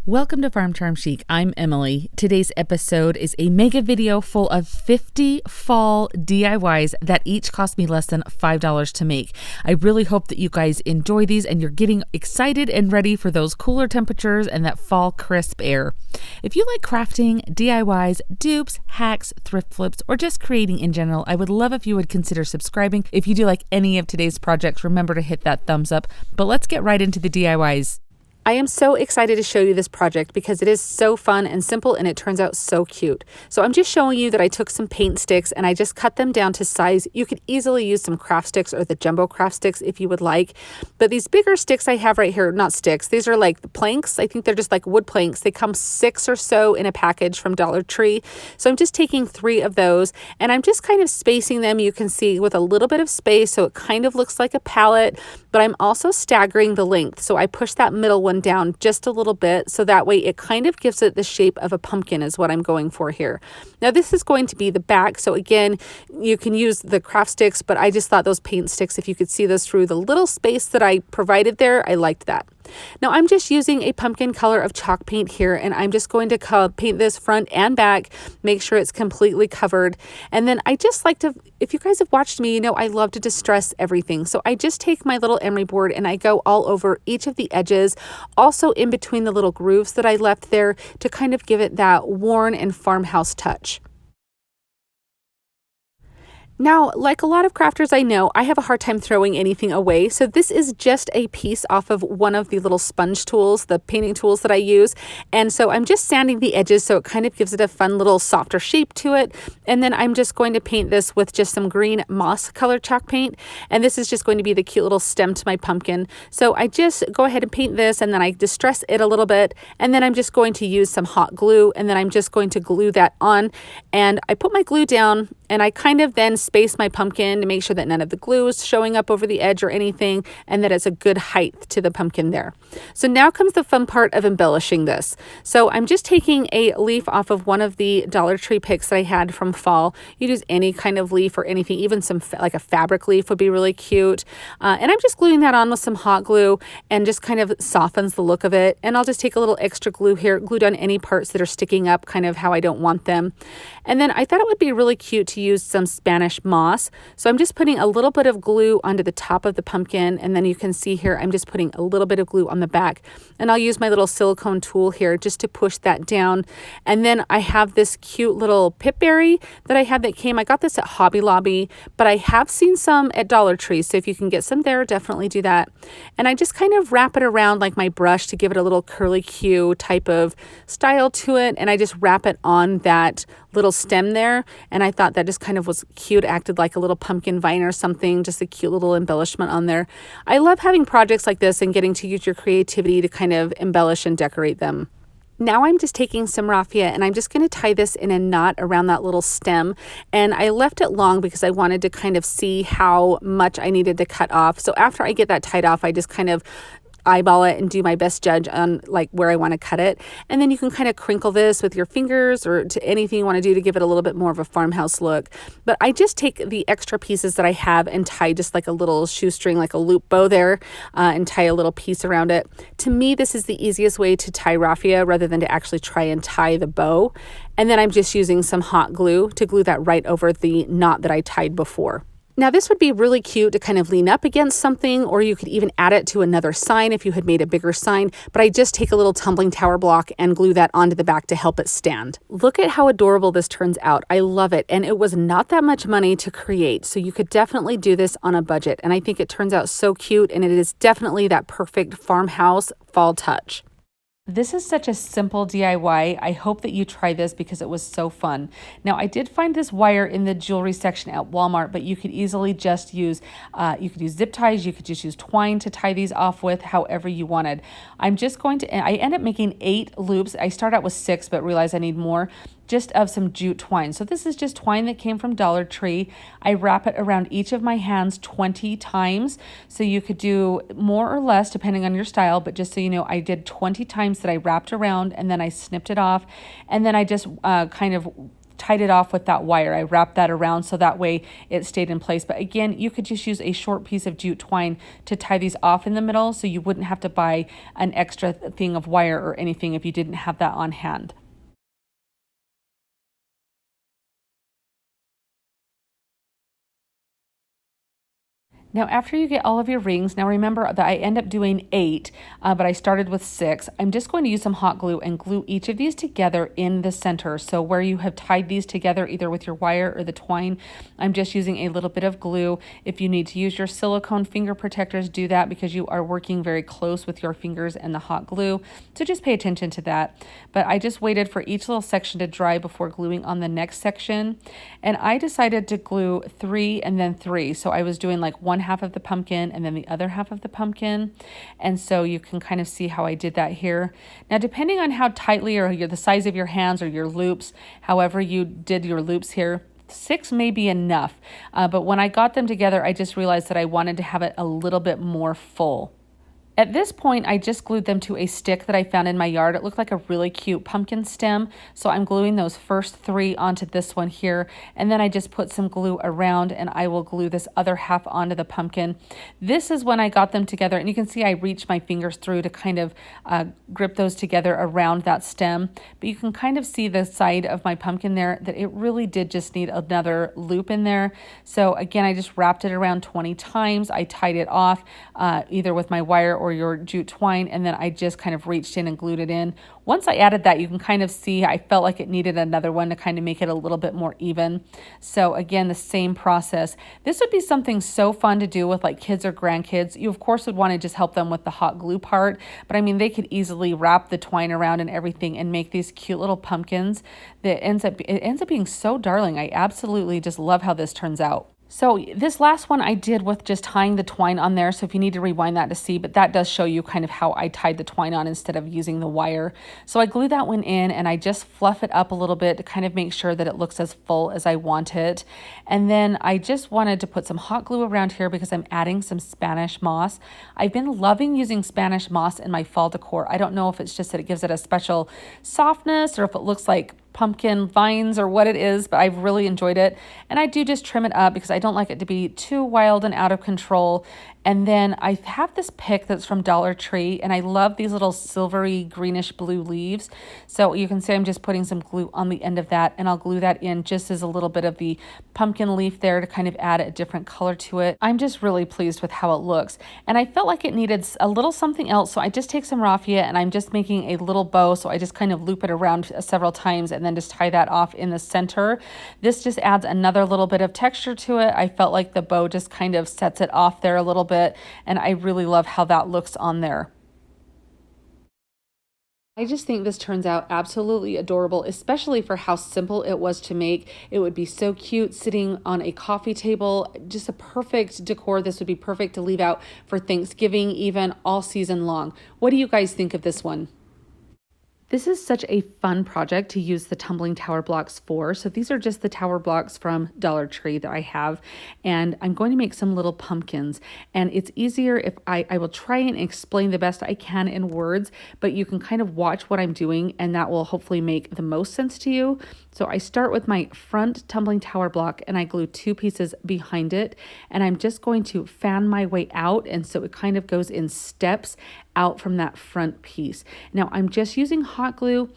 Welcome to Farm Charm Chic. I'm Emily. Today's episode is a mega video full of 50 fall DIYs that each cost me less than $5 to make. I really hope that you guys enjoy these and you're getting excited and ready for those cooler temperatures and that fall crisp air. If you like crafting, DIYs, dupes, hacks, thrift flips, or just creating in general, I would love if you would consider subscribing. If you do like any of today's projects, remember to hit that thumbs up. But let's get right into the DIYs. I am so excited to show you this project because it is so fun and simple and it turns out so cute. So I'm just showing you that I took some paint sticks and I just cut them down to size. You could easily use some craft sticks or the jumbo craft sticks if you would like. But these bigger sticks I have right here, not sticks, these are like the planks. I think they're just like wood planks. They come 6 or so in a package from Dollar Tree. So I'm just taking 3 of those and I'm just kind of spacing them, you can see, with a little bit of space so it kind of looks like a palette, but I'm also staggering the length. So I push that middle one down just a little bit so that way it kind of gives it the shape of a pumpkin is what I'm going for here. Now this is going to be the back, so again you can use the craft sticks, but I just thought those paint sticks, if you could see those through the little space that I provided there, I liked that. Now I'm just using a pumpkin color of chalk paint here and I'm just going to paint this front and back, make sure it's completely covered. And then I just like to, if you guys have watched me, you know I love to distress everything. So I just take my little emery board and I go all over each of the edges, also in between the little grooves that I left there to kind of give it that worn and farmhouse touch. Now, like a lot of crafters I know, I have a hard time throwing anything away. So this is just a piece off of one of the little sponge tools, the painting tools that I use. And so I'm just sanding the edges so it kind of gives it a fun little softer shape to it. And then I'm just going to paint this with just some green moss colored chalk paint. And this is just going to be the cute little stem to my pumpkin. So I just go ahead and paint this and then I distress it a little bit. And then I'm just going to use some hot glue and then I'm just going to glue that on. And I put my glue down and I kind of then space my pumpkin to make sure that none of the glue is showing up over the edge or anything and that it's a good height to the pumpkin there. So now comes the fun part of embellishing this. So I'm just taking a leaf off of one of the Dollar Tree picks that I had from fall. You use any kind of leaf or anything, even some like a fabric leaf would be really cute. And I'm just gluing that on with some hot glue and just kind of softens the look of it. And I'll just take a little extra glue here, glue down any parts that are sticking up kind of how I don't want them. And then I thought it would be really cute to use some Spanish moss. So I'm just putting a little bit of glue onto the top of the pumpkin. And then you can see here, I'm just putting a little bit of glue on the back. And I'll use my little silicone tool here just to push that down. And then I have this cute little pipberry that I had that came. I got this at Hobby Lobby, but I have seen some at Dollar Tree. So if you can get some there, definitely do that. And I just kind of wrap it around like my brush to give it a little curly Q type of style to it. And I just wrap it on that little stem there, and I thought that just kind of was cute, acted like a little pumpkin vine or something, just a cute little embellishment on there. I love having projects like this and getting to use your creativity to kind of embellish and decorate them. Now I'm just taking some raffia and I'm just going to tie this in a knot around that little stem, and I left it long because I wanted to kind of see how much I needed to cut off. So after I get that tied off, I just kind of eyeball it and do my best judge on like where I want to cut it. And then you can kind of crinkle this with your fingers or to anything you want to do to give it a little bit more of a farmhouse look. But I just take the extra pieces that I have and tie just like a little shoestring, like a loop bow there, and tie a little piece around it. To me, this is the easiest way to tie raffia rather than to actually try and tie the bow. And then I'm just using some hot glue to glue that right over the knot that I tied before. Now this would be really cute to kind of lean up against something, or you could even add it to another sign if you had made a bigger sign, but I just take a little tumbling tower block and glue that onto the back to help it stand. Look at how adorable this turns out. I love it, and it was not that much money to create, so you could definitely do this on a budget, and I think it turns out so cute, and it is definitely that perfect farmhouse fall touch. This is such a simple DIY. I hope that you try this because it was so fun. Now, I did find this wire in the jewelry section at Walmart, but you could easily just use, zip ties. You could just use twine to tie these off with however you wanted. I end up making 8 loops. I start out with 6, but realize I need more, just of some jute twine. So this is just twine that came from Dollar Tree. I wrap it around each of my hands 20 times. So you could do more or less depending on your style, but just so you know, I did 20 times that I wrapped around and then I snipped it off. And then I just kind of tied it off with that wire. I wrapped that around so that way it stayed in place. But again, you could just use a short piece of jute twine to tie these off in the middle, so you wouldn't have to buy an extra thing of wire or anything if you didn't have that on hand. Now, after you get all of your rings, now remember that I end up doing 8, but I started with 6. I'm just going to use some hot glue and glue each of these together in the center. So where you have tied these together, either with your wire or the twine, I'm just using a little bit of glue. If you need to use your silicone finger protectors, do that because you are working very close with your fingers and the hot glue. So just pay attention to that. But I just waited for each little section to dry before gluing on the next section. And I decided to glue 3 and then 3. So I was doing like one half of the pumpkin and then the other half of the pumpkin. And so you can kind of see how I did that here. Now, depending on how tightly or the size of your hands or your loops, however you did your loops here, 6 may be enough. But when I got them together, I just realized that I wanted to have it a little bit more full. At this point, I just glued them to a stick that I found in my yard. It looked like a really cute pumpkin stem. So I'm gluing those first 3 onto this one here. And then I just put some glue around and I will glue this other half onto the pumpkin. This is when I got them together. And you can see I reached my fingers through to kind of grip those together around that stem. But you can kind of see the side of my pumpkin there that it really did just need another loop in there. So again, I just wrapped it around 20 times. I tied it off either with my wire or your jute twine, and then I just kind of reached in and glued it in. Once I added that, you can kind of see I felt like it needed another one to kind of make it a little bit more even. So again, the same process. This would be something so fun to do with like kids or grandkids. You of course would want to just help them with the hot glue part, but I mean they could easily wrap the twine around and everything and make these cute little pumpkins that ends up being so darling. I absolutely just love how this turns out. So this last one I did with just tying the twine on there. So if you need to rewind that to see, but that does show you kind of how I tied the twine on instead of using the wire. So I glue that one in and I just fluff it up a little bit to kind of make sure that it looks as full as I want it. And then I just wanted to put some hot glue around here because I'm adding some Spanish moss. I've been loving using Spanish moss in my fall decor. I don't know if it's just that it gives it a special softness or if it looks like pumpkin vines or what it is, but I've really enjoyed it. And I do just trim it up because I don't like it to be too wild and out of control. And then I have this pick that's from Dollar Tree, and I love these little silvery greenish blue leaves. So you can see I'm just putting some glue on the end of that, and I'll glue that in just as a little bit of the pumpkin leaf there to kind of add a different color to it. I'm just really pleased with how it looks. And I felt like it needed a little something else, so I just take some raffia and I'm just making a little bow. So I just kind of loop it around several times and then just tie that off in the center. This just adds another little bit of texture to it. I felt like the bow just kind of sets it off there a little bit, and I really love how that looks on there. I just think this turns out absolutely adorable, especially for how simple it was to make. It would be so cute sitting on a coffee table, just a perfect decor. This would be perfect to leave out for Thanksgiving, even all season long. What do you guys think of this one? This is such a fun project to use the tumbling tower blocks for. So these are just the tower blocks from Dollar Tree that I have. And I'm going to make some little pumpkins. And it's easier if I will try and explain the best I can in words, but you can kind of watch what I'm doing and that will hopefully make the most sense to you. So I start with my front tumbling tower block and I glue 2 pieces behind it. And I'm just going to fan my way out. And so it kind of goes in steps out from that front piece. Now I'm just using hot glue.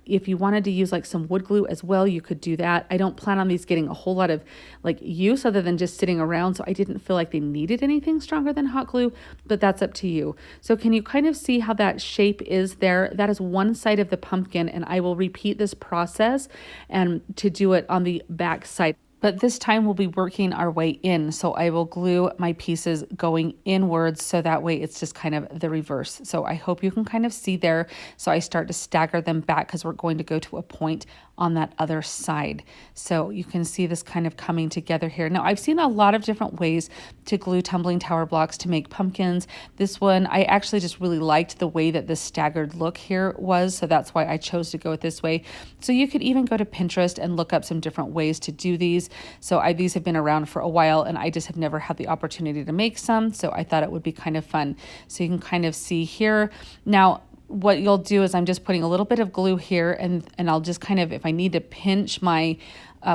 If you wanted to use like some wood glue as well, you could do that. I don't plan on these getting a whole lot of like use other than just sitting around. So I didn't feel like they needed anything stronger than hot glue, but that's up to you. So can you kind of see how that shape is there? That is one side of the pumpkin, and I will repeat this process and to do it on the back side. But this time we'll be working our way in. So I will glue my pieces going inwards so that way it's just kind of the reverse. So I hope you can kind of see there. So I start to stagger them back because we're going to go to a point on that other side. So you can see this kind of coming together here. Now I've seen a lot of different ways to glue tumbling tower blocks to make pumpkins. This one, I actually just really liked the way that this staggered look here was. So that's why I chose to go with this way. So you could even go to Pinterest and look up some different ways to do these. So these have been around for a while and I just have never had the opportunity to make some. So I thought it would be kind of fun. So you can kind of see here. Now, what you'll do is I'm just putting a little bit of glue here, and I'll just kind of, if I need to pinch my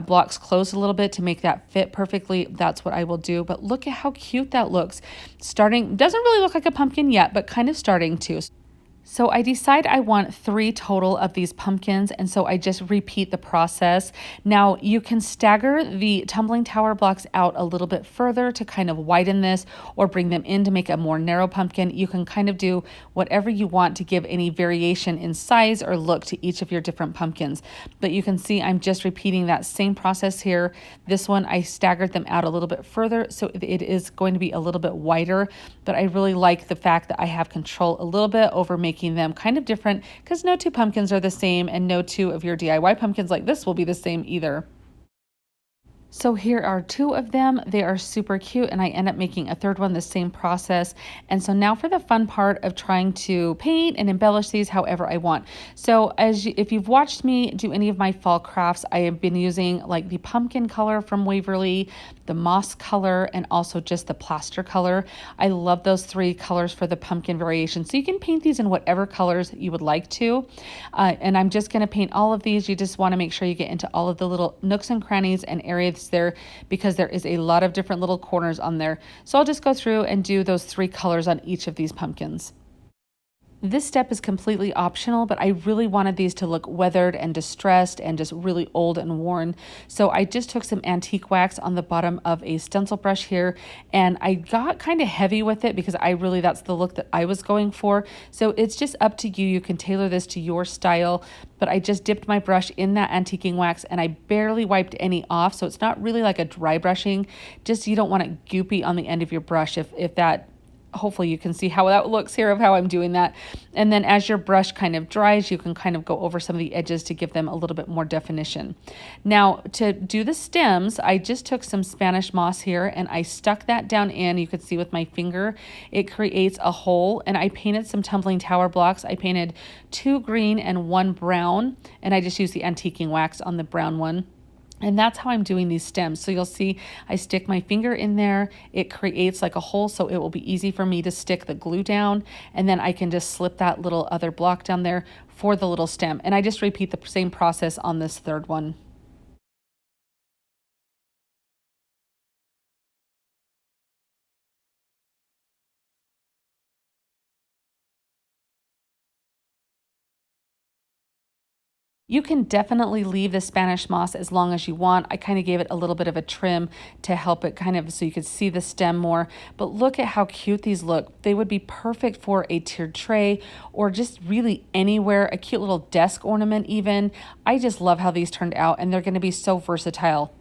blocks closed a little bit to make that fit perfectly, that's what I will do. But look at how cute that looks. Starting, doesn't really look like a pumpkin yet, but kind of starting to. So I decide I want 3 total of these pumpkins, and so I just repeat the process. Now you can stagger the tumbling tower blocks out a little bit further to kind of widen this, or bring them in to make a more narrow pumpkin. You can kind of do whatever you want to give any variation in size or look to each of your different pumpkins. But you can see I'm just repeating that same process here. This one I staggered them out a little bit further, so it is going to be a little bit wider, but I really like the fact that I have control a little bit over making them kind of different, because no 2 pumpkins are the same, and no 2 of your DIY pumpkins like this will be the same either. So here are 2 of them. They are super cute, and I end up making a 3rd one the same process. And so now for the fun part of trying to paint and embellish these however I want. So if you've watched me do any of my fall crafts, I have been using like the pumpkin color from Waverly, the moss color, and also just the plaster color. I love those 3 colors for the pumpkin variation. So you can paint these in whatever colors you would like to. And I'm just going to paint all of these. You just want to make sure you get into all of the little nooks and crannies and areas there, because there is a lot of different little corners on there. So I'll just go through and do those 3 colors on each of these pumpkins. This step is completely optional, but I really wanted these to look weathered and distressed and just really old and worn. So I just took some antique wax on the bottom of a stencil brush here, and I got kind of heavy with it because that's the look that I was going for. So it's just up to you. You can tailor this to your style, but I just dipped my brush in that antiquing wax, and I barely wiped any off. So it's not really like a dry brushing, just you don't want it goopy on the end of your brush if that. Hopefully you can see how that looks here of how I'm doing that. And then as your brush kind of dries, you can kind of go over some of the edges to give them a little bit more definition. Now to do the stems, I just took some Spanish moss here and I stuck that down in. You could see with my finger, it creates a hole, and I painted some tumbling tower blocks. I painted 2 green and 1 brown, and I just used the antiquing wax on the brown one. And that's how I'm doing these stems. So you'll see I stick my finger in there. It creates like a hole, so it will be easy for me to stick the glue down. And then I can just slip that little other block down there for the little stem. And I just repeat the same process on this 3rd one. You can definitely leave the Spanish moss as long as you want. I kind of gave it a little bit of a trim to help it kind of so you could see the stem more. But look at how cute these look. They would be perfect for a tiered tray or just really anywhere, a cute little desk ornament even. I just love how these turned out, and they're going to be so versatile.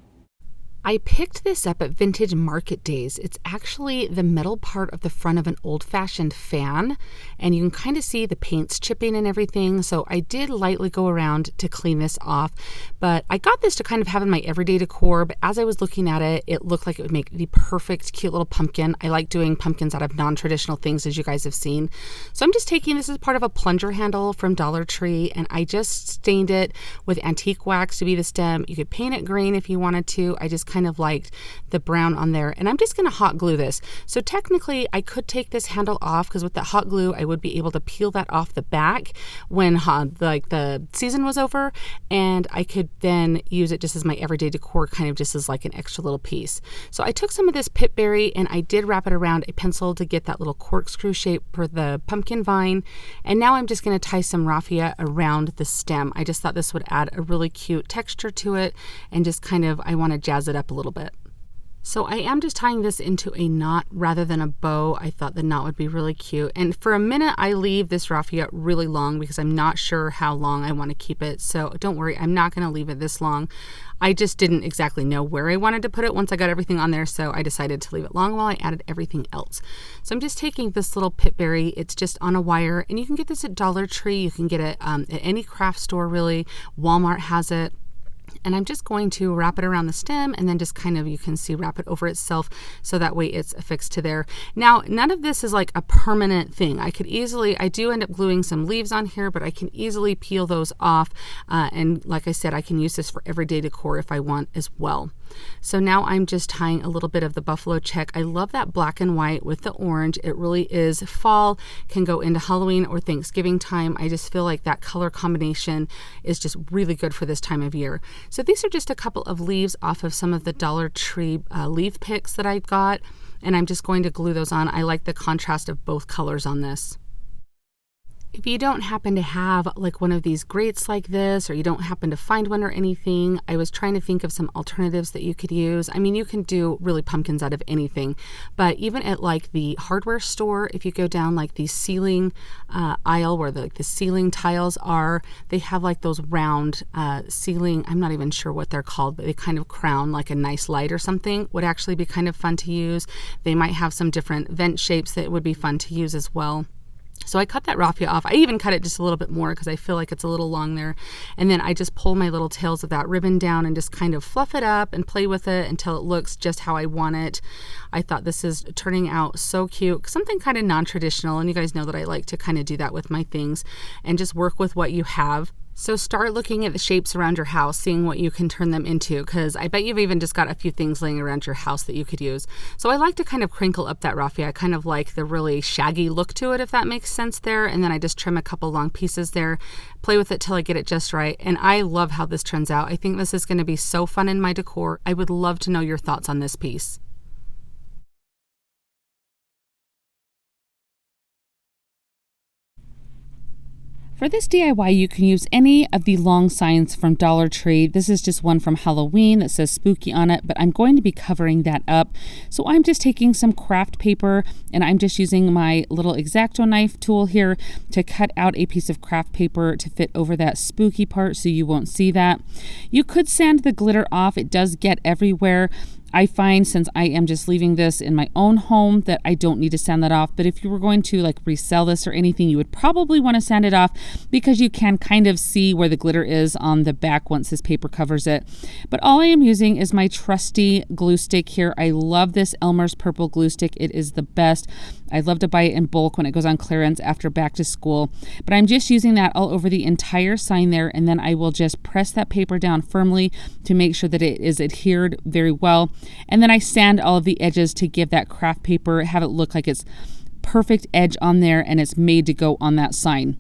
I picked this up at Vintage Market Days. It's actually the metal part of the front of an old-fashioned fan, and you can kind of see the paint's chipping and everything, so I did lightly go around to clean this off. But I got this to kind of have in my everyday decor, but as I was looking at it, it looked like it would make the perfect cute little pumpkin. I like doing pumpkins out of non-traditional things, as you guys have seen. So I'm just taking this as part of a plunger handle from Dollar Tree, and I just stained it with antique wax to be the stem. You could paint it green if you wanted to. I just kind of liked the brown on there, and I'm just going to hot glue this. So technically I could take this handle off, because with the hot glue I would be able to peel that off the back when the season was over, and I could then use it just as my everyday decor, kind of just as like an extra little piece. So I took some of this pitberry and I did wrap it around a pencil to get that little corkscrew shape for the pumpkin vine, and now I'm just going to tie some raffia around the stem. I just thought this would add a really cute texture to it, and just kind of, I want to jazz it up a little bit. So I am just tying this into a knot rather than a bow. I thought the knot would be really cute. And for a minute, I leave this raffia really long because I'm not sure how long I want to keep it. So don't worry, I'm not going to leave it this long. I just didn't exactly know where I wanted to put it once I got everything on there. So I decided to leave it long while I added everything else. So I'm just taking this little pitberry. It's just on a wire, and you can get this at Dollar Tree. You can get it at any craft store really. Walmart has it. And I'm just going to wrap it around the stem and then just kind of, you can see, wrap it over itself so that way it's affixed to there. Now, none of this is like a permanent thing. I do end up gluing some leaves on here, but I can easily peel those off. And like I said, I can use this for everyday decor if I want as well. So now I'm just tying a little bit of the buffalo check. I love that black and white with the orange. It really is fall, can go into Halloween or Thanksgiving time. I just feel like that color combination is just really good for this time of year. So these are just a couple of leaves off of some of the Dollar Tree leaf picks that I got, and I'm just going to glue those on. I like the contrast of both colors on this. If you don't happen to have like one of these grates like this, or you don't happen to find one or anything, I was trying to think of some alternatives that you could use. I mean, you can do really pumpkins out of anything, but even at like the hardware store, if you go down like the ceiling aisle where the ceiling tiles are, they have like those round ceiling, I'm not even sure what they're called, but they kind of crown like a nice light or something, would actually be kind of fun to use. They might have some different vent shapes that would be fun to use as well. So I cut that raffia off. I even cut it just a little bit more because I feel like it's a little long there. And then I just pull my little tails of that ribbon down and just kind of fluff it up and play with it until it looks just how I want it. I thought this is turning out so cute. Something kind of non-traditional, and you guys know that I like to kind of do that with my things and just work with what you have. So start looking at the shapes around your house, seeing what you can turn them into, because I bet you've even just got a few things laying around your house that you could use. So I like to kind of crinkle up that raffia. I kind of like the really shaggy look to it, if that makes sense there. And then I just trim a couple long pieces there, play with it till I get it just right. And I love how this turns out. I think this is going to be so fun in my decor. I would love to know your thoughts on this piece. For this DIY, you can use any of the long signs from Dollar Tree. This is just one from Halloween that says spooky on it, but I'm going to be covering that up. So I'm just taking some craft paper and I'm just using my little X-Acto knife tool here to cut out a piece of craft paper to fit over that spooky part so you won't see that. You could sand the glitter off. It does get everywhere. I find, since I am just leaving this in my own home, that I don't need to sand that off. But if you were going to like resell this or anything, you would probably want to sand it off because you can kind of see where the glitter is on the back once this paper covers it. But all I am using is my trusty glue stick here. I love this Elmer's purple glue stick. It is the best. I love to buy it in bulk when it goes on clearance after back to school. But I'm just using that all over the entire sign there, and then I will just press that paper down firmly to make sure that it is adhered very well. And then I sand all of the edges to give that craft paper, have it look like it's perfect edge on there and it's made to go on that sign.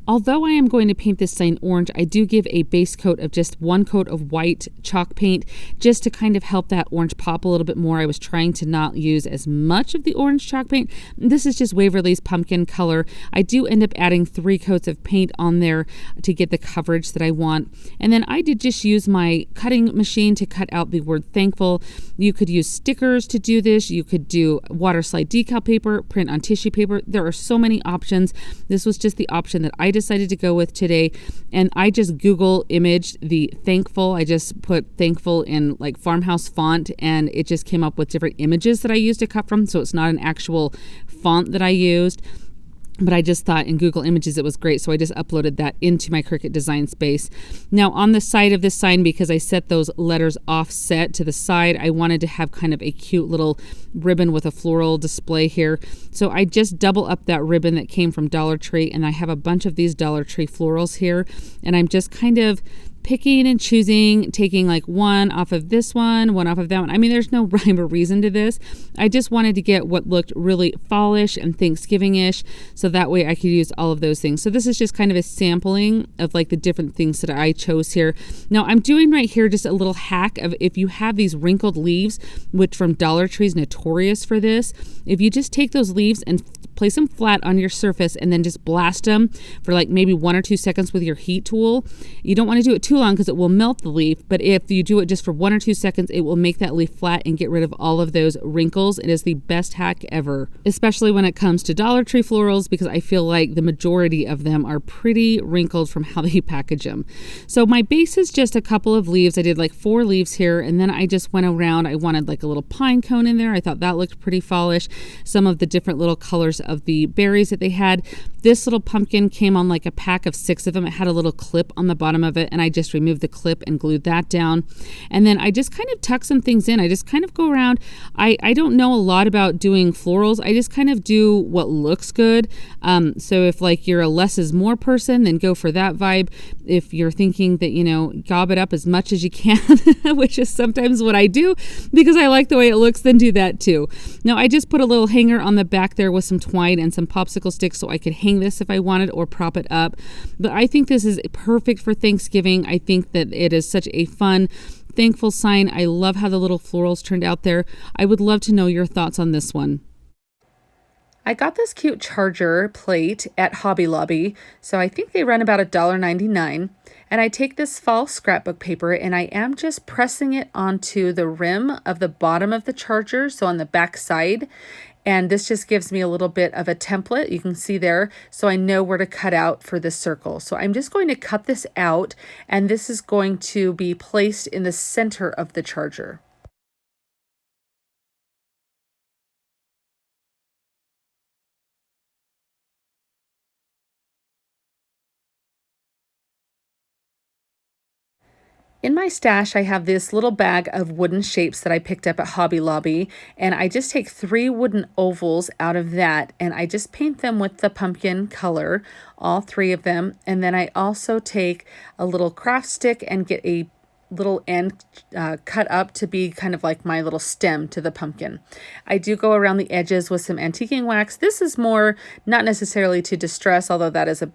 Although I am going to paint this sign orange, I do give a base coat of just one coat of white chalk paint just to kind of help that orange pop a little bit more. I was trying to not use as much of the orange chalk paint. This is just Waverly's pumpkin color. I do end up adding 3 coats of paint on there to get the coverage that I want. And then I did just use my cutting machine to cut out the word thankful. You could use stickers to do this. You could do water slide decal paper, print on tissue paper. There are so many options. This was just the option that I decided to go with today, and I just Google imaged the thankful. I just put thankful in like Farmhouse font, and it just came up with different images that I used to cut from, so it's not an actual font that I used. But I just thought in Google Images it was great, so I just uploaded that into my Cricut Design Space. Now on the side of this sign, because I set those letters offset to the side, I wanted to have kind of a cute little ribbon with a floral display here. So I just double up that ribbon that came from Dollar Tree, and I have a bunch of these Dollar Tree florals here, and I'm just kind of picking and choosing, taking like one off of this one off of that one. I mean, there's no rhyme or reason to this. I just wanted to get what looked really fallish and Thanksgiving-ish, so that way I could use all of those things. So this is just kind of a sampling of like the different things that I chose here. Now I'm doing right here just a little hack of, if you have these wrinkled leaves, which from Dollar Tree is notorious for this, if you just take those leaves and place them flat on your surface and then just blast them for like maybe 1 or 2 seconds with your heat tool. You don't want to do it too long because it will melt the leaf, but if you do it just for 1 or 2 seconds, it will make that leaf flat and get rid of all of those wrinkles. It is the best hack ever, especially when it comes to Dollar Tree florals, because I feel like the majority of them are pretty wrinkled from how they package them. So my base is just a couple of leaves. I did like 4 leaves here, and then I just went around. I wanted like a little pine cone in there. I thought that looked pretty fallish. Some of the different little colors of the berries that they had. This little pumpkin came on like a pack of 6 of them. It had a little clip on the bottom of it, and I just just removed the clip and glued that down. And then I just kind of tuck some things in. I just kind of go around. I don't know a lot about doing florals. I just kind of do what looks good. So if like you're a less is more person, then go for that vibe. If you're thinking that, you know, gob it up as much as you can, which is sometimes what I do because I like the way it looks, then do that too. Now I just put a little hanger on the back there with some twine and some popsicle sticks so I could hang this if I wanted or prop it up. But I think this is perfect for Thanksgiving. I think that it is such a fun, thankful sign. I love how the little florals turned out there. I would love to know your thoughts on this one. I got this cute charger plate at Hobby Lobby, so I think they run about $1.99. And I take this fall scrapbook paper and I am just pressing it onto the rim of the bottom of the charger, so on the back side. And this just gives me a little bit of a template, you can see there, so I know where to cut out for this circle. So I'm just going to cut this out, and this is going to be placed in the center of the charger. In my stash, I have this little bag of wooden shapes that I picked up at Hobby Lobby, and I just take 3 wooden ovals out of that, and I just paint them with the pumpkin color, all 3 of them, and then I also take a little craft stick and get a little end cut up to be kind of like my little stem to the pumpkin. I do go around the edges with some antiquing wax. This is more not necessarily to distress, although that is a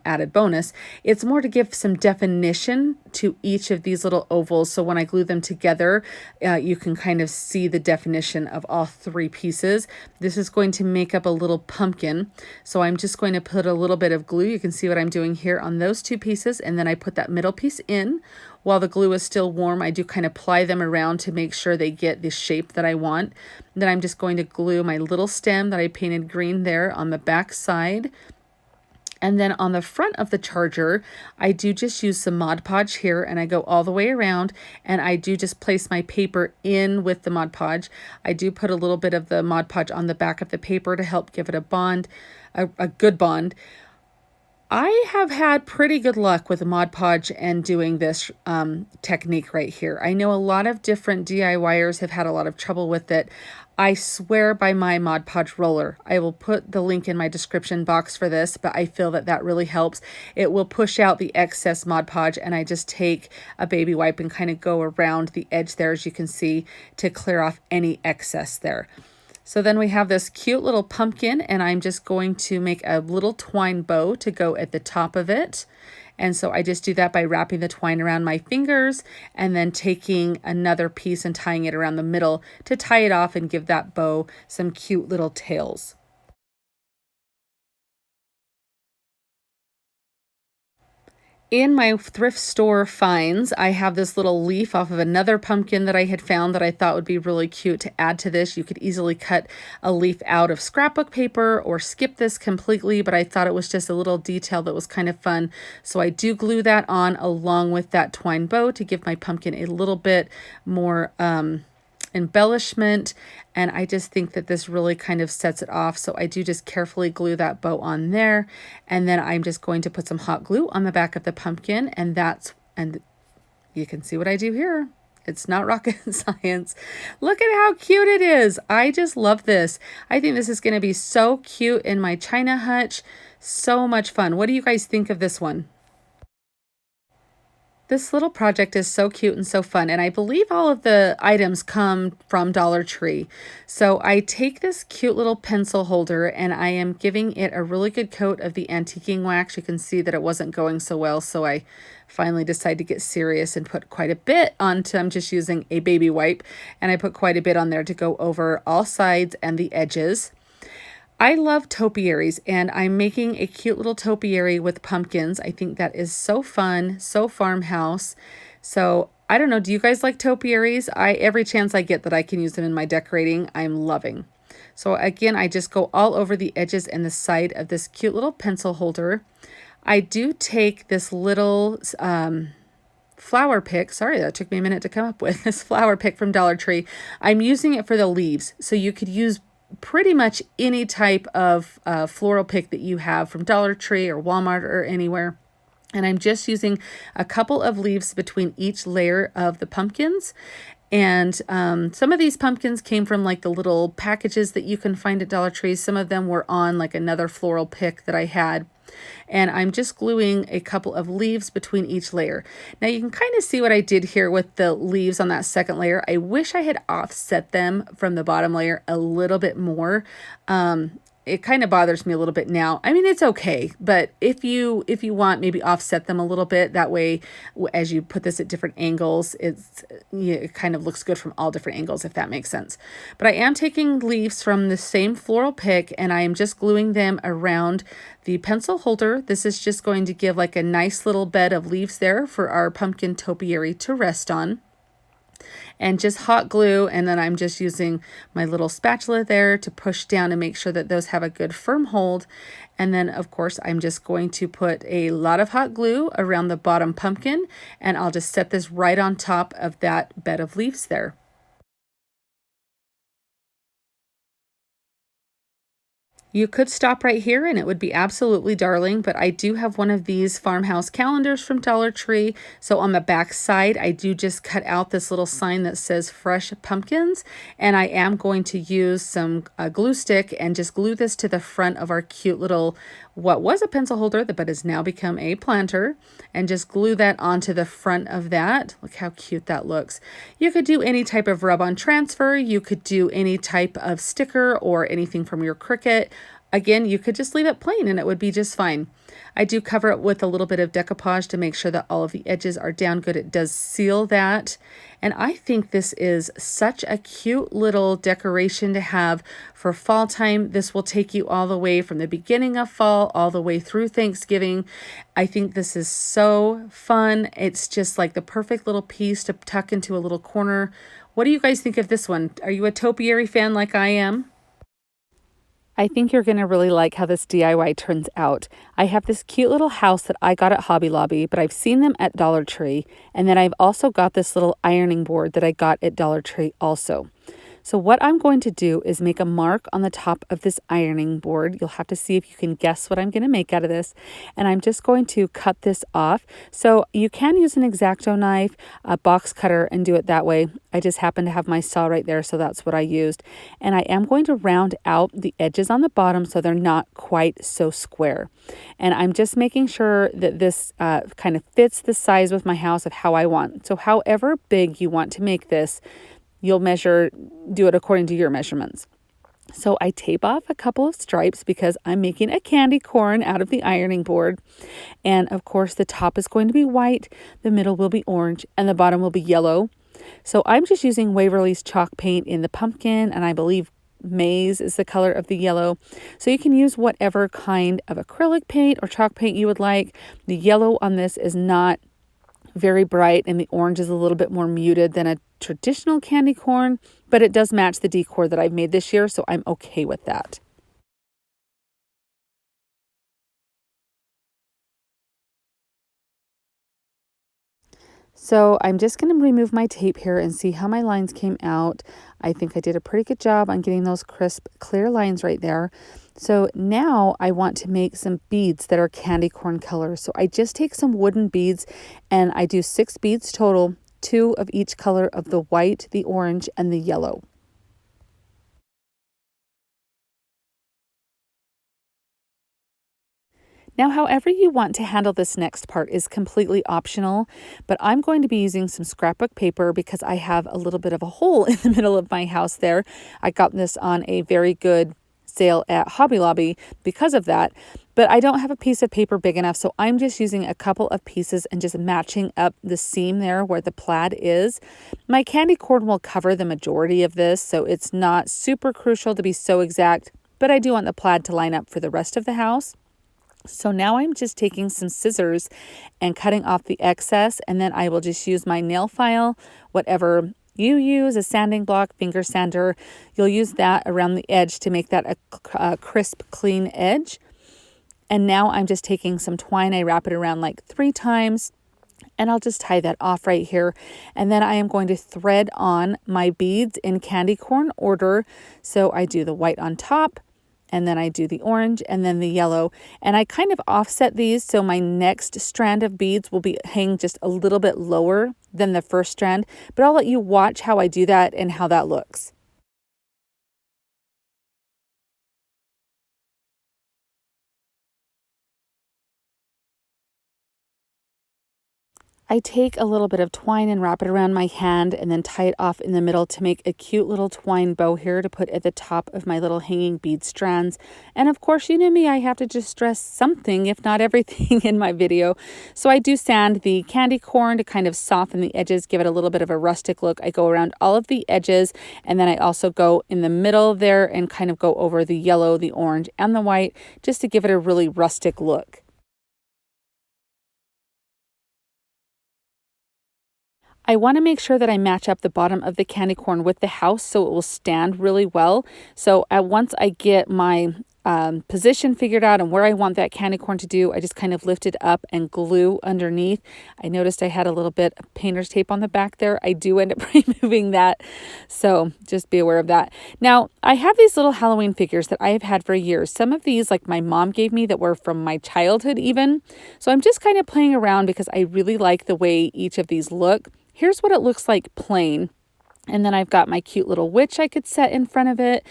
added bonus. It's more to give some definition to each of these little ovals. So when I glue them together, you can kind of see the definition of all 3 pieces. This is going to make up a little pumpkin. So I'm just going to put a little bit of glue. You can see what I'm doing here on those 2 pieces. And then I put that middle piece in. While the glue is still warm, I do kind of ply them around to make sure they get the shape that I want. Then I'm just going to glue my little stem that I painted green there on the back side. And then on the front of the charger, I do just use some Mod Podge here, and I go all the way around, and I do just place my paper in with the Mod Podge. I do put a little bit of the Mod Podge on the back of the paper to help give it a bond, a good bond. I have had pretty good luck with the Mod Podge and doing this technique right here. I know a lot of different DIYers have had a lot of trouble with it. I swear by my Mod Podge roller. I will put the link in my description box for this, but I feel that that really helps. It will push out the excess Mod Podge, and I just take a baby wipe and kind of go around the edge there, as you can see, to clear off any excess there. So then we have this cute little pumpkin, and I'm just going to make a little twine bow to go at the top of it. And so I just do that by wrapping the twine around my fingers and then taking another piece and tying it around the middle to tie it off and give that bow some cute little tails. In my thrift store finds, I have this little leaf off of another pumpkin that I had found that I thought would be really cute to add to this. You could easily cut a leaf out of scrapbook paper or skip this completely, but I thought it was just a little detail that was kind of fun. So I do glue that on along with that twine bow to give my pumpkin a little bit more embellishment, and I just think that this really kind of sets it off. So I do just carefully glue that bow on there, and then I'm just going to put some hot glue on the back of the pumpkin, and you can see what I do here. It's not rocket science. Look at how cute it is. I just love this. I think this is going to be so cute in my China hutch. So much fun. What do you guys think of this one? This little project is so cute and so fun, and I believe all of the items come from Dollar Tree. So I take this cute little pencil holder and I am giving it a really good coat of the antiquing wax. You can see that it wasn't going so well, so I finally decided to get serious and put quite a bit onto, I'm just using a baby wipe, and I put quite a bit on there to go over all sides and the edges. I love topiaries, and I'm making a cute little topiary with pumpkins. I think that is so fun, so farmhouse. So I don't know, do you guys like topiaries? Every chance I get that I can use them in my decorating, I'm loving. So again, I just go all over the edges and the side of this cute little pencil holder. I do take this little flower pick. Sorry, that took me a minute to come up with. This flower pick from Dollar Tree. I'm using it for the leaves, so you could use pretty much any type of floral pick that you have from Dollar Tree or Walmart or anywhere. And I'm just using a couple of leaves between each layer of the pumpkins. And some of these pumpkins came from like the little packages that you can find at Dollar Tree. Some of them were on like another floral pick that I had. And I'm just gluing a couple of leaves between each layer. Now you can kind of see what I did here with the leaves on that second layer. I wish I had offset them from the bottom layer a little bit more. It kind of bothers me a little bit now. I mean, it's okay, but if you want, maybe offset them a little bit. That way, as you put this at different angles, it kind of looks good from all different angles, if that makes sense. But I am taking leaves from the same floral pick, and I am just gluing them around the pencil holder. This is just going to give like a nice little bed of leaves there for our pumpkin topiary to rest on. And just hot glue, and then I'm just using my little spatula there to push down and make sure that those have a good firm hold. And then of course I'm just going to put a lot of hot glue around the bottom pumpkin, and I'll just set this right on top of that bed of leaves there. You could stop right here and it would be absolutely darling, but I do have one of these farmhouse calendars from Dollar Tree. So on the back side, I do just cut out this little sign that says fresh pumpkins, and I am going to use some glue stick and just glue this to the front of our cute little, what was a pencil holder, but has now become a planter, and just glue that onto the front of that. Look how cute that looks. You could do any type of rub-on transfer. You could do any type of sticker or anything from your Cricut. Again, you could just leave it plain and it would be just fine. I do cover it with a little bit of decoupage to make sure that all of the edges are down good. It does seal that. And I think this is such a cute little decoration to have for fall time. This will take you all the way from the beginning of fall all the way through Thanksgiving. I think this is so fun. It's just like the perfect little piece to tuck into a little corner. What do you guys think of this one? Are you a topiary fan like I am? I think you're going to really like how this DIY turns out. I have this cute little house that I got at Hobby Lobby, but I've seen them at Dollar Tree. And then I've also got this little ironing board that I got at Dollar Tree also. So what I'm going to do is make a mark on the top of this ironing board. You'll have to see if you can guess what I'm going to make out of this. And I'm just going to cut this off. So you can use an X-Acto knife, a box cutter, and do it that way. I just happen to have my saw right there, so that's what I used. And I am going to round out the edges on the bottom so they're not quite so square. And I'm just making sure that this kind of fits the size with my house of how I want. So however big you want to make this, you'll do it according to your measurements. So I tape off a couple of stripes because I'm making a candy corn out of the ironing board. And of course the top is going to be white, the middle will be orange, and the bottom will be yellow. So I'm just using Waverly's chalk paint in the pumpkin, and I believe maize is the color of the yellow. So you can use whatever kind of acrylic paint or chalk paint you would like. The yellow on this is not very bright, and the orange is a little bit more muted than a traditional candy corn, but it does match the decor that I've made this year, so I'm okay with that. So I'm just going to remove my tape here and see how my lines came out. I think I did a pretty good job on getting those crisp, clear lines right there. So now I want to make some beads that are candy corn color. So I just take some wooden beads and I do 6 beads total, 2 of each color of the white, the orange, and the yellow. Now, however you want to handle this next part is completely optional, but I'm going to be using some scrapbook paper because I have a little bit of a hole in the middle of my house there. I got this on a very good sale at Hobby Lobby because of that, but I don't have a piece of paper big enough, so I'm just using a couple of pieces and just matching up the seam there where the plaid is. My candy corn will cover the majority of this, so it's not super crucial to be so exact, but I do want the plaid to line up for the rest of the house. So now I'm just taking some scissors and cutting off the excess, and then I will just use my nail file, whatever you use, a sanding block, finger sander. You'll use that around the edge to make that a crisp, clean edge. And now I'm just taking some twine. I wrap it around like 3 times, and I'll just tie that off right here. And then I am going to thread on my beads in candy corn order. So I do the white on top, and then I do the orange and then the yellow. And I kind of offset these so my next strand of beads will be hang just a little bit lower than the first strand, but I'll let you watch how I do that and how that looks. I take a little bit of twine and wrap it around my hand and then tie it off in the middle to make a cute little twine bow here to put at the top of my little hanging bead strands. And of course, you know me, I have to just dress something, if not everything, in my video. So I do sand the candy corn to kind of soften the edges, give it a little bit of a rustic look. I go around all of the edges, and then I also go in the middle there and kind of go over the yellow, the orange, and the white just to give it a really rustic look. I want to make sure that I match up the bottom of the candy corn with the house so it will stand really well. So once I get my position figured out and where I want that candy corn to do, I just kind of lift it up and glue underneath. I noticed I had a little bit of painter's tape on the back there. I do end up removing that, so just be aware of that. Now, I have these little Halloween figures that I have had for years. Some of these, like my mom gave me, that were from my childhood even. So I'm just kind of playing around because I really like the way each of these look. Here's what it looks like plain. And then I've got my cute little witch I could set in front of it,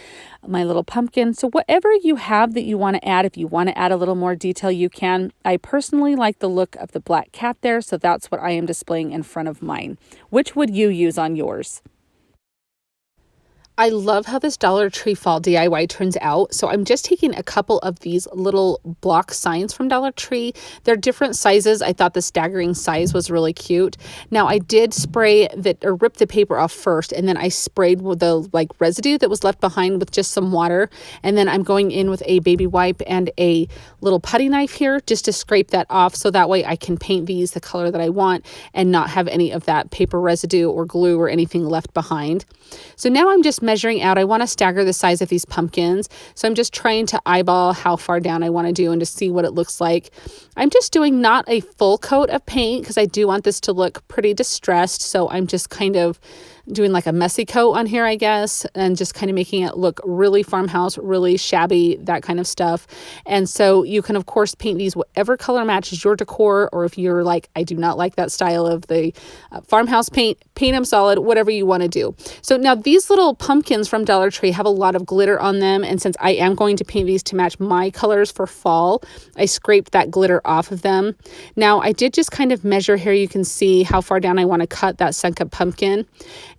my little pumpkin. So whatever you have that you want to add, if you want to add a little more detail, you can. I personally like the look of the black cat there, so that's what I am displaying in front of mine. Which would you use on yours? I love how this Dollar Tree fall DIY turns out. So I'm just taking a couple of these little block signs from Dollar Tree. They're different sizes. I thought the staggering size was really cute. Now I did spray that, or rip the paper off first, and then I sprayed with the residue that was left behind with just some water. And then I'm going in with a baby wipe and a little putty knife here just to scrape that off, so that way I can paint these the color that I want and not have any of that paper residue or glue or anything left behind. So now I'm just measuring out. I want to stagger the size of these pumpkins. So I'm just trying to eyeball how far down I want to do and to see what it looks like. I'm just doing not a full coat of paint because I do want this to look pretty distressed. So I'm just kind of doing like a messy coat on here, I guess, and just kind of making it look really farmhouse, really shabby, that kind of stuff. And so you can, of course, paint these whatever color matches your decor, or if you're like, I do not like that style of the farmhouse paint them solid, whatever you want to do. So now these little pumpkins from Dollar Tree have a lot of glitter on them, and since I am going to paint these to match my colors for fall, I scraped that glitter off of them. Now I did just kind of measure here. You can see how far down I want to cut that sunk up pumpkin.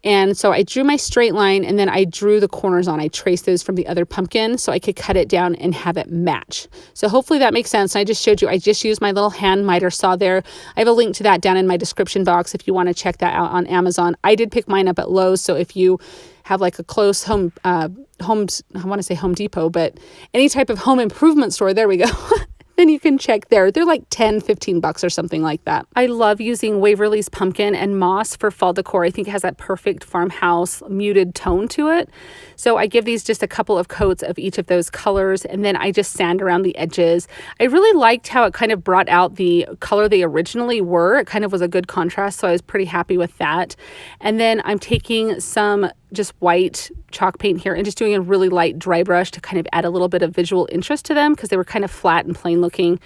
And so I drew my straight line, and then I drew the corners on. I traced those from the other pumpkin so I could cut it down and have it match. So hopefully that makes sense. I just showed you, I just used my little hand miter saw there. I have a link to that down in my description box if you want to check that out on Amazon. I did pick mine up at Lowe's, so if you have like a close I want to say Home Depot, but any type of home improvement store, there we go. Then you can check there. They're like $10-15 or something like that. I love using Waverly's pumpkin and moss for fall decor. I think it has that perfect farmhouse muted tone to it. So I give these just a couple of coats of each of those colors, and then I just sand around the edges. I really liked how it kind of brought out the color they originally were. It kind of was a good contrast, so I was pretty happy with that. And then I'm taking some just white chalk paint here and just doing a really light dry brush to kind of add a little bit of visual interest to them because they were kind of flat and plain looking.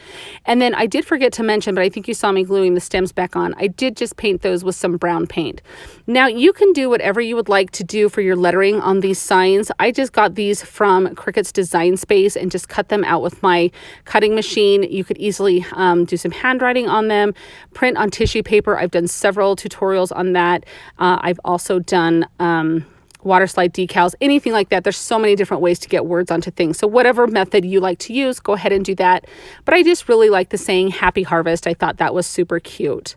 And then I did forget to mention, but I think you saw me gluing the stems back on, I did just paint those with some brown paint. Now you can do whatever you would like to do for your lettering on these signs. I just got these from Cricut's Design Space and just cut them out with my cutting machine. You could easily do some handwriting on them, print on tissue paper. I've done several tutorials on that. I've also done water slide decals, anything like that. There's so many different ways to get words onto things. So whatever method you like to use, go ahead and do that. But I just really like the saying Happy Harvest. I thought that was super cute.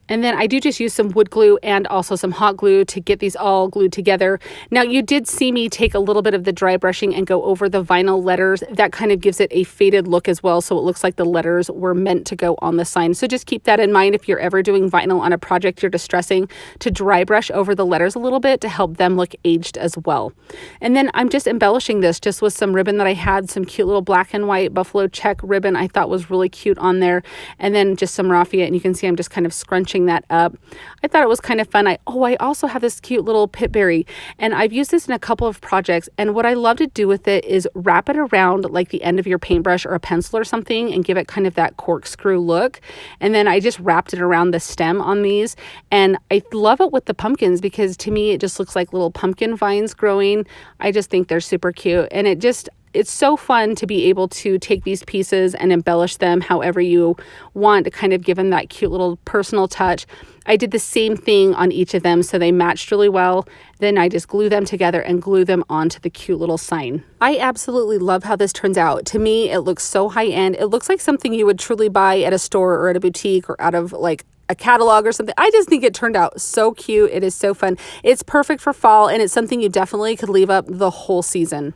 And then I do just use some wood glue and also some hot glue to get these all glued together. Now you did see me take a little bit of the dry brushing and go over the vinyl letters. That kind of gives it a faded look as well, so it looks like the letters were meant to go on the sign. So just keep that in mind if you're ever doing vinyl on a project you're distressing, to dry brush over the letters a little bit to help them look aged as well. And then I'm just embellishing this just with some ribbon that I had, some cute little black and white buffalo check ribbon I thought was really cute on there, and then just some raffia, and you can see I'm just kind of scrunching matching that up. I thought it was kind of fun. I also have this cute little pitberry, and I've used this in a couple of projects, and what I love to do with it is wrap it around like the end of your paintbrush or a pencil or something and give it kind of that corkscrew look. And then I just wrapped it around the stem on these, and I love it with the pumpkins because to me it just looks like little pumpkin vines growing. I just think they're super cute, and it's so fun to be able to take these pieces and embellish them however you want to kind of give them that cute little personal touch. I did the same thing on each of them so they matched really well. Then I just glue them together and glue them onto the cute little sign. I absolutely love how this turns out. To me, it looks so high end. It looks like something you would truly buy at a store or at a boutique or out of like a catalog or something. I just think it turned out so cute. It is so fun. It's perfect for fall, and it's something you definitely could leave up the whole season.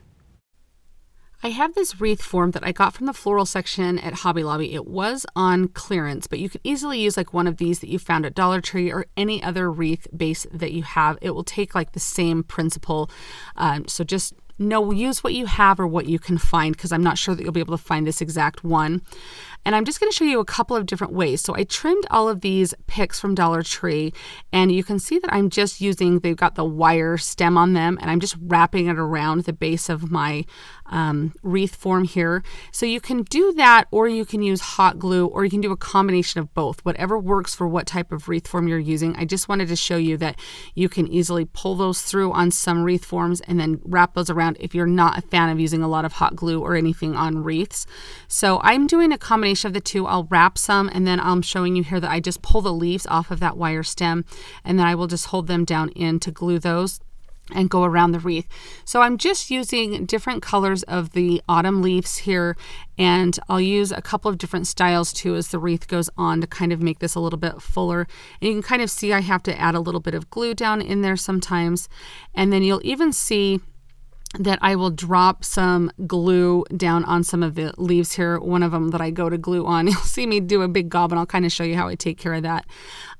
I have this wreath form that I got from the floral section at Hobby Lobby. It was on clearance, but you could easily use like one of these that you found at Dollar Tree or any other wreath base that you have. It will take like the same principle. So just use what you have or what you can find, because I'm not sure that you'll be able to find this exact one. And I'm just going to show you a couple of different ways. So I trimmed all of these picks from Dollar Tree, and you can see that I'm just using, they've got the wire stem on them, and I'm just wrapping it around the base of my wreath form here. So you can do that, or you can use hot glue, or you can do a combination of both, whatever works for what type of wreath form you're using. I just wanted to show you that you can easily pull those through on some wreath forms and then wrap those around if you're not a fan of using a lot of hot glue or anything on wreaths. So I'm doing a combination of the two. I'll wrap some, and then I'm showing you here that I just pull the leaves off of that wire stem, and then I will just hold them down in to glue those and go around the wreath. So I'm just using different colors of the autumn leaves here, and I'll use a couple of different styles too as the wreath goes on to kind of make this a little bit fuller. And you can kind of see I have to add a little bit of glue down in there sometimes, and then you'll even see that I will drop some glue down on some of the leaves here. One of them that I go to glue on, you'll see me do a big gob, and I'll kind of show you how I take care of that.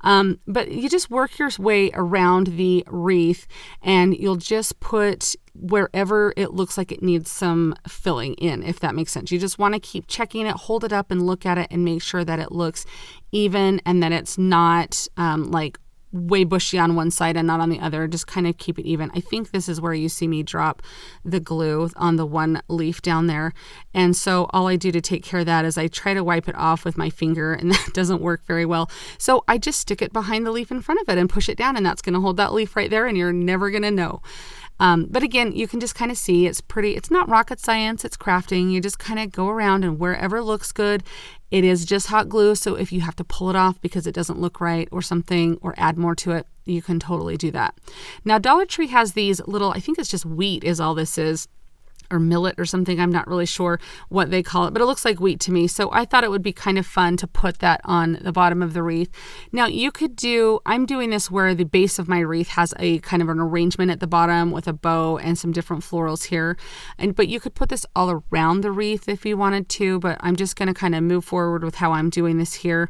But you just work your way around the wreath, and you'll just put wherever it looks like it needs some filling in, if that makes sense. You just want to keep checking it, hold it up and look at it and make sure that it looks even and that it's not like way bushy on one side and not on the other. Just kind of keep it even. I think this is where you see me drop the glue on the one leaf down there. And so all I do to take care of that is I try to wipe it off with my finger, and that doesn't work very well. So I just stick it behind the leaf in front of it and push it down, and that's going to hold that leaf right there, and you're never going to know. But again, you can just kind of see it's not rocket science, it's crafting. You just kind of go around, and wherever looks good, it is just hot glue. So if you have to pull it off because it doesn't look right or something, or add more to it, you can totally do that. Now, Dollar Tree has these little, I think it's just wheat is all this is, or millet or something. I'm not really sure what they call it, but it looks like wheat to me. So I thought it would be kind of fun to put that on the bottom of the wreath. Now you could I'm doing this where the base of my wreath has a kind of an arrangement at the bottom with a bow and some different florals here. But you could put this all around the wreath if you wanted to, but I'm just going to kind of move forward with how I'm doing this here.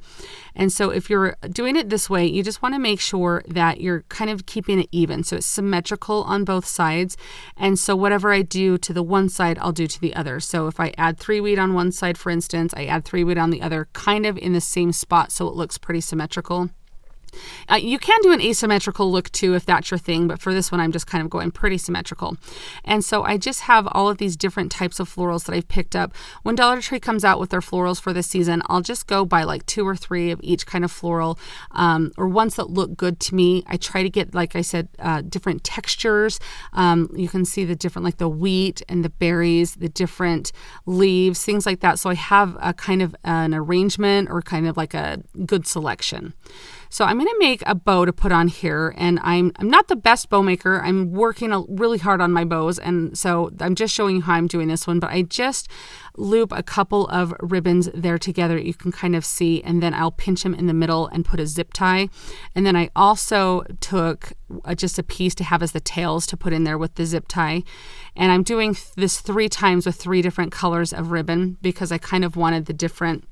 And so if you're doing it this way, you just want to make sure that you're kind of keeping it even. So it's symmetrical on both sides. And so whatever I do to the one side, I'll do to the other. So if I add 3 wheat on one side, for instance, I add 3 wheat on the other, kind of in the same spot, so it looks pretty symmetrical. You can do an asymmetrical look too if that's your thing, but for this one I'm just kind of going pretty symmetrical. And so I just have all of these different types of florals that I've picked up. When Dollar Tree comes out with their florals for this season, I'll just go buy like 2 or 3 of each kind of floral, or ones that look good to me. I try to get, like I said, different textures. You can see the different, like the wheat and the berries, the different leaves, things like that. So I have a kind of an arrangement or kind of like a good selection. So I'm going to make a bow to put on here, and I'm not the best bow maker. I'm working really hard on my bows, and so I'm just showing you how I'm doing this one, but I just loop a couple of ribbons there together. You can kind of see, and then I'll pinch them in the middle and put a zip tie. And then I also took just a piece to have as the tails to put in there with the zip tie. And I'm doing this 3 times with 3 different colors of ribbon because I kind of wanted the different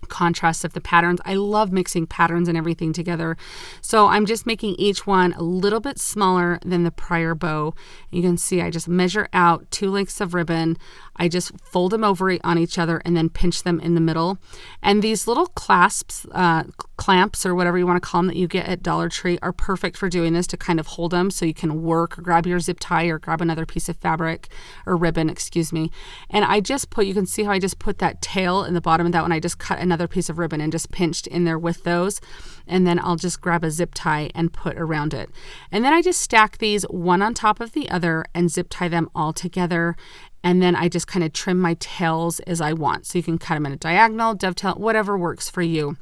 contrast of the patterns. I love mixing patterns and everything together. So I'm just making each one a little bit smaller than the prior bow. You can see I just measure out 2 lengths of ribbon. I just fold them over on each other and then pinch them in the middle. And these little clasps, clamps or whatever you want to call them that you get at Dollar Tree are perfect for doing this, to kind of hold them so you can work or grab your zip tie or grab another piece of fabric or ribbon, excuse me. And I just put, you can see how I just put that tail in the bottom of that one. I just cut another piece of ribbon and just pinched in there with those. And then I'll just grab a zip tie and put around it. And then I just stack these one on top of the other and zip tie them all together. And then I just kind of trim my tails as I want. So you can cut them in a diagonal, dovetail, whatever works for you.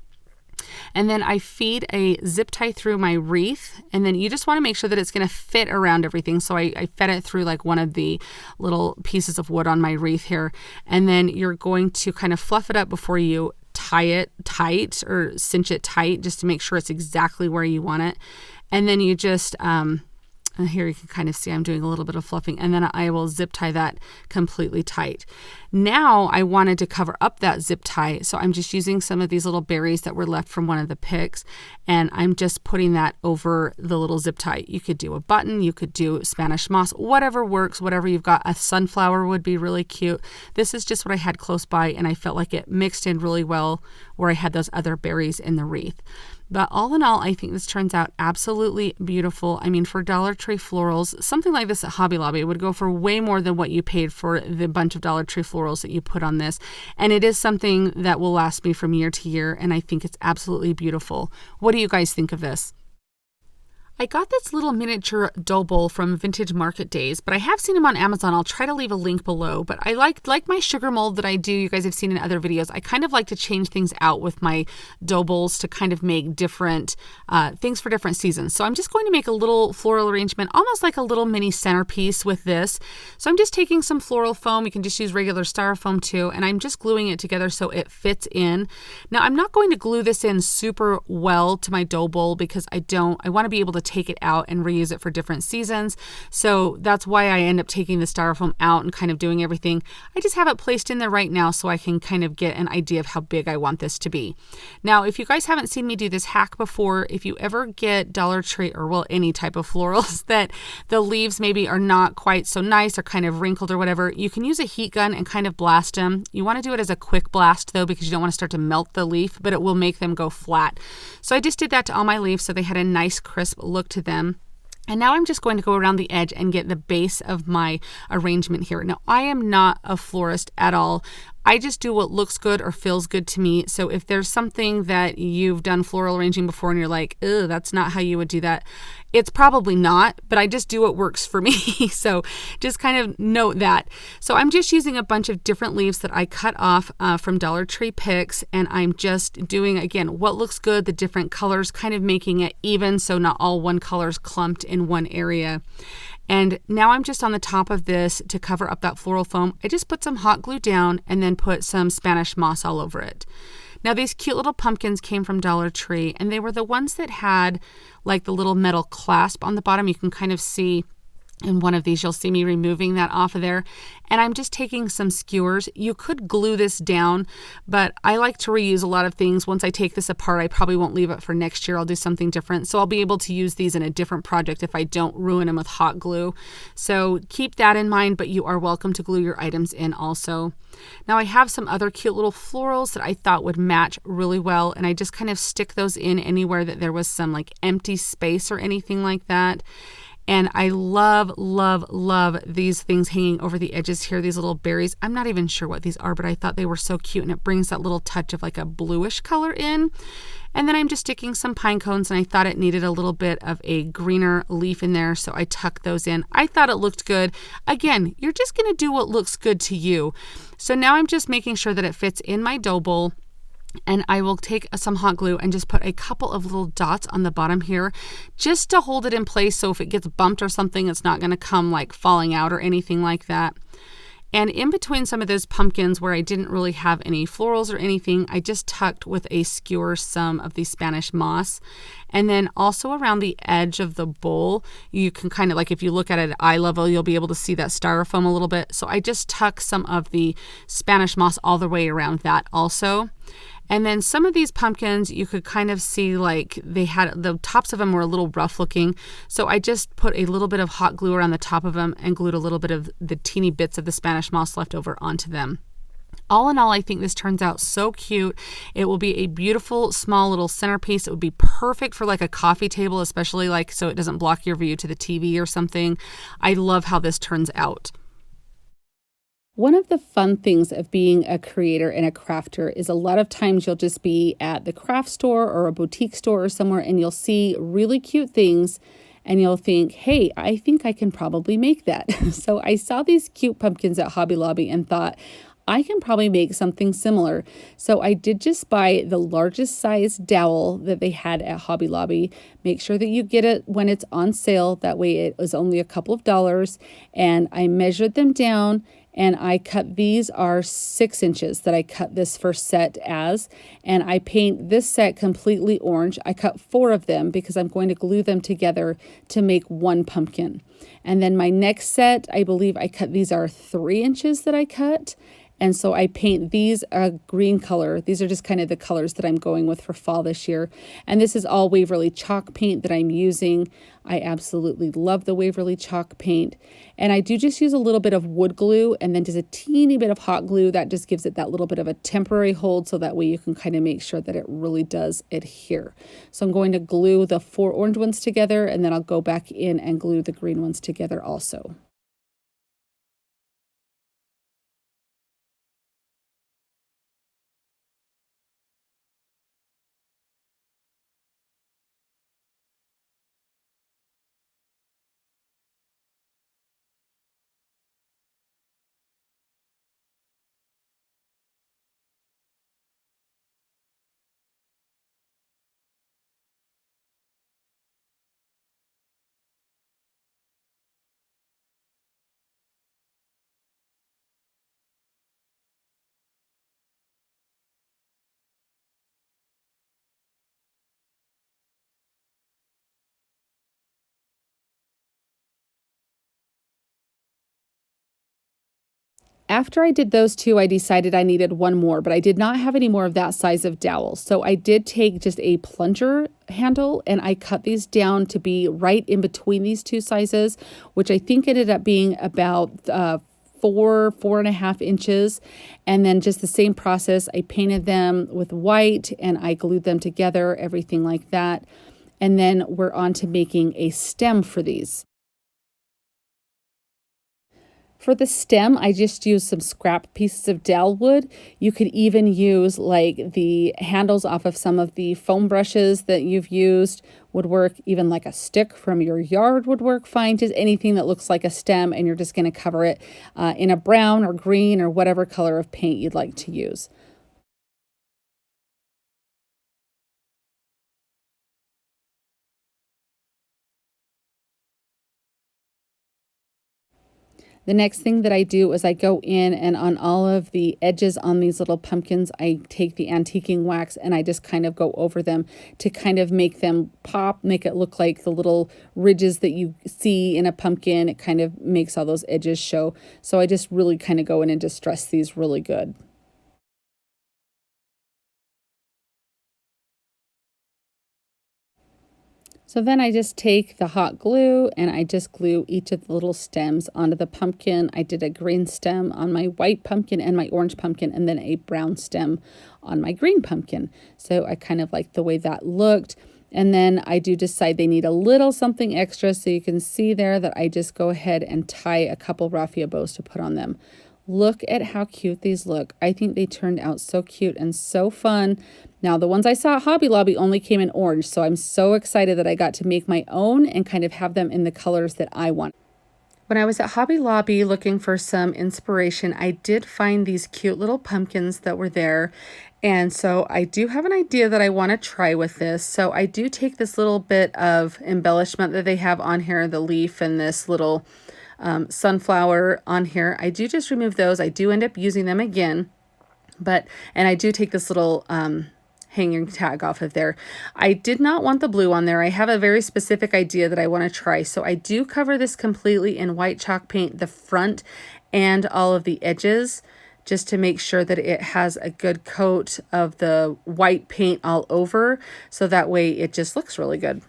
And then I feed a zip tie through my wreath, and then you just want to make sure that it's going to fit around everything. So I fed it through like one of the little pieces of wood on my wreath here. And then you're going to kind of fluff it up before you tie it tight or cinch it tight, just to make sure it's exactly where you want it. And then you just, and here you can kind of see I'm doing a little bit of fluffing, and then I will zip tie that completely tight. Now I wanted to cover up that zip tie, so I'm just using some of these little berries that were left from one of the picks, and I'm just putting that over the little zip tie. You could do a button, you could do Spanish moss, whatever works, whatever you've got. A sunflower would be really cute. This is just what I had close by, and I felt like it mixed in really well where I had those other berries in the wreath. But all in all, I think this turns out absolutely beautiful. I mean, for Dollar Tree florals, something like this at Hobby Lobby would go for way more than what you paid for the bunch of Dollar Tree florals that you put on this. And it is something that will last me from year to year, and I think it's absolutely beautiful. What do you guys think of this? I got this little miniature dough bowl from Vintage Market Days, but I have seen them on Amazon. I'll try to leave a link below. But I like my sugar mold that I do, you guys have seen in other videos. I kind of like to change things out with my dough bowls to kind of make different things for different seasons. So I'm just going to make a little floral arrangement, almost like a little mini centerpiece with this. So I'm just taking some floral foam. You can just use regular styrofoam too, and I'm just gluing it together so it fits in. Now I'm not going to glue this in super well to my dough bowl because I want to be able to take it out and reuse it for different seasons. So that's why I end up taking the styrofoam out and kind of doing everything. I just have it placed in there right now so I can kind of get an idea of how big I want this to be. Now, if you guys haven't seen me do this hack before, if you ever get Dollar Tree or well, any type of florals that the leaves maybe are not quite so nice or kind of wrinkled or whatever, you can use a heat gun and kind of blast them. You want to do it as a quick blast though, because you don't want to start to melt the leaf, but it will make them go flat. So I just did that to all my leaves so they had a nice crisp look to them. And now I'm just going to go around the edge and get the base of my arrangement here. Now, I am not a florist at all. I just do what looks good or feels good to me. So if there's something that you've done floral arranging before and you're like, ugh, that's not how you would do that, it's probably not, but I just do what works for me. So just kind of note that. So I'm just using a bunch of different leaves that I cut off from Dollar Tree picks, and I'm just doing, again, what looks good, the different colors, kind of making it even so not all one color's clumped in one area. And now I'm just on the top of this to cover up that floral foam. I just put some hot glue down and then put some Spanish moss all over it. Now these cute little pumpkins came from Dollar Tree, and they were the ones that had like the little metal clasp on the bottom. You can kind of see in one of these, you'll see me removing that off of there. And I'm just taking some skewers. You could glue this down, but I like to reuse a lot of things. Once I take this apart, I probably won't leave it for next year. I'll do something different. So I'll be able to use these in a different project if I don't ruin them with hot glue. So keep that in mind, but you are welcome to glue your items in also. Now I have some other cute little florals that I thought would match really well, and I just kind of stick those in anywhere that there was some like empty space or anything like that. And I love, love, love these things hanging over the edges here, these little berries. I'm not even sure what these are, but I thought they were so cute, and it brings that little touch of like a bluish color in. And then I'm just sticking some pine cones, and I thought it needed a little bit of a greener leaf in there, so I tucked those in. I thought it looked good. Again, you're just going to do what looks good to you. So now I'm just making sure that it fits in my dough bowl. And I will take some hot glue and just put a couple of little dots on the bottom here just to hold it in place, so if it gets bumped or something, it's not going to come like falling out or anything like that. And in between some of those pumpkins where I didn't really have any florals or anything, I just tucked with a skewer some of the Spanish moss. And then also around the edge of the bowl, you can kind of like, if you look at it at eye level, you'll be able to see that styrofoam a little bit. So I just tuck some of the Spanish moss all the way around that also. And then some of these pumpkins, you could kind of see like they had, the tops of them were a little rough looking. So I just put a little bit of hot glue around the top of them and glued a little bit of the teeny bits of the Spanish moss left over onto them. All in all, I think this turns out so cute. It will be a beautiful small little centerpiece. It would be perfect for like a coffee table, especially like so it doesn't block your view to the TV or something. I love how this turns out. One of the fun things of being a creator and a crafter is a lot of times you'll just be at the craft store or a boutique store or somewhere and you'll see really cute things and you'll think, hey, I think I can probably make that. So I saw these cute pumpkins at Hobby Lobby and thought, I can probably make something similar. So I did just buy the largest size dowel that they had at Hobby Lobby. Make sure that you get it when it's on sale. That way it was only a couple of dollars. And I measured them down and I cut, these are 6 inches that I cut this first set as, and I paint this set completely orange. I cut 4 of them because I'm going to glue them together to make one pumpkin. And then my next set, I believe I cut, these are 3 inches that I cut. And so I paint these a green color. These are just kind of the colors that I'm going with for fall this year. And this is all Waverly chalk paint that I'm using. I absolutely love the Waverly chalk paint. And I do just use a little bit of wood glue and then just a teeny bit of hot glue. That just gives it that little bit of a temporary hold so that way you can kind of make sure that it really does adhere. So I'm going to glue the 4 orange ones together and then I'll go back in and glue the green ones together also. After I did those 2, I decided I needed one more, but I did not have any more of that size of dowel. So I did take just a plunger handle and I cut these down to be right in between these 2 sizes, which I think ended up being about 4.5 inches. And then just the same process, I painted them with white and I glued them together, everything like that. And then we're on to making a stem for these. For the stem, I just used some scrap pieces of dowel wood. You could even use like the handles off of some of the foam brushes that you've used would work. Even like a stick from your yard would work fine. Just anything that looks like a stem and you're just going to cover it in a brown or green or whatever color of paint you'd like to use. The next thing that I do is I go in and on all of the edges on these little pumpkins, I take the antiquing wax and I just kind of go over them to kind of make them pop, make it look like the little ridges that you see in a pumpkin. It kind of makes all those edges show. So I just really kind of go in and distress these really good. So then I just take the hot glue and I just glue each of the little stems onto the pumpkin. I did a green stem on my white pumpkin and my orange pumpkin and then a brown stem on my green pumpkin. So I kind of like the way that looked. And then I do decide they need a little something extra. So you can see there that I just go ahead and tie a couple raffia bows to put on them. Look at how cute these look. I think they turned out so cute and so fun. Now, the ones I saw at Hobby Lobby only came in orange, so I'm so excited that I got to make my own and kind of have them in the colors that I want. When I was at Hobby Lobby looking for some inspiration, I did find these cute little pumpkins that were there. And so I do have an idea that I want to try with this. So I do take this little bit of embellishment that they have on here, the leaf and this little sunflower on here. I do just remove those. I do end up using them again, and I do take this little hanging tag off of there. I did not want the blue on there. I have a very specific idea that I want to try. So I do cover this completely in white chalk paint, the front and all of the edges, just to make sure that it has a good coat of the white paint all over. So that way it just looks really good.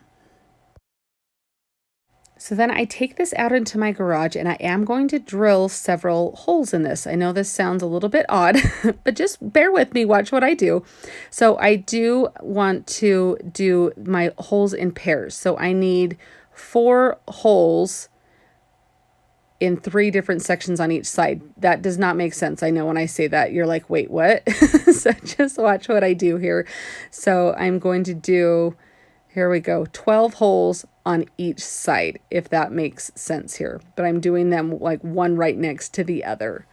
So then I take this out into my garage and I am going to drill several holes in this. I know this sounds a little bit odd, but just bear with me, watch what I do. So I do want to do my holes in pairs. So I need 4 holes in 3 different sections on each side. That does not make sense. I know when I say that, you're like, wait, what? So just watch what I do here. So I'm going to do, here we go, 12 holes on each side, if that makes sense here. But I'm doing them like one right next to the other.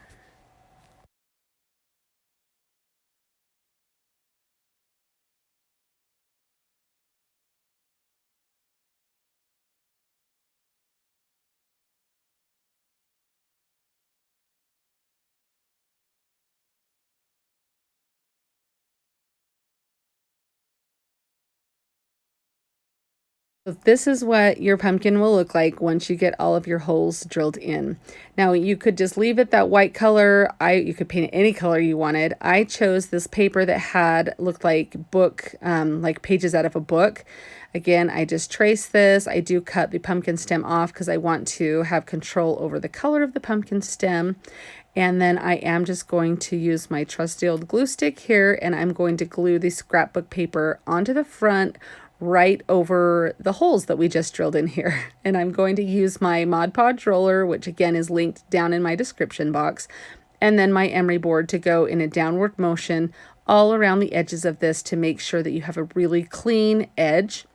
So this is what your pumpkin will look like once you get all of your holes drilled in. Now you could just leave it that white color. You could paint it any color you wanted. I chose this paper that had looked like book, like pages out of a book. Again, I just trace this. I do cut the pumpkin stem off because I want to have control over the color of the pumpkin stem. And then I am just going to use my trusty old glue stick here, and I'm going to glue the scrapbook paper onto the front right over the holes that we just drilled in here. And I'm going to use my Mod Podge roller, which again is linked down in my description box, and then my emery board to go in a downward motion all around the edges of this to make sure that you have a really clean edge.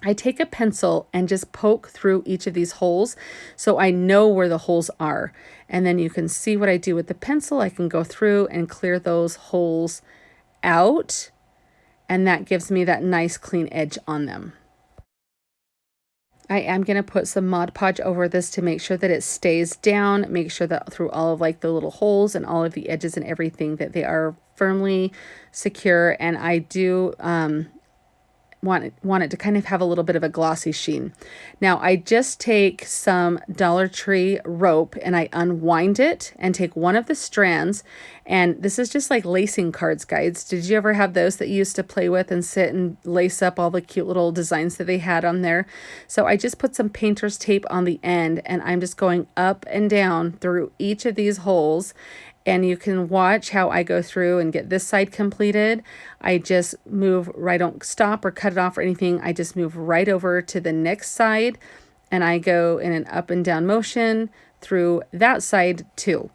I take a pencil and just poke through each of these holes so I know where the holes are. And then you can see what I do with the pencil. I can go through and clear those holes out, and that gives me that nice clean edge on them. I am going to put some Mod Podge over this to make sure that it stays down, make sure that through all of like the little holes and all of the edges and everything that they are firmly secure. And I do want it to kind of have a little bit of a glossy sheen. Now I just take some Dollar Tree rope and I unwind it and take one of the strands, and this is just like lacing cards, guys. Did you ever have those that you used to play with and sit and lace up all the cute little designs that they had on there? So I just put some painter's tape on the end, and I'm just going up and down through each of these holes. And you can watch how I go through and get this side completed. I just move right, don't stop or cut it off or anything. I just move right over to the next side, and I go in an up and down motion through that side too.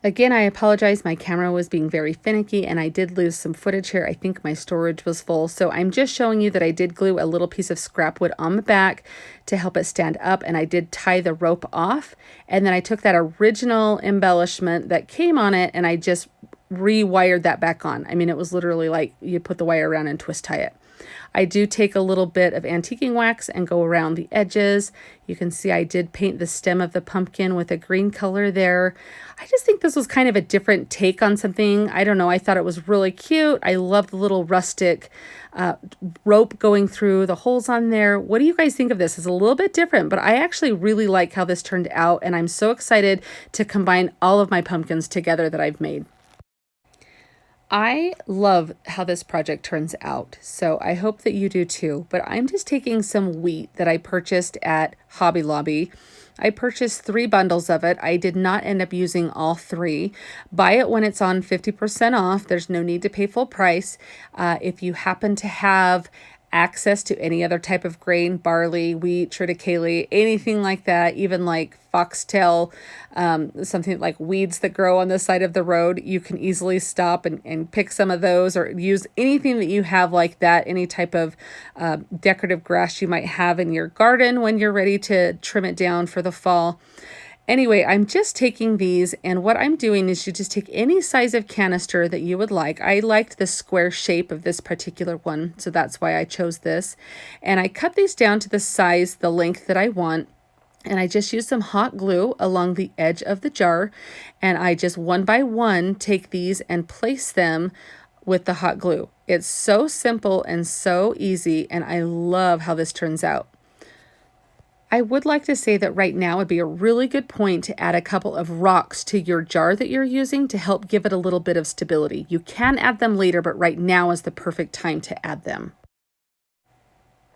Again, I apologize. My camera was being very finicky and I did lose some footage here. I think my storage was full. So I'm just showing you that I did glue a little piece of scrap wood on the back to help it stand up, and I did tie the rope off. And then I took that original embellishment that came on it and I just rewired that back on. I mean, it was literally like you put the wire around and twist tie it. I do take a little bit of antiquing wax and go around the edges. You can see I did paint the stem of the pumpkin with a green color there. I just think this was kind of a different take on something. I don't know. I thought it was really cute. I love the little rustic rope going through the holes on there. What do you guys think of this? It's a little bit different, but I actually really like how this turned out, and I'm so excited to combine all of my pumpkins together that I've made. I love how this project turns out, so I hope that you do too. But I'm just taking some wheat that I purchased at Hobby Lobby. I purchased 3 bundles of it. I did not end up using all 3. Buy it when it's on 50% off. There's no need to pay full price. If you happen to have access to any other type of grain, barley, wheat, triticale, anything like that, even like foxtail, something like weeds that grow on the side of the road, you can easily stop and pick some of those, or use anything that you have like that, any type of decorative grass you might have in your garden when you're ready to trim it down for the fall. Anyway, I'm just taking these, and what I'm doing is you just take any size of canister that you would like. I liked the square shape of this particular one, so that's why I chose this. And I cut these down to the size, the length that I want. And I just use some hot glue along the edge of the jar, and I just one by one take these and place them with the hot glue. It's so simple and so easy, and I love how this turns out. I would like to say that right now would be a really good point to add a couple of rocks to your jar that you're using to help give it a little bit of stability. You can add them later, but right now is the perfect time to add them.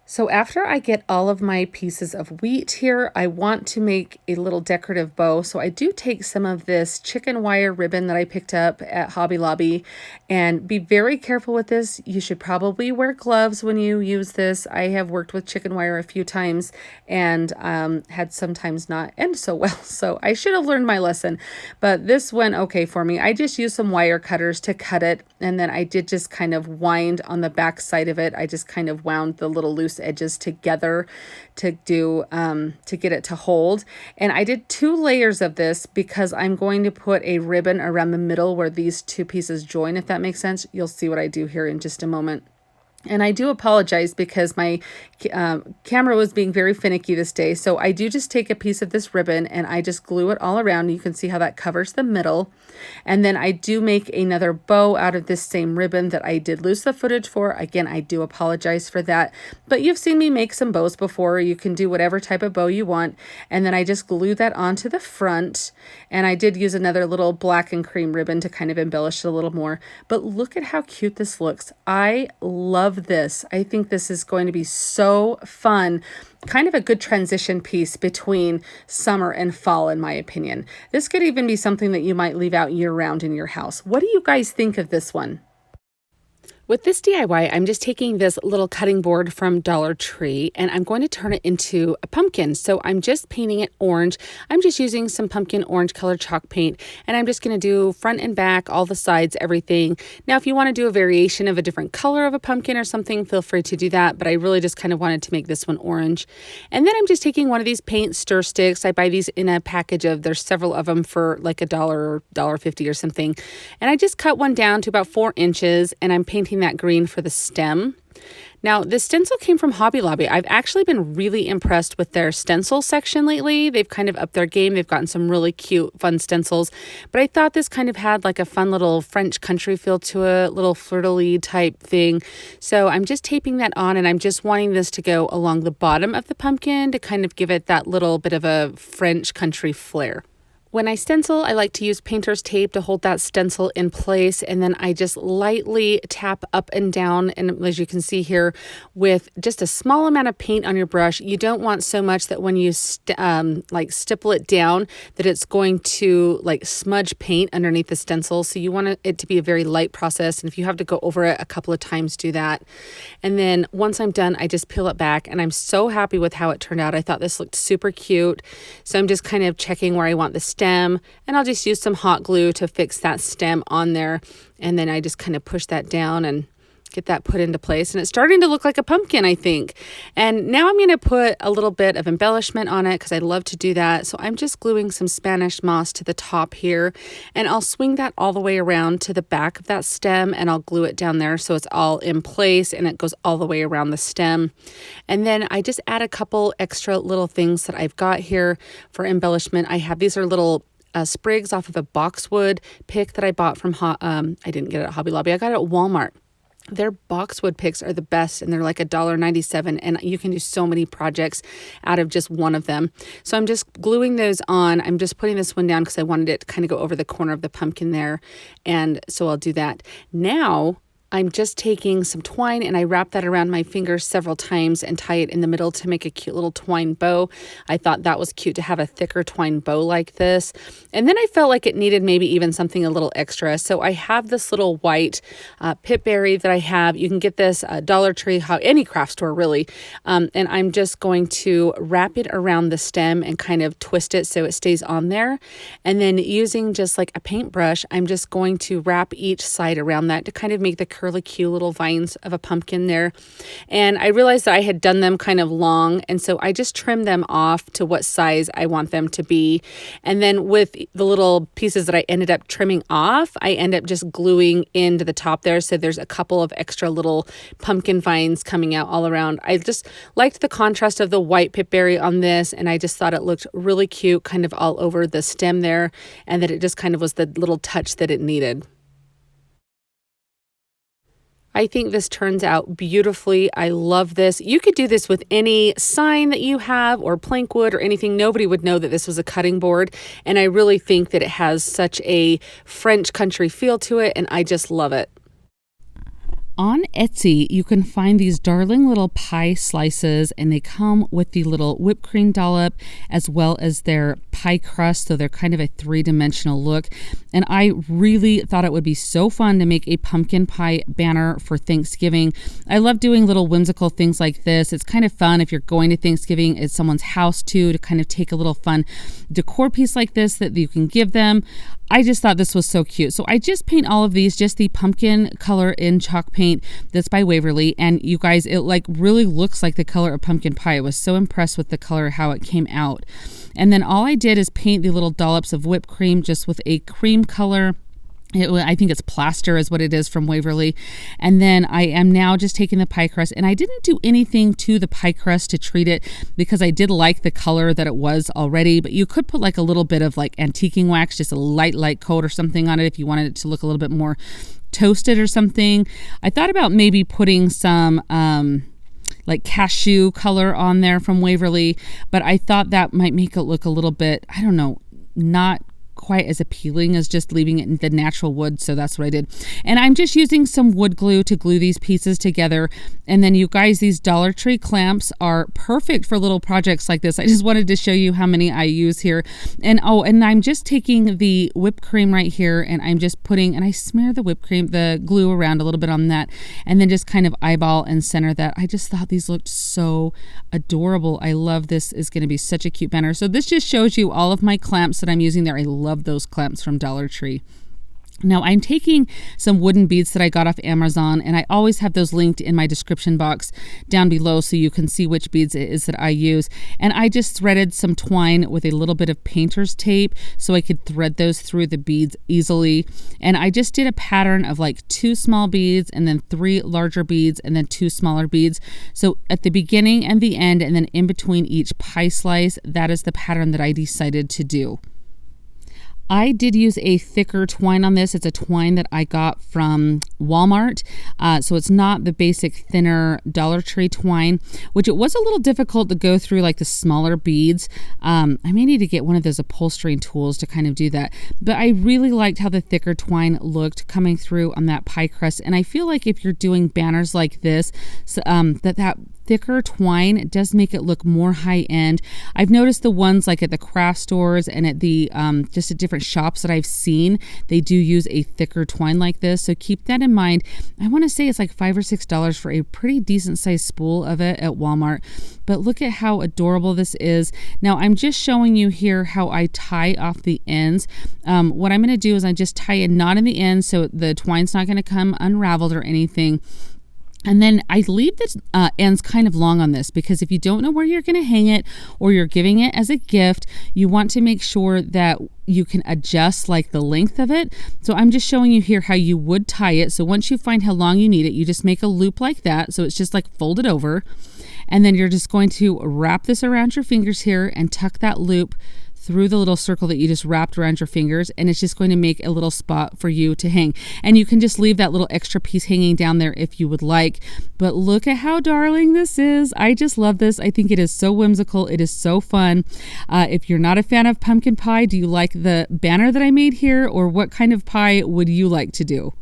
So after I get all of my pieces of wheat here, I want to make a little decorative bow. So I do take some of this chicken wire ribbon that I picked up at Hobby Lobby, and be very careful with this. You should probably wear gloves when you use this. I have worked with chicken wire a few times and had sometimes not end so well. So I should have learned my lesson, but this went okay for me. I just used some wire cutters to cut it, and then I did just kind of wind on the back side of it. I just kind of wound the little loose edges together to do to get it to hold. And I did 2 layers of this because I'm going to put a ribbon around the middle where these 2 pieces join, if that makes sense. You'll see what I do here in just a moment. And I do apologize because my camera was being very finicky this day. So I do just take a piece of this ribbon and I just glue it all around. You can see how that covers the middle. And then I do make another bow out of this same ribbon that I did lose the footage for. Again, I do apologize for that. But you've seen me make some bows before. You can do whatever type of bow you want. And then I just glue that onto the front. And I did use another little black and cream ribbon to kind of embellish it a little more. But look at how cute this looks. I love this. I think this is going to be so fun. Kind of a good transition piece between summer and fall, in my opinion. This could even be something that you might leave out year-round in your house. What do you guys think of this one? With this DIY, I'm just taking this little cutting board from Dollar Tree and I'm going to turn it into a pumpkin. So I'm just painting it orange. I'm just using some pumpkin orange colored chalk paint, and I'm just going to do front and back, all the sides, everything. Now, if you want to do a variation of a different color of a pumpkin or something, feel free to do that. But I really just kind of wanted to make this one orange. And then I'm just taking one of these paint stir sticks. I buy these in a package there's several of them for like $1 or $1.50 or something. And I just cut one down to about 4 inches and I'm painting that green for the stem. Now, this stencil came from Hobby Lobby. I've actually been really impressed with their stencil section lately. They've kind of upped their game. They've gotten some really cute, fun stencils. But I thought this kind of had like a fun little French country feel to it, little fleur-de-lis type thing. So I'm just taping that on, and I'm just wanting this to go along the bottom of the pumpkin to kind of give it that little bit of a French country flair. When I stencil, I like to use painter's tape to hold that stencil in place, and then I just lightly tap up and down, and as you can see here, with just a small amount of paint on your brush. You don't want so much that when you stipple it down that it's going to like smudge paint underneath the stencil. So you want it to be a very light process, and if you have to go over it a couple of times, do that. And then once I'm done, I just peel it back, and I'm so happy with how it turned out. I thought this looked super cute. So I'm just kind of checking where I want the stem, and I'll just use some hot glue to fix that stem on there, and then I just kind of push that down and get that put into place, and it's starting to look like a pumpkin, I think. And now I'm going to put a little bit of embellishment on it because I love to do that. So I'm just gluing some Spanish moss to the top here, and I'll swing that all the way around to the back of that stem, and I'll glue it down there so it's all in place and it goes all the way around the stem. And then I just add a couple extra little things that I've got here for embellishment. These are little sprigs off of a boxwood pick that I bought from I didn't get it at Hobby Lobby. I got it at Walmart. Their boxwood picks are the best, and they're like $1.97, and you can do so many projects out of just one of them. So I'm just gluing those on. I'm just putting this one down because I wanted it to kind of go over the corner of the pumpkin there, and so I'll do that. Now I'm just taking some twine and I wrap that around my fingers several times and tie it in the middle to make a cute little twine bow. I thought that was cute to have a thicker twine bow like this. And then I felt like it needed maybe even something a little extra. So I have this little white pitberry that I have. You can get this Dollar Tree, any craft store really. And I'm just going to wrap it around the stem and kind of twist it so it stays on there. And then using just like a paintbrush, I'm just going to wrap each side around that to kind of make the curly cute little vines of a pumpkin there. And I realized that I had done them kind of long, and so I just trimmed them off to what size I want them to be. And then with the little pieces that I ended up trimming off, I end up just gluing into the top there, so there's a couple of extra little pumpkin vines coming out all around. I just liked the contrast of the white pitberry on this, and I just thought it looked really cute kind of all over the stem there, and that it just kind of was the little touch that it needed. I think this turns out beautifully. I love this. You could do this with any sign that you have or plank wood or anything. Nobody would know that this was a cutting board. And I really think that it has such a French country feel to it, and I just love it. On Etsy, you can find these darling little pie slices, and they come with the little whipped cream dollop as well as their pie crust, so they're kind of a three-dimensional look. And I really thought it would be so fun to make a pumpkin pie banner for Thanksgiving. I love doing little whimsical things like this. It's kind of fun if you're going to Thanksgiving at someone's house too, to kind of take a little fun decor piece like this that you can give them. I just thought this was so cute. So I just paint all of these, just the pumpkin color in chalk paint that's by Waverly. And you guys, it like really looks like the color of pumpkin pie. I was so impressed with the color, how it came out. And then all I did is paint the little dollops of whipped cream just with a cream color. I think it's plaster is what it is from Waverly. And then I am now just taking the pie crust, and I didn't do anything to the pie crust to treat it because I did like the color that it was already, but you could put like a little bit of like antiquing wax, just a light coat or something on it if you wanted it to look a little bit more toasted or something. I thought about maybe putting some like cashew color on there from Waverly, but I thought that might make it look a little bit, I don't know, not quite as appealing as just leaving it in the natural wood. So that's what I did. And I'm just using some wood glue to glue these pieces together. And then you guys, these Dollar Tree clamps are perfect for little projects like this. I just wanted to show you how many I use here. And and I'm just taking the whipped cream right here, and I'm just putting, and I smear the whipped cream, the glue around a little bit on that, and then just kind of eyeball and center that. I just thought these looked so adorable. I love this. Is going to be such a cute banner. So this just shows you all of my clamps that I'm using there. I love those clamps from Dollar Tree. Now I'm taking some wooden beads that I got off Amazon, and I always have those linked in my description box down below so you can see which beads it is that I use. And I just threaded some twine with a little bit of painter's tape so I could thread those through the beads easily. And I just did a pattern of like 2 small beads and then 3 larger beads and then 2 smaller beads. So at the beginning and the end, and then in between each pie slice, that is the pattern that I decided to do. I did use a thicker twine on this. It's a twine that I got from Walmart. So it's not the basic thinner Dollar Tree twine, which it was a little difficult to go through like the smaller beads. I may need to get one of those upholstering tools to kind of do that. But I really liked how the thicker twine looked coming through on that pie crust. And I feel like if you're doing banners like this, that thicker twine does make it look more high end. I've noticed the ones like at the craft stores and at the just at different shops that I've seen, they do use a thicker twine like this. So keep that in mind. I want to say it's like $5 or $6 for a pretty decent sized spool of it at Walmart. But look at how adorable this is. Now I'm just showing you here how I tie off the ends. What I'm going to do is I just tie a knot in the end so the twine's not going to come unraveled or anything. And then I leave the ends kind of long on this because if you don't know where you're going to hang it or you're giving it as a gift, you want to make sure that you can adjust like the length of it. So I'm just showing you here how you would tie it. So once you find how long you need it, you just make a loop like that. So it's just like folded over. And then you're just going to wrap this around your fingers here and tuck that loop through the little circle that you just wrapped around your fingers, and it's just going to make a little spot for you to hang. And you can just leave that little extra piece hanging down there if you would like. But look at how darling this is. I just love this. I think it is so whimsical. It is so fun. If you're not a fan of pumpkin pie, do you like the banner that I made here, or what kind of pie would you like to do?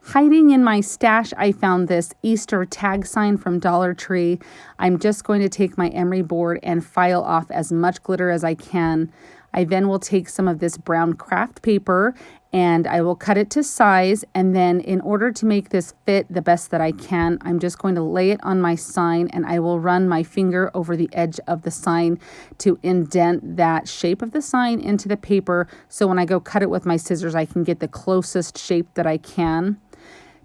Hiding in my stash, I found this Easter tag sign from Dollar Tree. I'm just going to take my emery board and file off as much glitter as I can. I then will take some of this brown craft paper and I will cut it to size. And then in order to make this fit the best that I can, I'm just going to lay it on my sign and I will run my finger over the edge of the sign to indent that shape of the sign into the paper. So when I go cut it with my scissors, I can get the closest shape that I can.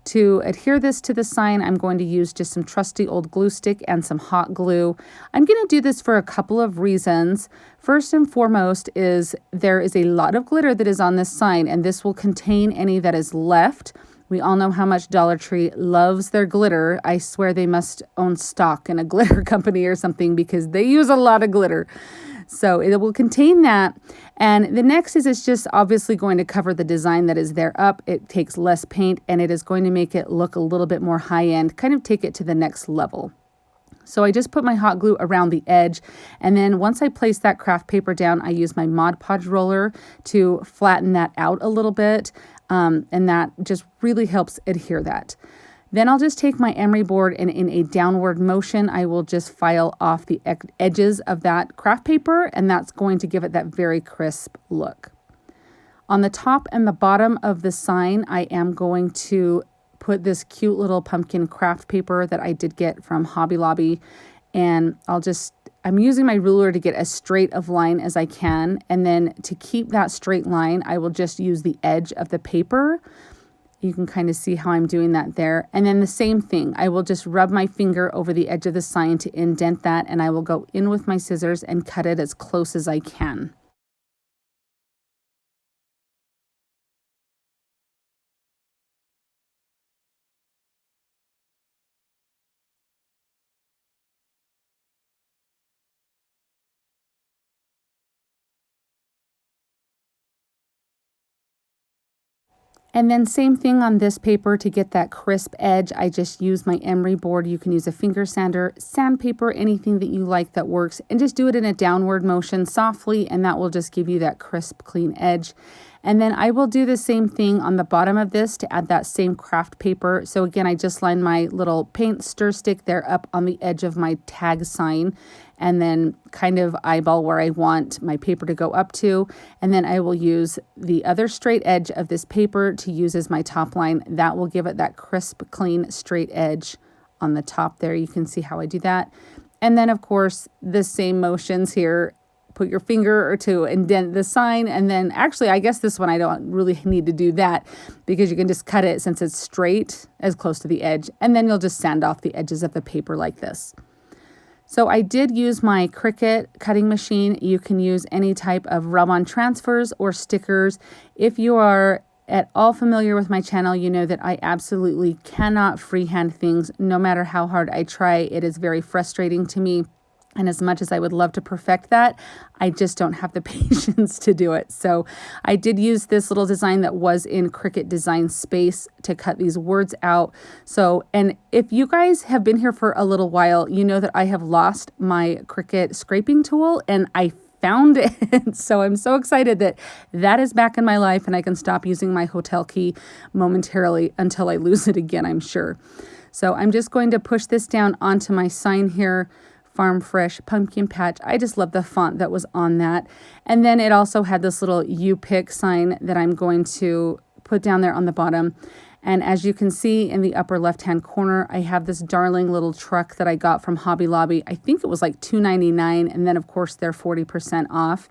To adhere this to the sign, I'm going to use just some trusty old glue stick and some hot glue. I'm going to do this for a couple of reasons. First and foremost is there is a lot of glitter that is on this sign, and this will contain any that is left. We all know how much Dollar Tree loves their glitter. I swear they must own stock in a glitter company or something because they use a lot of glitter. So it will contain that. And the next is it's just obviously going to cover the design that is there up. It takes less paint and it is going to make it look a little bit more high end, kind of take it to the next level. So I just put my hot glue around the edge, and then once I place that craft paper down, I use my Mod Podge roller to flatten that out a little bit, and that just really helps adhere that. Then I'll just take my emery board and in a downward motion, I will just file off the edges of that craft paper, and that's going to give it that very crisp look. On the top and the bottom of the sign, I am going to put this cute little pumpkin craft paper that I did get from Hobby Lobby, and I'm using my ruler to get as straight of line as I can, and then to keep that straight line I will just use the edge of the paper. You can kind of see how I'm doing that there. And then the same thing, I will just rub my finger over the edge of the sign to indent that, and I will go in with my scissors and cut it as close as I can. And then same thing on this paper to get that crisp edge. I just use my emery board. You can use a finger sander, sandpaper, anything that you like that works, and just do it in a downward motion softly, and that will just give you that crisp, clean edge. And then I will do the same thing on the bottom of this to add that same craft paper. So again, I just line my little paint stir stick there up on the edge of my tag sign, and then kind of eyeball where I want my paper to go up to. And then I will use the other straight edge of this paper to use as my top line. That will give it that crisp, clean, straight edge on the top there. You can see how I do that. And then of course, the same motions here. Put your finger or to indent the sign, and then actually I guess this one I don't really need to do that because you can just cut it since it's straight as close to the edge, and then you'll just sand off the edges of the paper like this. So I did use my Cricut cutting machine. You can use any type of rub-on transfers or stickers. If you are at all familiar with my channel, you know that I absolutely cannot freehand things no matter how hard I try. It is very frustrating to me. And as much as I would love to perfect that, I just don't have the patience to do it. So I did use this little design that was in Cricut Design Space to cut these words out. So, and if you guys have been here for a little while, you know that I have lost my Cricut scraping tool, and I found it. So I'm so excited that that is back in my life, and I can stop using my hotel key momentarily until I lose it again, I'm sure. So I'm just going to push this down onto my sign here. Farm Fresh Pumpkin Patch. I just love the font that was on that. And then it also had this little You Pick sign that I'm going to put down there on the bottom. And as you can see in the upper left-hand corner, I have this darling little truck that I got from Hobby Lobby. I think it was like $2.99, and then of course they're 40% off.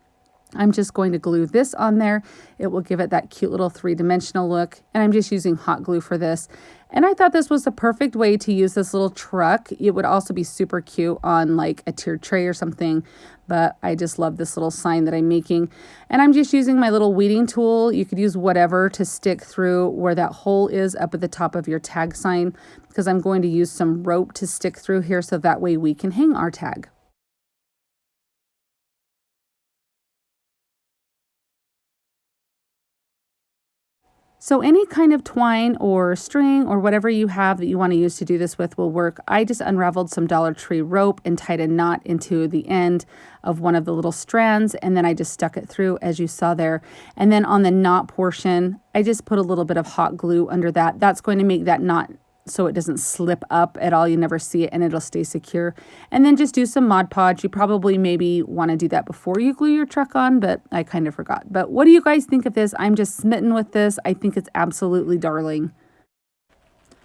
I'm just going to glue this on there. It will give it that cute little three-dimensional look. And I'm just using hot glue for this. And I thought this was the perfect way to use this little truck. It would also be super cute on like a tiered tray or something. But I just love this little sign that I'm making. And I'm just using my little weeding tool. You could use whatever to stick through where that hole is up at the top of your tag sign, because I'm going to use some rope to stick through here so that way we can hang our tag. So any kind of twine or string or whatever you have that you want to use to do this with will work. I just unraveled some Dollar Tree rope and tied a knot into the end of one of the little strands, and then I just stuck it through as you saw there. And then on the knot portion, I just put a little bit of hot glue under that. That's going to make that knot so it doesn't slip up at all. You never see it, and it'll stay secure. And then just do some Mod Podge. You probably maybe want to do that before you glue your truck on, but I kind of forgot. But what do you guys think of this? I'm just smitten with this. I think it's absolutely darling.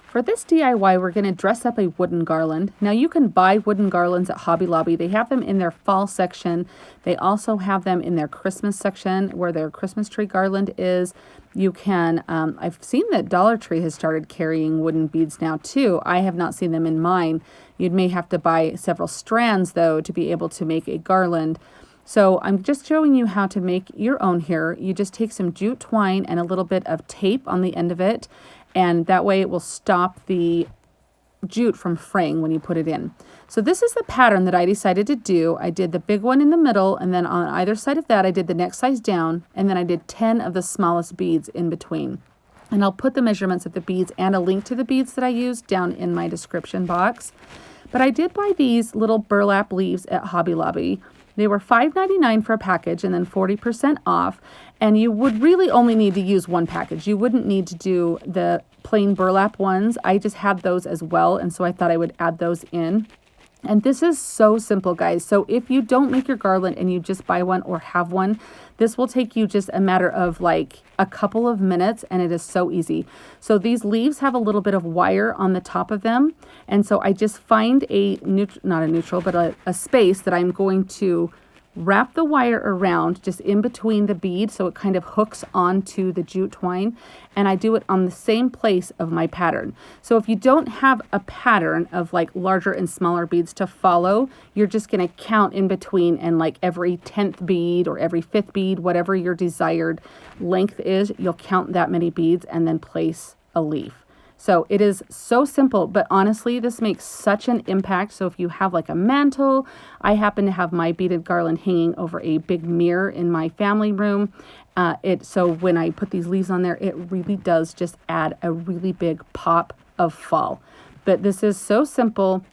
For this DIY, we're going to dress up a wooden garland. Now you can buy wooden garlands at Hobby Lobby. They have them in their fall section. They also have them in their Christmas section where their Christmas tree garland is. You can, I've seen that Dollar Tree has started carrying wooden beads now too. I have not seen them in mine. You may have to buy several strands though to be able to make a garland. So I'm just showing you how to make your own here. You just take some jute twine and a little bit of tape on the end of it, and that way it will stop the jute from fraying when you put it in. So this is the pattern that I decided to do. I did the big one in the middle, and then on either side of that, I did the next size down, and then I did 10 of the smallest beads in between. And I'll put the measurements of the beads and a link to the beads that I used down in my description box. But I did buy these little burlap leaves at Hobby Lobby. They were $5.99 for a package and then 40% off. And you would really only need to use one package. You wouldn't need to do the plain burlap ones. I just had those as well, and so I thought I would add those in. And this is so simple, guys. So if you don't make your garland and you just buy one or have one, this will take you just a matter of like a couple of minutes, and it is so easy. So these leaves have a little bit of wire on the top of them. And so I just find not a neutral, but a space that I'm going to wrap the wire around just in between the bead so it kind of hooks onto the jute twine, and I do it on the same place of my pattern. So if you don't have a pattern of like larger and smaller beads to follow, you're just going to count in between, and like every 10th bead or every 5th bead, whatever your desired length is, you'll count that many beads and then place a leaf. So it is so simple, but honestly, this makes such an impact. So if you have like a mantle, I happen to have my beaded garland hanging over a big mirror in my family room. So when I put these leaves on there, it really does just add a really big pop of fall. But this is so simple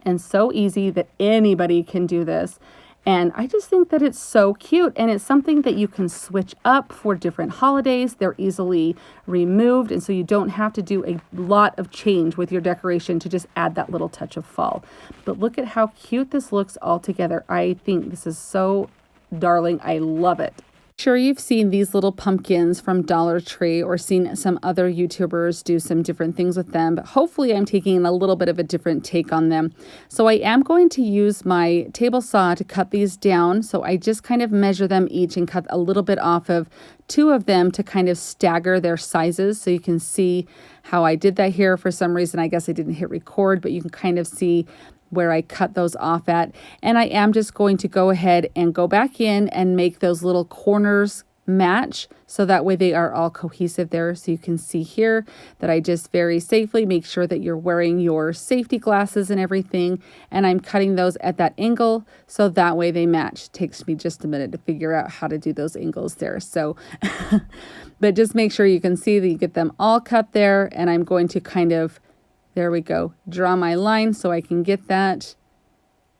and so easy that anybody can do this. And I just think that it's so cute, and it's something that you can switch up for different holidays. They're easily removed, and so you don't have to do a lot of change with your decoration to just add that little touch of fall. But look at how cute this looks all together. I think this is so darling. I love it. Sure, you've seen these little pumpkins from Dollar Tree or seen some other YouTubers do some different things with them, but hopefully I'm taking a little bit of a different take on them. So I am going to use my table saw to cut these down. So I just kind of measure them each and cut a little bit off of 2 of them to kind of stagger their sizes. So you can see how I did that here. For some reason, I guess I didn't hit record, but you can kind of see where I cut those off at. And I am just going to go ahead and go back in and make those little corners match, so that way they are all cohesive there. So you can see here that I just very safely make sure that you're wearing your safety glasses and everything, and I'm cutting those at that angle so that way they match. Takes me just a minute to figure out how to do those angles there. So but just make sure you can see that you get them all cut there, and I'm going to kind of, there we go, draw my line so I can get that,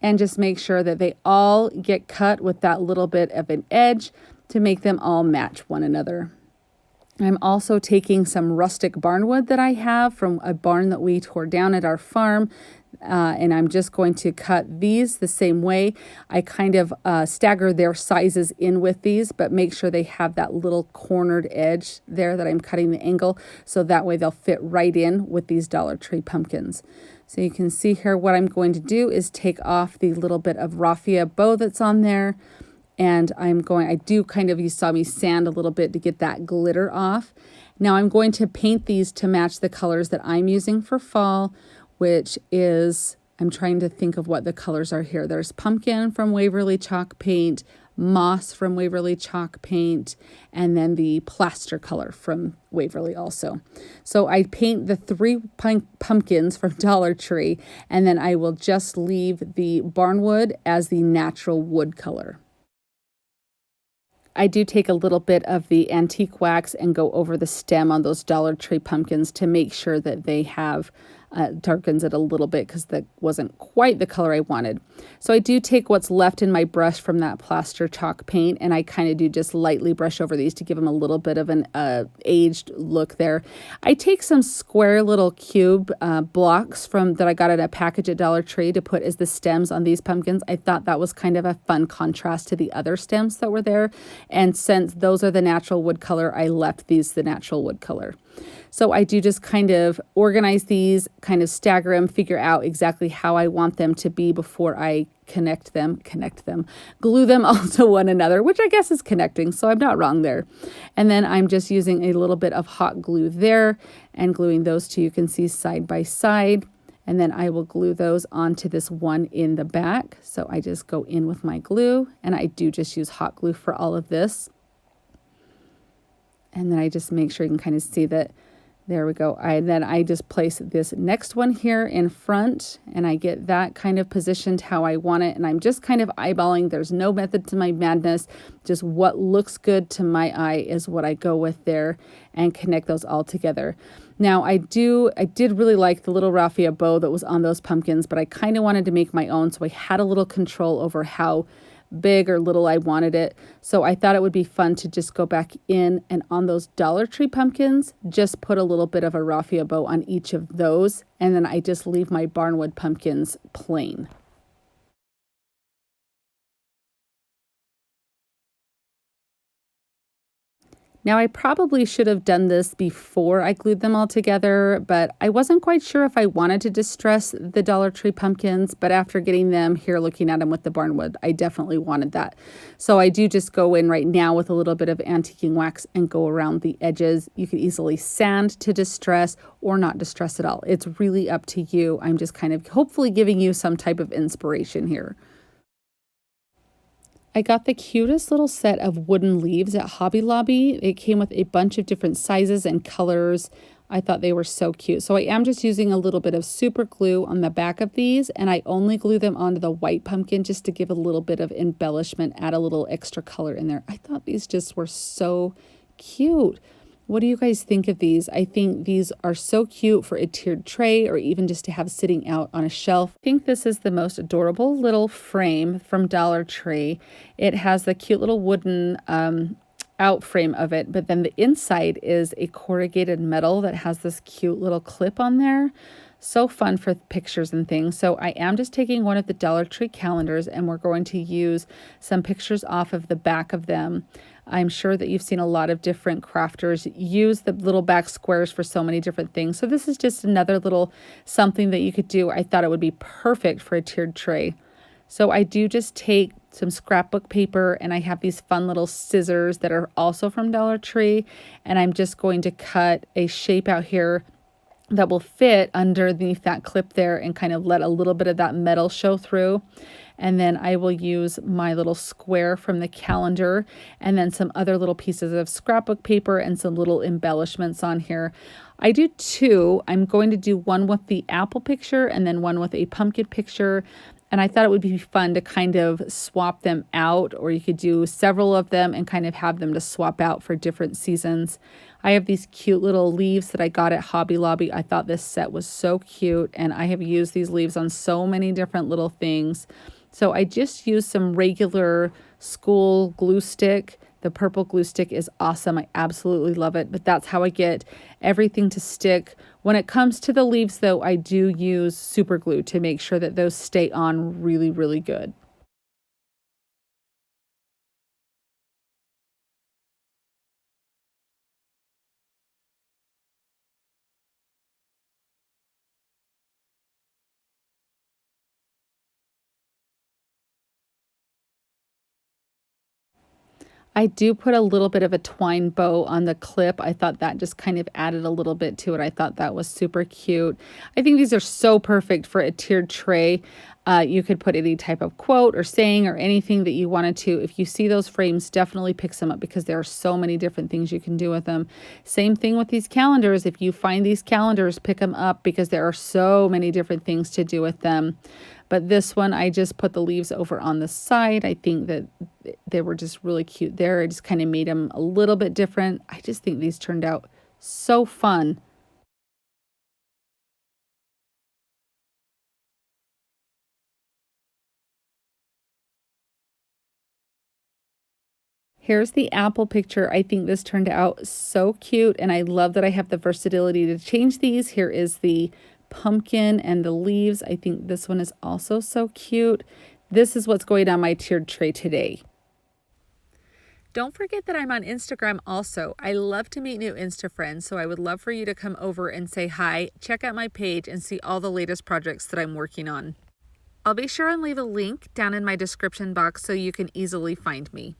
and just make sure that they all get cut with that little bit of an edge to make them all match one another. I'm also taking some rustic barnwood that I have from a barn that we tore down at our farm, and I'm just going to cut these the same way. I kind of stagger their sizes in with these, but make sure they have that little cornered edge there that I'm cutting the angle, so that way they'll fit right in with these Dollar Tree pumpkins. So you can see here what I'm going to do is take off the little bit of raffia bow that's on there, and I do kind of, you saw me sand a little bit to get that glitter off. Now I'm going to paint these to match the colors that I'm using for fall, which is, I'm trying to think of what the colors are here. There's pumpkin from Waverly Chalk Paint, moss from Waverly Chalk Paint, and then the plaster color from Waverly also. So I paint the 3 pumpkins from Dollar Tree, and then I will just leave the barnwood as the natural wood color. I do take a little bit of the antique wax and go over the stem on those Dollar Tree pumpkins to make sure that they have darkens it a little bit, because that wasn't quite the color I wanted. So I do take what's left in my brush from that plaster chalk paint, and I kind of do just lightly brush over these to give them a little bit of an aged look there. I take some square little cube blocks that I got at a package at Dollar Tree to put as the stems on these pumpkins. I thought that was kind of a fun contrast to the other stems that were there, and since those are the natural wood color, I left these the natural wood color. So I do just kind of organize these, kind of stagger them, figure out exactly how I want them to be before I connect them, glue them all to one another, which I guess is connecting, so I'm not wrong there. And then I'm just using a little bit of hot glue there and gluing those two, you can see side by side. And then I will glue those onto this one in the back. So I just go in with my glue, and I do just use hot glue for all of this. And then I just make sure you can kind of see that There we go. Then I just place this next one here in front, and I get that kind of positioned how I want it. And I'm just kind of eyeballing. There's no method to my madness. Just what looks good to my eye is what I go with there, and connect those all together. Now I did really like the little raffia bow that was on those pumpkins, but I kind of wanted to make my own. So I had a little control over how big or little I wanted it. So I thought it would be fun to just go back in and on those Dollar Tree pumpkins, just put a little bit of a raffia bow on each of those. And then I just leave my barnwood pumpkins plain. Now, I probably should have done this before I glued them all together, but I wasn't quite sure if I wanted to distress the Dollar Tree pumpkins, but after getting them here, looking at them with the barnwood, I definitely wanted that. So I do just go in right now with a little bit of antiquing wax and go around the edges. You could easily sand to distress or not distress at all. It's really up to you. I'm just kind of hopefully giving you some type of inspiration here. I got the cutest little set of wooden leaves at Hobby Lobby. It came with a bunch of different sizes and colors. I thought they were so cute. So I am just using a little bit of super glue on the back of these, and I only glue them onto the white pumpkin just to give a little bit of embellishment, add a little extra color in there. I thought these just were so cute. What do you guys think of these? I think these are so cute for a tiered tray or even just to have sitting out on a shelf. I think this is the most adorable little frame from Dollar Tree. It has the cute little wooden out frame of it, but then the inside is a corrugated metal that has this cute little clip on there. So fun for pictures and things. So I am just taking one of the Dollar Tree calendars, and we're going to use some pictures off of the back of them. I'm sure that you've seen a lot of different crafters use the little back squares for so many different things. So this is just another little something that you could do. I thought it would be perfect for a tiered tray. So I do just take some scrapbook paper, and I have these fun little scissors that are also from Dollar Tree, and I'm just going to cut a shape out here that will fit underneath that clip there and kind of let a little bit of that metal show through. And then I will use my little square from the calendar and then some other little pieces of scrapbook paper and some little embellishments on here. I do two. I'm going to do one with the apple picture and then one with a pumpkin picture. And I thought it would be fun to kind of swap them out, or you could do several of them and kind of have them to swap out for different seasons. I have these cute little leaves that I got at Hobby Lobby. I thought this set was so cute, and I have used these leaves on so many different little things. So I just used some regular school glue stick. The purple glue stick is awesome. I absolutely love it, but that's how I get everything to stick. When it comes to the leaves, though, I do use super glue to make sure that those stay on really, really good. I do put a little bit of a twine bow on the clip. I thought that just kind of added a little bit to it. I thought that was super cute. I think these are so perfect for a tiered tray. You could put any type of quote or saying or anything that you wanted to. If you see those frames, definitely pick some up because there are so many different things you can do with them. Same thing with these calendars. If you find these calendars, pick them up because there are so many different things to do with them. But this one, I just put the leaves over on the side. I think that they were just really cute there. I just kind of made them a little bit different. I just think these turned out so fun. Here's the apple picture. I think this turned out so cute, and I love that I have the versatility to change these. Here is the pumpkin and the leaves. I think this one is also so cute. This is what's going on my tiered tray today. Don't forget that I'm on Instagram also. I love to meet new Insta friends, so I would love for you to come over and say hi, check out my page, and see all the latest projects that I'm working on. I'll be sure and leave a link down in my description box so you can easily find me.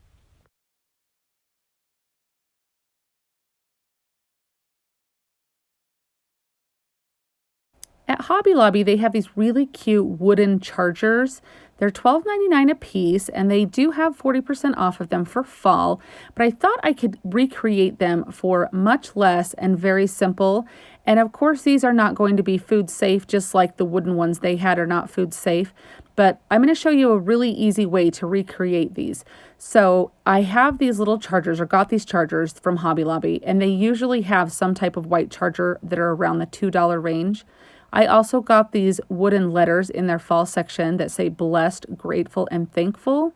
At Hobby Lobby, they have these really cute wooden chargers. They're $12.99 a piece, and they do have 40% off of them for fall, but I thought I could recreate them for much less and very simple. And of course, these are not going to be food safe, just like the wooden ones they had are not food safe, but I'm going to show you a really easy way to recreate these. So I have these little chargers, or got these chargers from Hobby Lobby, and they usually have some type of white charger that are around the $2 range. I also got these wooden letters in their fall section that say blessed, grateful, and thankful.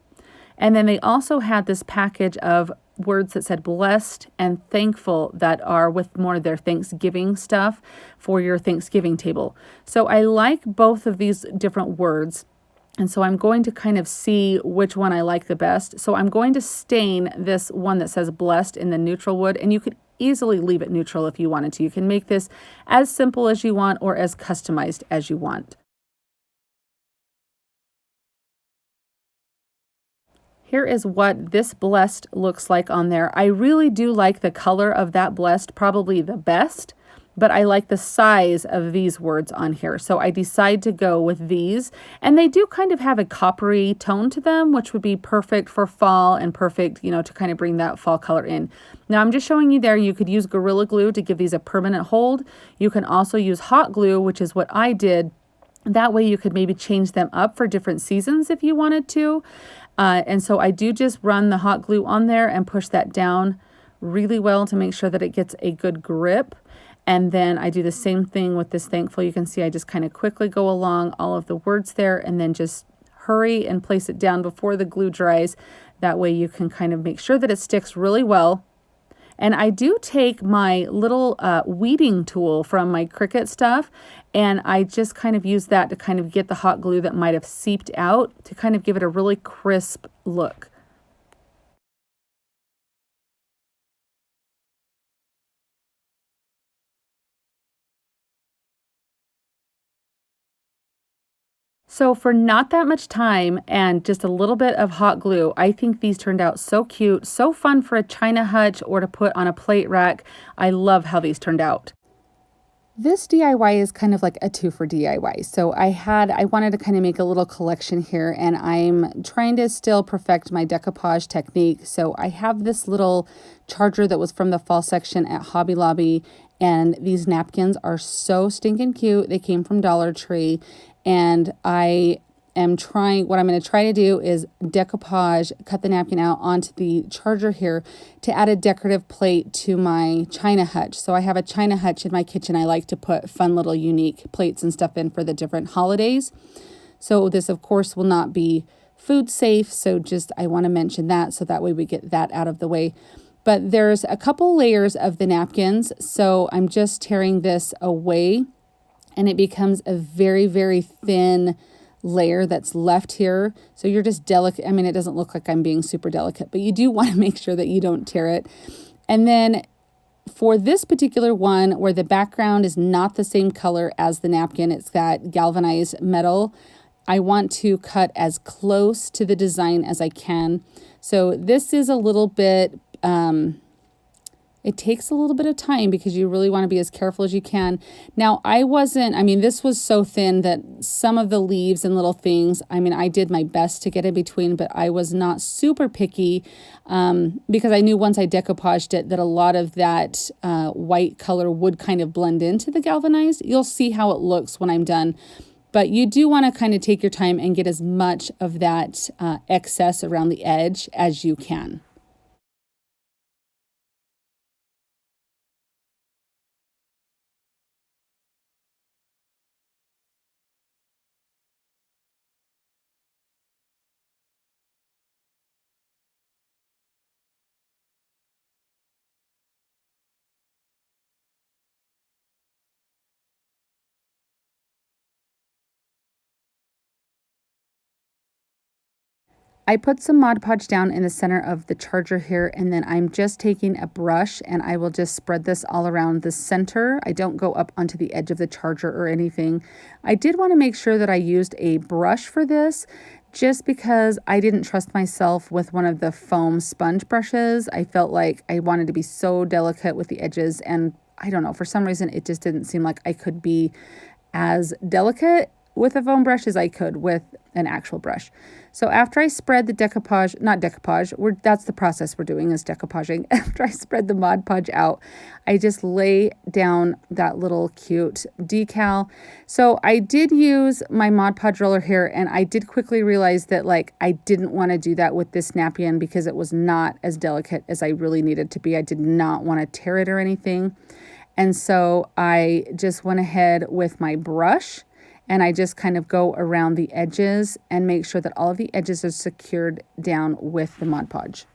And then they also had this package of words that said blessed and thankful that are with more of their Thanksgiving stuff for your Thanksgiving table. So I like both of these different words. And so I'm going to kind of see which one I like the best. So I'm going to stain this one that says blessed in the neutral wood, and you could easily leave it neutral if you wanted to. You can make this as simple as you want or as customized as you want. Here is what this blessed looks like on there. I really do like the color of that blessed probably the best, but I like the size of these words on here. So I decide to go with these, and they do kind of have a coppery tone to them, which would be perfect for fall and perfect, to kind of bring that fall color in. Now I'm just showing you there, you could use Gorilla Glue to give these a permanent hold. You can also use hot glue, which is what I did. That way you could maybe change them up for different seasons if you wanted to. And so I do just run the hot glue on there and push that down really well to make sure that it gets a good grip. And then I do the same thing with this thankful. You can see I just kind of quickly go along all of the words there and then just hurry and place it down before the glue dries. That way you can kind of make sure that it sticks really well. And I do take my little weeding tool from my Cricut stuff, and I just kind of use that to kind of get the hot glue that might have seeped out to kind of give it a really crisp look. So for not that much time and just a little bit of hot glue, I think these turned out so cute, so fun for a china hutch or to put on a plate rack. I love how these turned out. This DIY is kind of like a two for DIY. So I wanted to kind of make a little collection here, and I'm trying to still perfect my decoupage technique. So I have this little charger that was from the fall section at Hobby Lobby, and these napkins are so stinking cute. They came from Dollar Tree, and what I'm going to try to do is decoupage, cut the napkin out onto the charger here to add a decorative plate to my china hutch. So I have a china hutch in my kitchen. I like to put fun little unique plates and stuff in for the different holidays. So this of course will not be food safe. So I want to mention that so that way we get that out of the way. But there's a couple layers of the napkins. So I'm just tearing this away, and it becomes a very, very thin layer that's left here. So you're just delicate. I mean, it doesn't look like I'm being super delicate, but you do want to make sure that you don't tear it. And then for this particular one, where the background is not the same color as the napkin, it's that galvanized metal, I want to cut as close to the design as I can. So this is a little bit, it takes a little bit of time because you really want to be as careful as you can. Now, this was so thin that some of the leaves and little things, I did my best to get in between, but I was not super picky because I knew once I decoupaged it that a lot of that white color would kind of blend into the galvanized. You'll see how it looks when I'm done. But you do want to kind of take your time and get as much of that excess around the edge as you can. I put some Mod Podge down in the center of the charger here, and then I'm just taking a brush and I will just spread this all around the center. I don't go up onto the edge of the charger or anything. I did want to make sure that I used a brush for this just because I didn't trust myself with one of the foam sponge brushes. I felt like I wanted to be so delicate with the edges, and I don't know, for some reason it just didn't seem like I could be as delicate with a foam brush as I could with an actual brush. So after I spread the decoupage, not decoupage, that's the process we're doing is decoupaging. After I spread the Mod Podge out, I just lay down that little cute decal. So I did use my Mod Podge roller here, and I did quickly realize that like I didn't want to do that with this napkin because it was not as delicate as I really needed to be. I did not want to tear it or anything. And so I just went ahead with my brush and I just kind of go around the edges and make sure that all of the edges are secured down with the Mod Podge.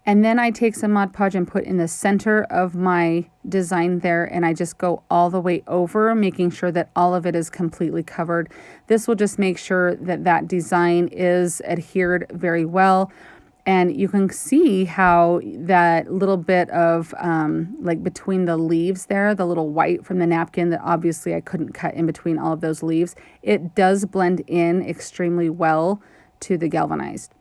And then I take some Mod Podge and put in the center of my design there, and I just go all the way over, making sure that all of it is completely covered. This will just make sure that that design is adhered very well. And you can see how that little bit of like between the leaves there, the little white from the napkin that obviously I couldn't cut in between all of those leaves, it does blend in extremely well to the galvanized.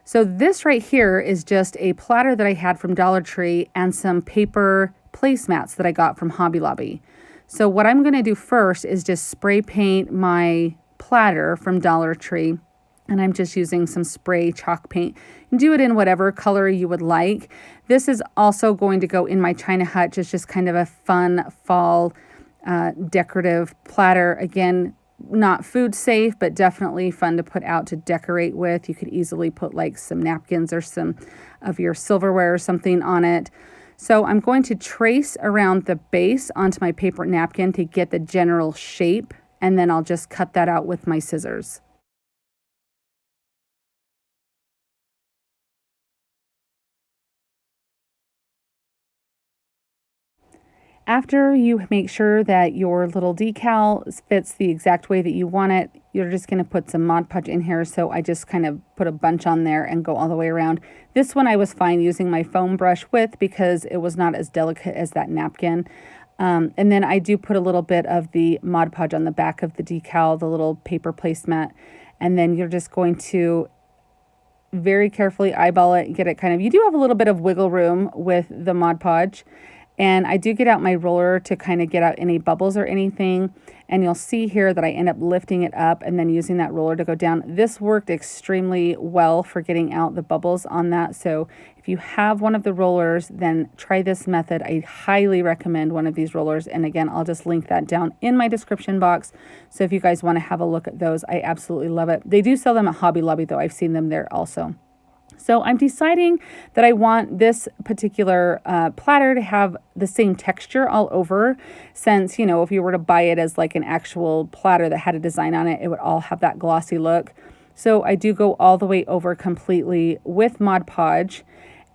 So this right here is just a platter that I had from Dollar Tree and some paper placemats that I got from Hobby Lobby. So what I'm going to do first is just spray paint my platter from Dollar Tree. And I'm just using some spray chalk paint. And do it in whatever color you would like. This is also going to go in my China hutch. It's just kind of a fun fall decorative platter. Again, not food safe, but definitely fun to put out to decorate with. You could easily put like some napkins or some of your silverware or something on it. So I'm going to trace around the base onto my paper napkin to get the general shape. And then I'll just cut that out with my scissors. After you make sure that your little decal fits the exact way that you want it, you're just going to put some Mod Podge in here. So I just kind of put a bunch on there and go all the way around. This one I was fine using my foam brush with because it was not as delicate as that napkin. And then I do put a little bit of the Mod Podge on the back of the decal, the little paper placemat. And then you're just going to very carefully eyeball it, get it kind of, you do have a little bit of wiggle room with the Mod Podge. And I do get out my roller to kind of get out any bubbles or anything. And you'll see here that I end up lifting it up and then using that roller to go down. This worked extremely well for getting out the bubbles on that. So if you have one of the rollers, then try this method. I highly recommend one of these rollers. And again, I'll just link that down in my description box. So if you guys want to have a look at those, I absolutely love it. They do sell them at Hobby Lobby though. I've seen them there also. So I'm deciding that I want this particular platter to have the same texture all over, since, you know, if you were to buy it as like an actual platter that had a design on it, it would all have that glossy look. So I do go all the way over completely with Mod Podge.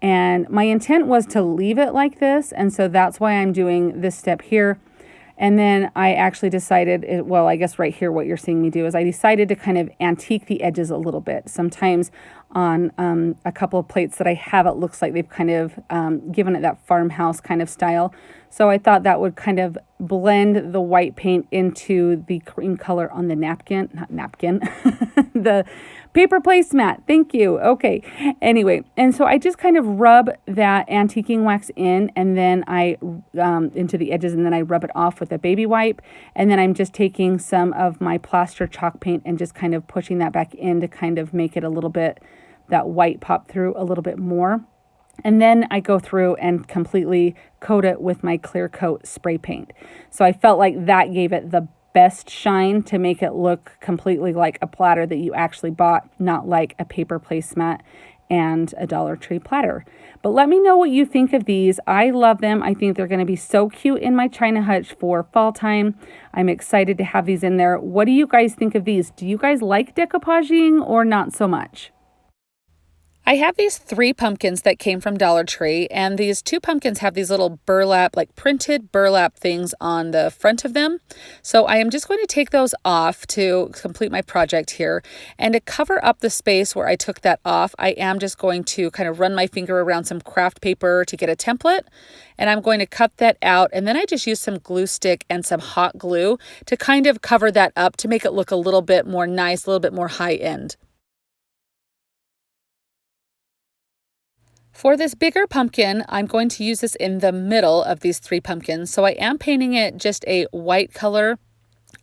And my intent was to leave it like this. And so that's why I'm doing this step here. And then I actually decided, well, I guess right here what you're seeing me do is I decided to kind of antique the edges a little bit. Sometimes on a couple of plates that I have, it looks like they've kind of given it that farmhouse kind of style. So I thought that would kind of blend the white paint into the cream color on the napkin, not napkin, the paper placemat. Thank you. Okay. Anyway, and so I just kind of rub that antiquing wax in, and then I into the edges, and then I rub it off with a baby wipe. And then I'm just taking some of my plaster chalk paint and just kind of pushing that back in to kind of make it a little bit, that white pop through a little bit more. And then I go through and completely coat it with my clear coat spray paint. So I felt like that gave it the best shine to make it look completely like a platter that you actually bought, not like a paper placemat and a Dollar Tree platter. But let me know what you think of these. I love them. I think they're going to be so cute in my China hutch for fall time. I'm excited to have these in there. What do you guys think of these? Do you guys like decoupaging or not so much? I have these 3 pumpkins that came from Dollar Tree, and these 2 pumpkins have these little burlap, like printed burlap things on the front of them. So I am just going to take those off to complete my project here. And to cover up the space where I took that off, I am just going to kind of run my finger around some craft paper to get a template. And I'm going to cut that out, and then I just use some glue stick and some hot glue to kind of cover that up to make it look a little bit more nice, a little bit more high end. For this bigger pumpkin, I'm going to use this in the middle of these 3 pumpkins. So I am painting it just a white color.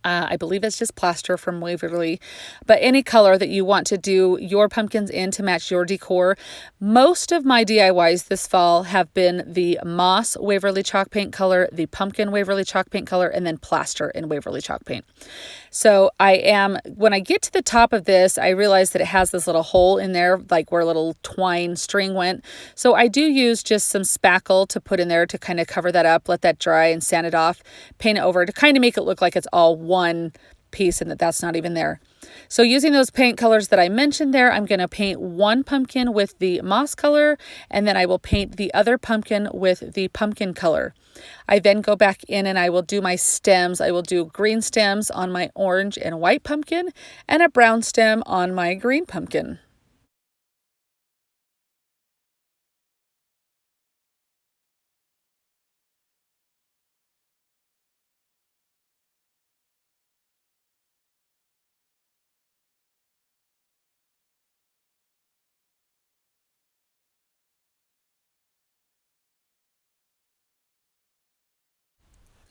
I believe it's just plaster from Waverly, but any color that you want to do your pumpkins in to match your decor. Most of my DIYs this fall have been the moss Waverly chalk paint color, the pumpkin Waverly chalk paint color, and then plaster in Waverly chalk paint. So when I get to the top of this, I realize that it has this little hole in there, like where a little twine string went. So I do use just some spackle to put in there to kind of cover that up, let that dry and sand it off, paint it over to kind of make it look like it's all one piece and that's not even there. So using those paint colors that I mentioned there, I'm going to paint one pumpkin with the moss color, and then I will paint the other pumpkin with the pumpkin color. I then go back in and I will do my stems. I will do green stems on my orange and white pumpkin and a brown stem on my green pumpkin.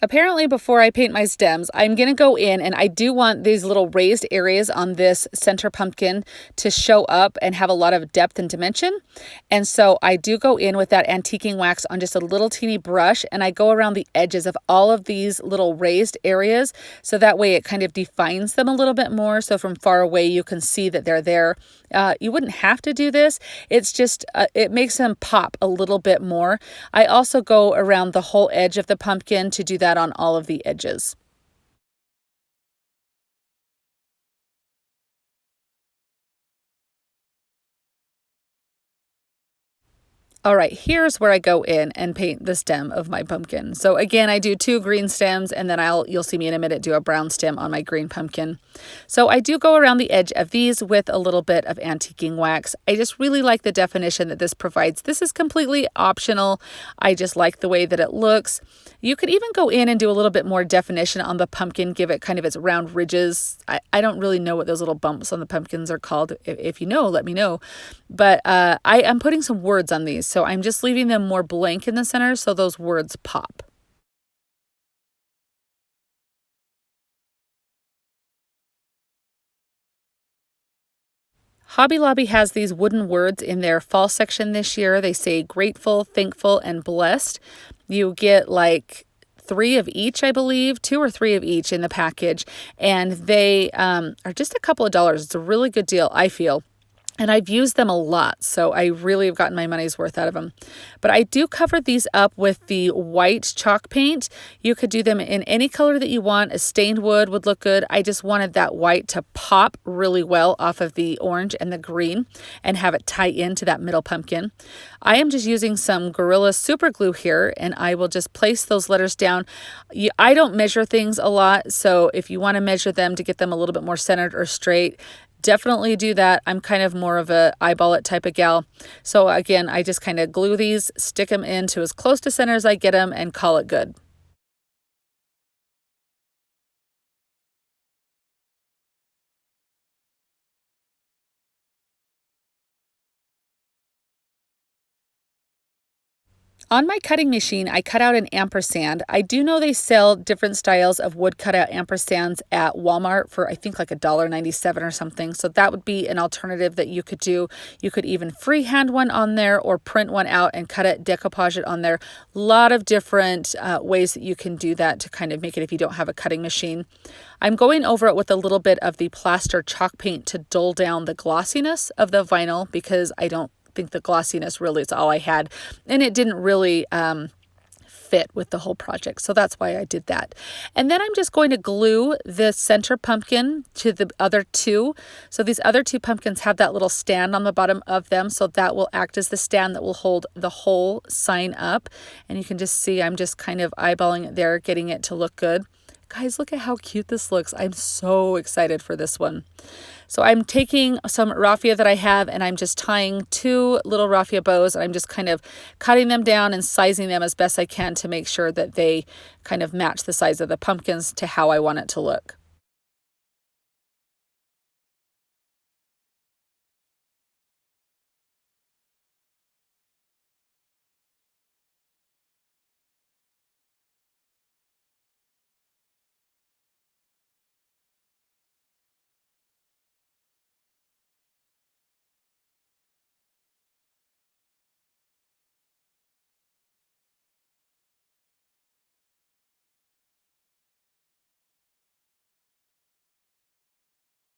Apparently, before I paint my stems, I'm going to go in and I do want these little raised areas on this center pumpkin to show up and have a lot of depth and dimension. And so I do go in with that antiquing wax on just a little teeny brush, and I go around the edges of all of these little raised areas. So that way it kind of defines them a little bit more. So from far away, you can see that they're there. You wouldn't have to do this. It's just, it makes them pop a little bit more. I also go around the whole edge of the pumpkin to do that on all of the edges. All right, here's where I go in and paint the stem of my pumpkin. So again, I do 2 green stems, and then you'll see me in a minute do a brown stem on my green pumpkin. So I do go around the edge of these with a little bit of antiquing wax. I just really like the definition that this provides. This is completely optional. I just like the way that it looks. You could even go in and do a little bit more definition on the pumpkin, give it kind of its round ridges. I don't really know what those little bumps on the pumpkins are called. If you know, let me know. But I am putting some words on these. So I'm just leaving them more blank in the center so those words pop. Hobby Lobby has these wooden words in their fall section this year. They say grateful, thankful, and blessed. You get like 3 of each, I believe, 2 or 3 of each in the package. And they are just a couple of dollars. It's a really good deal, I feel. And I've used them a lot, so I really have gotten my money's worth out of them. But I do cover these up with the white chalk paint. You could do them in any color that you want. A stained wood would look good. I just wanted that white to pop really well off of the orange and the green and have it tie into that middle pumpkin. I am just using some Gorilla Super Glue here, and I will just place those letters down. I don't measure things a lot, so if you want to measure them to get them a little bit more centered or straight, definitely do that. I'm kind of more of a eyeball it type of gal. So again, I just kind of glue these, stick them into as close to center as I get them, and call it good. On my cutting machine, I cut out an ampersand. I do know they sell different styles of wood cutout ampersands at Walmart for I think like $1.97 or something. So that would be an alternative that you could do. You could even freehand one on there or print one out and cut it, decoupage it on there. A lot of different ways that you can do that to kind of make it if you don't have a cutting machine. I'm going over it with a little bit of the plaster chalk paint to dull down the glossiness of the vinyl because I don't think the glossiness really is all I had, and it didn't really fit with the whole project, so that's why I did that. And then I'm just going to glue the center pumpkin to the other 2. So these other 2 pumpkins have that little stand on the bottom of them, so that will act as the stand that will hold the whole sign up. And you can just see I'm just kind of eyeballing it there, getting it to look good. Guys, look at how cute this looks. I'm so excited for this one. So I'm taking some raffia that I have, and I'm just tying 2 little raffia bows, and I'm just kind of cutting them down and sizing them as best I can to make sure that they kind of match the size of the pumpkins to how I want it to look.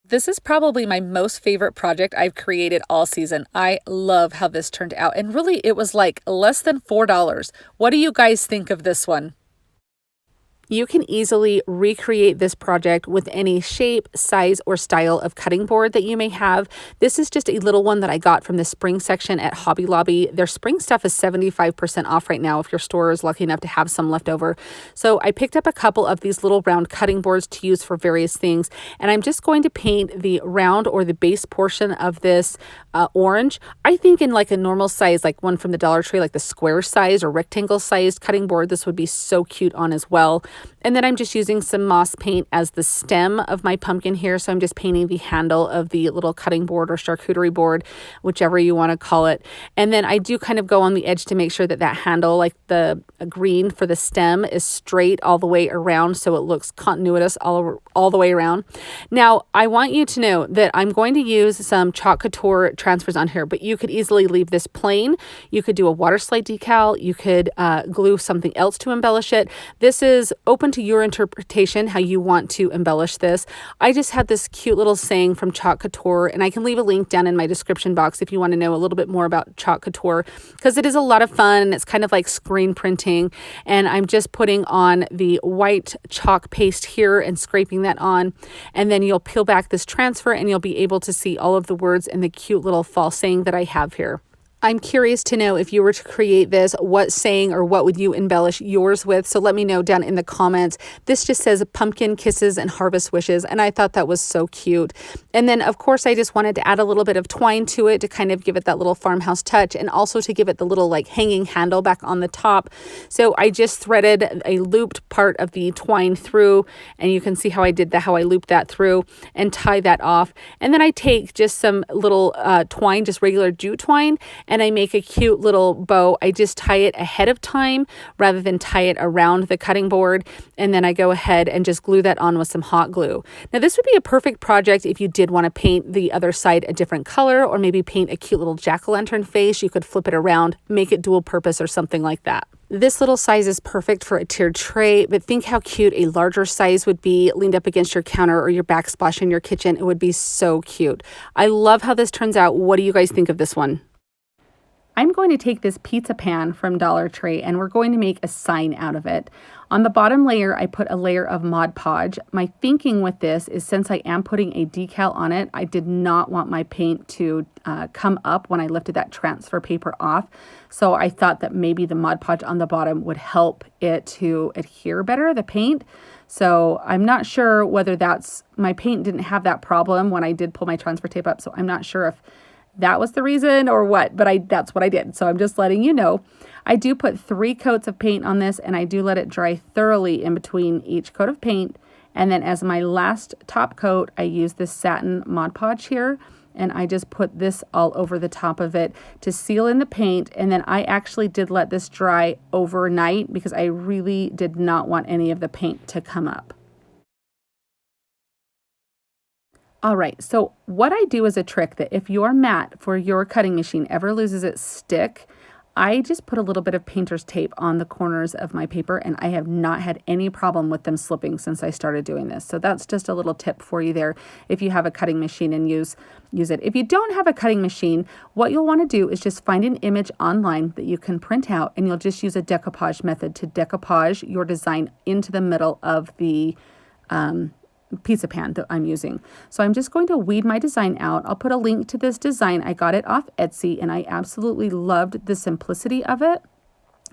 This is probably my most favorite project I've created all season. I love how this turned out. And really, it was like less than $4. What do you guys think of this one? You can easily recreate this project with any shape, size, or style of cutting board that you may have. This is just a little one that I got from the spring section at Hobby Lobby. Their spring stuff is 75% off right now if your store is lucky enough to have some left over. So I picked up a couple of these little round cutting boards to use for various things, and I'm just going to paint the round or the base portion of this orange. I think in like a normal size, like one from the Dollar Tree, like the square size or rectangle sized cutting board, this would be so cute on as well. And then I'm just using some moss paint as the stem of my pumpkin here. So I'm just painting the handle of the little cutting board or charcuterie board, whichever you want to call it. And then I do kind of go on the edge to make sure that that handle, like the green for the stem, is straight all the way around so it looks continuous all the way around. Now, I want you to know that I'm going to use some Chalk Couture transfers on here, but you could easily leave this plain. You could do a water slide decal. You could glue something else to embellish it. This is open to your interpretation, how you want to embellish this. I just had this cute little saying from Chalk Couture, and I can leave a link down in my description box if you want to know a little bit more about Chalk Couture, because it is a lot of fun and it's kind of like screen printing. And I'm just putting on the white chalk paste here and scraping that on. And then you'll peel back this transfer and you'll be able to see all of the words and the cute little fall saying that I have here. I'm curious to know, if you were to create this, what saying or what would you embellish yours with? So let me know down in the comments. This just says pumpkin kisses and harvest wishes, and I thought that was so cute. And then of course I just wanted to add a little bit of twine to it to kind of give it that little farmhouse touch, and also to give it the little like hanging handle back on the top. So I just threaded a looped part of the twine through, and you can see how I did that, how I looped that through and tie that off. And then I take just some little twine, just regular jute twine, and I make a cute little bow. I just tie it ahead of time rather than tie it around the cutting board. And then I go ahead and just glue that on with some hot glue. Now this would be a perfect project if you did want to paint the other side a different color, or maybe paint a cute little jack-o'-lantern face. You could flip it around, make it dual purpose or something like that. This little size is perfect for a tiered tray, but think how cute a larger size would be leaned up against your counter or your backsplash in your kitchen. It would be so cute. I love how this turns out. What do you guys think of this one? I'm going to take this pizza pan from Dollar Tree and we're going to make a sign out of it. On the bottom layer, I put a layer of Mod Podge. My thinking with this is, since I am putting a decal on it, I did not want my paint to come up when I lifted that transfer paper off. So I thought that maybe the Mod Podge on the bottom would help it to adhere better, the paint. So I'm not sure whether my paint didn't have that problem when I did pull my transfer tape up. So I'm not sure if that was the reason or what, but that's what I did. So I'm just letting you know. I do put 3 coats of paint on this, and I do let it dry thoroughly in between each coat of paint. And then as my last top coat, I use this satin Mod Podge here, and I just put this all over the top of it to seal in the paint. And then I actually did let this dry overnight because I really did not want any of the paint to come up. All right, so what I do is a trick that if your mat for your cutting machine ever loses its stick, I just put a little bit of painter's tape on the corners of my paper, and I have not had any problem with them slipping since I started doing this. So that's just a little tip for you there if you have a cutting machine and use it. If you don't have a cutting machine, what you'll want to do is just find an image online that you can print out, and you'll just use a decoupage method to decoupage your design into the middle of the pizza pan that I'm using. So I'm just going to weed my design out. I'll put a link to this design. I got it off Etsy and I absolutely loved the simplicity of it.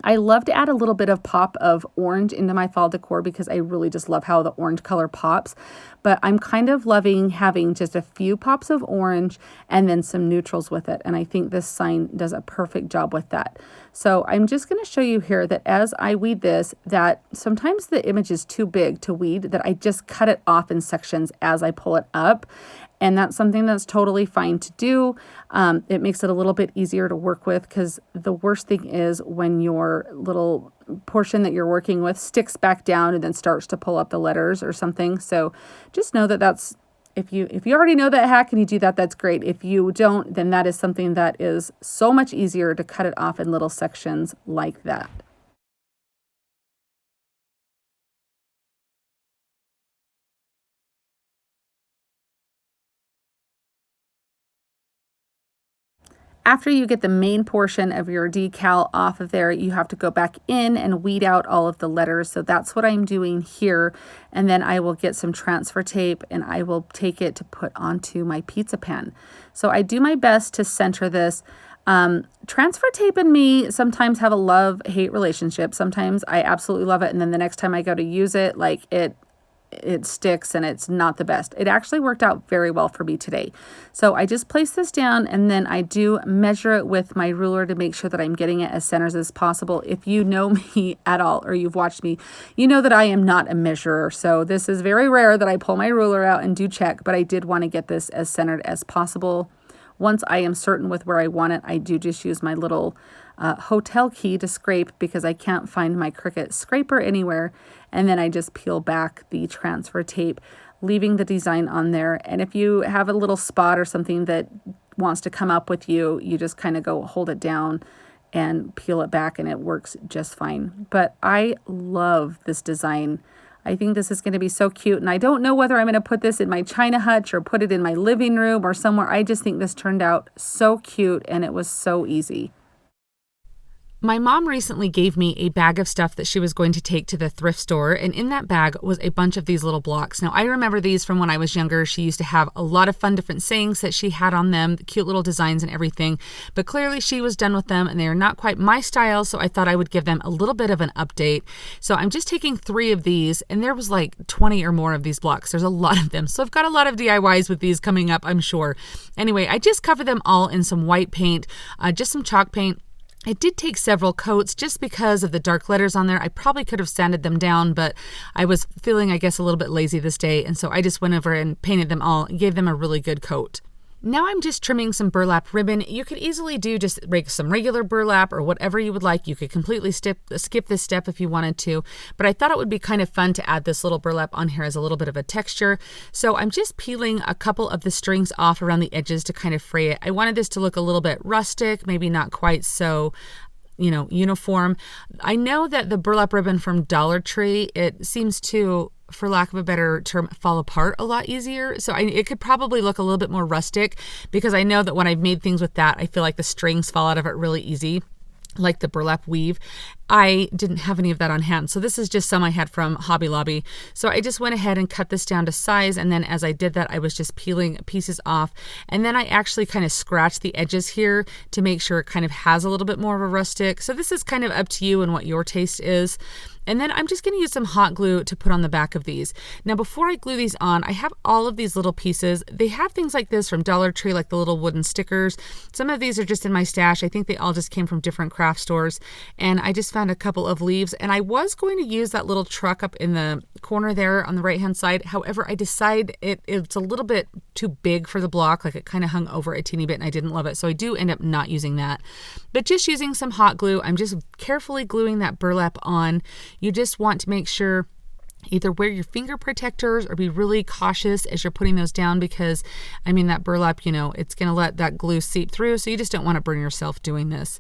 I love to add a little bit of pop of orange into my fall decor because I really just love how the orange color pops. But I'm kind of loving having just a few pops of orange and then some neutrals with it. And I think this sign does a perfect job with that. So I'm just going to show you here that as I weed this, that sometimes the image is too big to weed, that I just cut it off in sections as I pull it up. And that's something that's totally fine to do. It makes it a little bit easier to work with, because the worst thing is when your little portion that you're working with sticks back down and then starts to pull up the letters or something. So just know that that's, if you already know that hack and you do that, that's great. If you don't, then that is something that is so much easier to cut it off in little sections like that. After you get the main portion of your decal off of there, you have to go back in and weed out all of the letters. So that's what I'm doing here. And then I will get some transfer tape and I will take it to put onto my pizza pan. So I do my best to center this. Transfer tape and me sometimes have a love-hate relationship. Sometimes I absolutely love it, and then the next time I go to use it, like it sticks and it's not the best. It actually worked out very well for me today. So I just place this down and then I do measure it with my ruler to make sure that I'm getting it as centered as possible. If you know me at all or you've watched me, you know that I am not a measurer. So this is very rare that I pull my ruler out and do check, but I did want to get this as centered as possible. Once I am certain with where I want it, I do just use my little hotel key to scrape because I can't find my Cricut scraper anywhere. And then I just peel back the transfer tape, leaving the design on there. And if you have a little spot or something that wants to come up with you, you just kind of go hold it down and peel it back and it works just fine. But I love this design. I think this is going to be so cute. And I don't know whether I'm going to put this in my China hutch or put it in my living room or somewhere. I just think this turned out so cute and it was so easy. My mom recently gave me a bag of stuff that she was going to take to the thrift store, and in that bag was a bunch of these little blocks. Now, I remember these from when I was younger. She used to have a lot of fun different sayings that she had on them, cute little designs and everything, but clearly she was done with them and they are not quite my style, so I thought I would give them a little bit of an update. So I'm just taking 3 of these, and there was like 20 or more of these blocks. There's a lot of them, so I've got a lot of DIYs with these coming up, I'm sure. Anyway, I just covered them all in some white paint, just some chalk paint. It did take several coats just because of the dark letters on there. I probably could have sanded them down, but I was feeling, I guess, a little bit lazy this day. And so I just went over and painted them all and gave them a really good coat. Now I'm just trimming some burlap ribbon. You could easily do just some regular burlap or whatever you would like. You could completely skip this step if you wanted to, but I thought it would be kind of fun to add this little burlap on here as a little bit of a texture. So I'm just peeling a couple of the strings off around the edges to kind of fray it. I wanted this to look a little bit rustic, maybe not quite so uniform. I know that the burlap ribbon from Dollar Tree, it seems to, for lack of a better term, fall apart a lot easier. So it could probably look a little bit more rustic because I know that when I've made things with that, I feel like the strings fall out of it really easy, like the burlap weave. I didn't have any of that on hand. So this is just some I had from Hobby Lobby. So I just went ahead and cut this down to size. And then as I did that, I was just peeling pieces off. And then I actually kind of scratched the edges here to make sure it kind of has a little bit more of a rustic. So this is kind of up to you and what your taste is. And then I'm just going to use some hot glue to put on the back of these. Now, before I glue these on, I have all of these little pieces. They have things like this from Dollar Tree, like the little wooden stickers. Some of these are just in my stash. I think they all just came from different craft stores. And I just found a couple of leaves. And I was going to use that little truck up in the corner there on the right-hand side. However, I decided it's a little bit too big for the block. Like it kind of hung over a teeny bit and I didn't love it. So I do end up not using that. But just using some hot glue, I'm just carefully gluing that burlap on. You just want to make sure either wear your finger protectors or be really cautious as you're putting those down because, that burlap, it's going to let that glue seep through. So you just don't want to burn yourself doing this.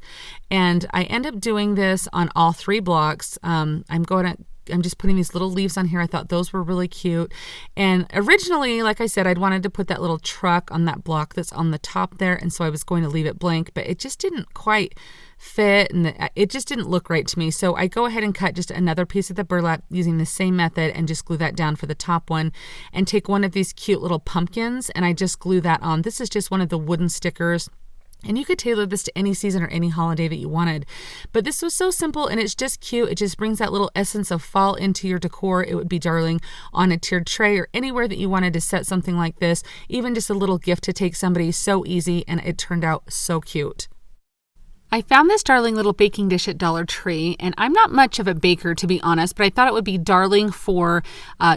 And I end up doing this on all 3 blocks. I'm just putting these little leaves on here. I thought those were really cute. And originally, like I said, I'd wanted to put that little truck on that block that's on the top there. And so I was going to leave it blank, but it just didn't quite fit and it just didn't look right to me. So I go ahead and cut just another piece of the burlap using the same method and just glue that down for the top one and take one of these cute little pumpkins and I just glue that on. This is just one of the wooden stickers. And you could tailor this to any season or any holiday that you wanted. But this was so simple and it's just cute. It just brings that little essence of fall into your decor. It would be darling on a tiered tray or anywhere that you wanted to set something like this. Even just a little gift to take somebody, so easy, and it turned out so cute. I found this darling little baking dish at Dollar Tree, and I'm not much of a baker, to be honest, but I thought it would be darling for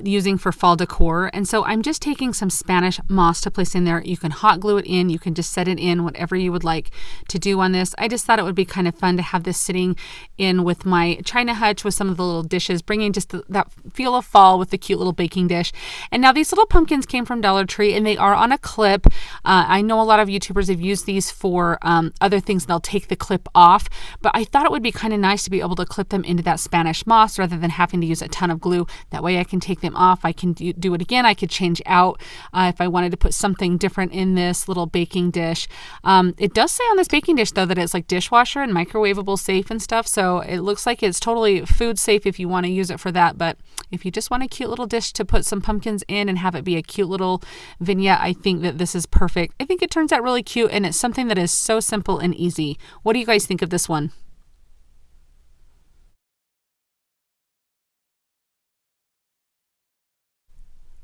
using for fall decor. And so I'm just taking some Spanish moss to place in there. You can hot glue it in. You can just set it in, whatever you would like to do on this. I just thought it would be kind of fun to have this sitting in with my China hutch with some of the little dishes, bringing just that feel of fall with the cute little baking dish. And now these little pumpkins came from Dollar Tree, and they are on a clip. I know a lot of YouTubers have used these for other things. They'll take the clip off, but I thought it would be kind of nice to be able to clip them into that Spanish moss rather than having to use a ton of glue. That way I can take them off. I can do it again. I could change out if I wanted to put something different in this little baking dish. It does say on this baking dish though that it's like dishwasher and microwavable safe and stuff, so it looks like it's totally food safe if you want to use it for that. But if you just want a cute little dish to put some pumpkins in and have it be a cute little vignette, I think that this is perfect. I think it turns out really cute, and it's something that is so simple and easy. What do you guys think of this one?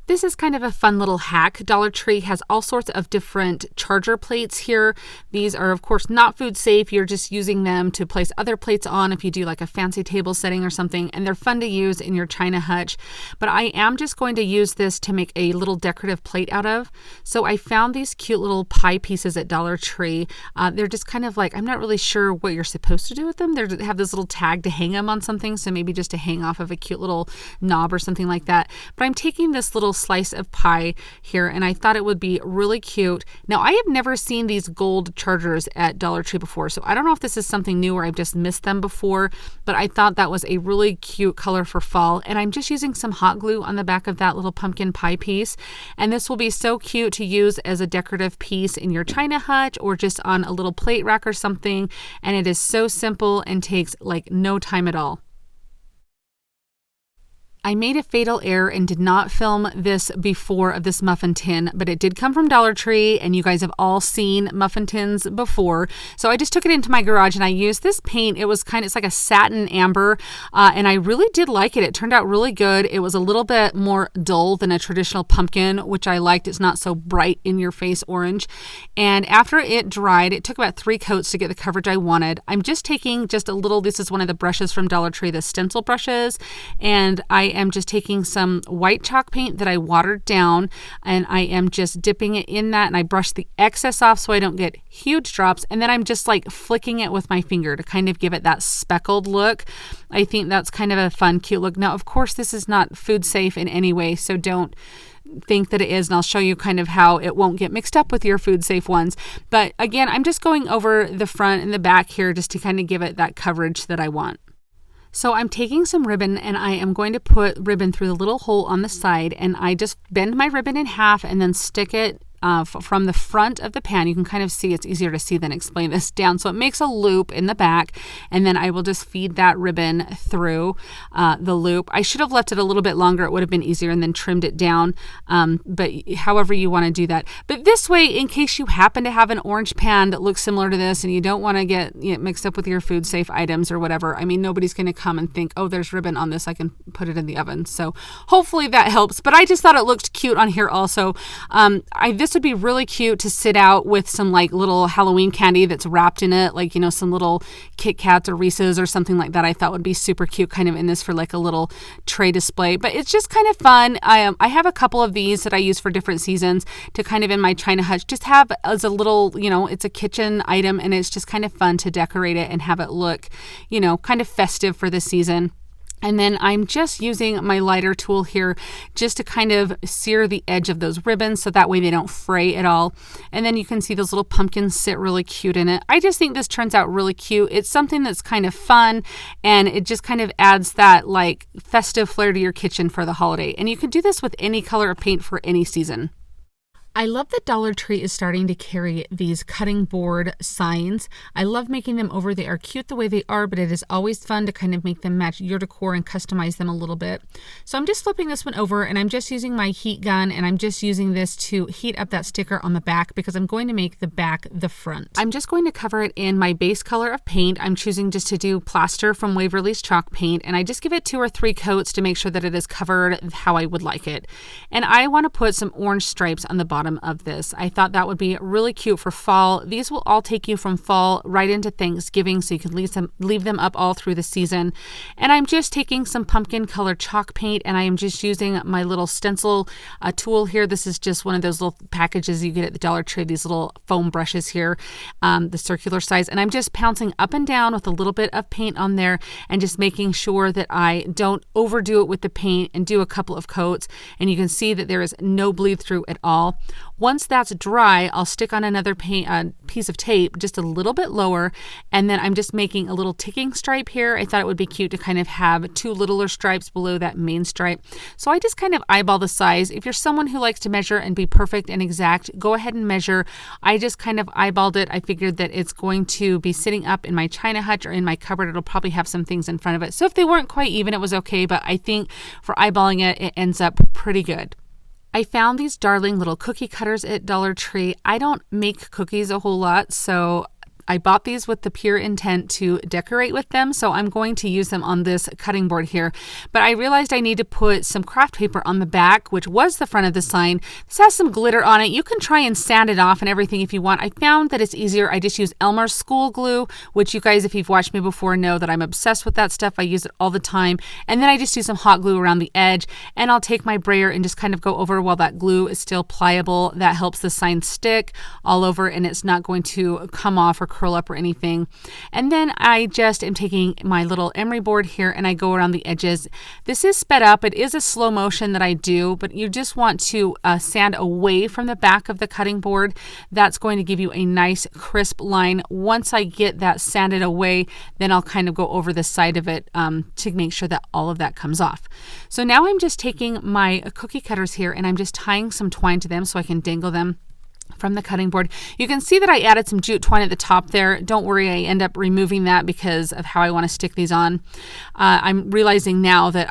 This is kind of a fun little hack. Dollar Tree has all sorts of different charger plates here. These are, of course, not food safe. You're just using them to place other plates on if you do like a fancy table setting or something, and they're fun to use in your china hutch. But I am just going to use this to make a little decorative plate out of. So I found these cute little pie pieces at Dollar Tree. They're just kind of like, I'm not really sure what you're supposed to do with them. They have this little tag to hang them on something, so maybe just to hang off of a cute little knob or something like that. But I'm taking this little slice of pie here, and I thought it would be really cute. Now, I have never seen these gold chargers at Dollar Tree before, so I don't know if this is something new or I've just missed them before, but I thought that was a really cute color for fall. And I'm just using some hot glue on the back of that little pumpkin pie piece, and this will be so cute to use as a decorative piece in your china hutch or just on a little plate rack or something. And it is so simple and takes like no time at all. I made a fatal error and did not film this before of this muffin tin, but it did come from Dollar Tree, and you guys have all seen muffin tins before. So I just took it into my garage and I used this paint. It's like a satin amber, and I really did like it. It turned out really good. It was a little bit more dull than a traditional pumpkin, which I liked. It's not so bright in your face orange. And after it dried, it took about 3 coats to get the coverage I wanted. I'm just taking just a little, this is one of the brushes from Dollar Tree, the stencil brushes, and I am just taking some white chalk paint that I watered down, and I am just dipping it in that, and I brush the excess off so I don't get huge drops, and then I'm just like flicking it with my finger to kind of give it that speckled look. I think that's kind of a fun, cute look. Now, of course, this is not food safe in any way, so don't think that it is, and I'll show you kind of how it won't get mixed up with your food safe ones. But again, I'm just going over the front and the back here just to kind of give it that coverage that I want. So I'm taking some ribbon and I am going to put ribbon through the little hole on the side, and I just bend my ribbon in half and then stick it from the front of the pan. You can kind of see, it's easier to see than explain this, down. So it makes a loop in the back, and then I will just feed that ribbon through the loop. I should have left it a little bit longer. It would have been easier, and then trimmed it down. But however you want to do that. But this way, in case you happen to have an orange pan that looks similar to this and you don't want to get mixed up with your food safe items or whatever, I mean, nobody's going to come and think, oh, there's ribbon on this, I can put it in the oven. So hopefully that helps. But I just thought it looked cute on here also. This would be really cute to sit out with some like little Halloween candy that's wrapped in it, like, some little Kit Kats or Reese's or something like that. I thought would be super cute kind of in this for like a little tray display. But it's just kind of fun. I have a couple of these that I use for different seasons to kind of in my china hutch just have as a little, it's a kitchen item, and it's just kind of fun to decorate it and have it look, kind of festive for the season. And then I'm just using my lighter tool here just to kind of sear the edge of those ribbons so that way they don't fray at all. And then you can see those little pumpkins sit really cute in it. I just think this turns out really cute. It's something that's kind of fun, and it just kind of adds that like festive flair to your kitchen for the holiday. And you can do this with any color of paint for any season. I love that Dollar Tree is starting to carry these cutting board signs. I love making them over. They are cute the way they are, but it is always fun to kind of make them match your decor and customize them a little bit. So I'm just flipping this one over, and I'm just using my heat gun, and I'm just using this to heat up that sticker on the back because I'm going to make the back the front. I'm just going to cover it in my base color of paint. I'm choosing just to do plaster from Waverly's chalk paint, and I just give it 2 or 3 coats to make sure that it is covered how I would like it. And I want to put some orange stripes on the bottom of this. I thought that would be really cute for fall. These will all take you from fall right into Thanksgiving, so you can leave them up all through the season. And I'm just taking some pumpkin color chalk paint, and I am just using my little stencil tool here. This is just one of those little packages you get at the Dollar Tree, these little foam brushes here, the circular size. And I'm just pouncing up and down with a little bit of paint on there and just making sure that I don't overdo it with the paint and do a couple of coats. And you can see that there is no bleed through at all. Once that's dry, I'll stick on another piece of tape just a little bit lower, and then I'm just making a little ticking stripe here. I thought it would be cute to kind of have two littler stripes below that main stripe. So I just kind of eyeball the size. If you're someone who likes to measure and be perfect and exact, go ahead and measure. I just kind of eyeballed it. I figured that it's going to be sitting up in my china hutch or in my cupboard. It'll probably have some things in front of it. So if they weren't quite even, it was okay, but I think for eyeballing it, it ends up pretty good. I found these darling little cookie cutters at Dollar Tree. I don't make cookies a whole lot, so I bought these with the pure intent to decorate with them, so I'm going to use them on this cutting board here. But I realized I need to put some craft paper on the back, which was the front of the sign. This has some glitter on it. You can try and sand it off and everything if you want. I found that it's easier. I just use Elmer's school glue, which you guys, if you've watched me before, know that I'm obsessed with that stuff. I use it all the time. And then I just do some hot glue around the edge, and I'll take my brayer and just kind of go over while that glue is still pliable. That helps the sign stick all over, and it's not going to come off or curl up or anything. And then I just am taking my little emery board here and I go around the edges. This is sped up. It is a slow motion that I do, but you just want to sand away from the back of the cutting board. That's going to give you a nice crisp line. Once I get that sanded away, then I'll kind of go over the side of it to make sure that all of that comes off. So now I'm just taking my cookie cutters here and I'm just tying some twine to them so I can dangle them from the cutting board. You can see that I added some jute twine at the top there. Don't worry, I end up removing that because of how I want to stick these on. I'm realizing now that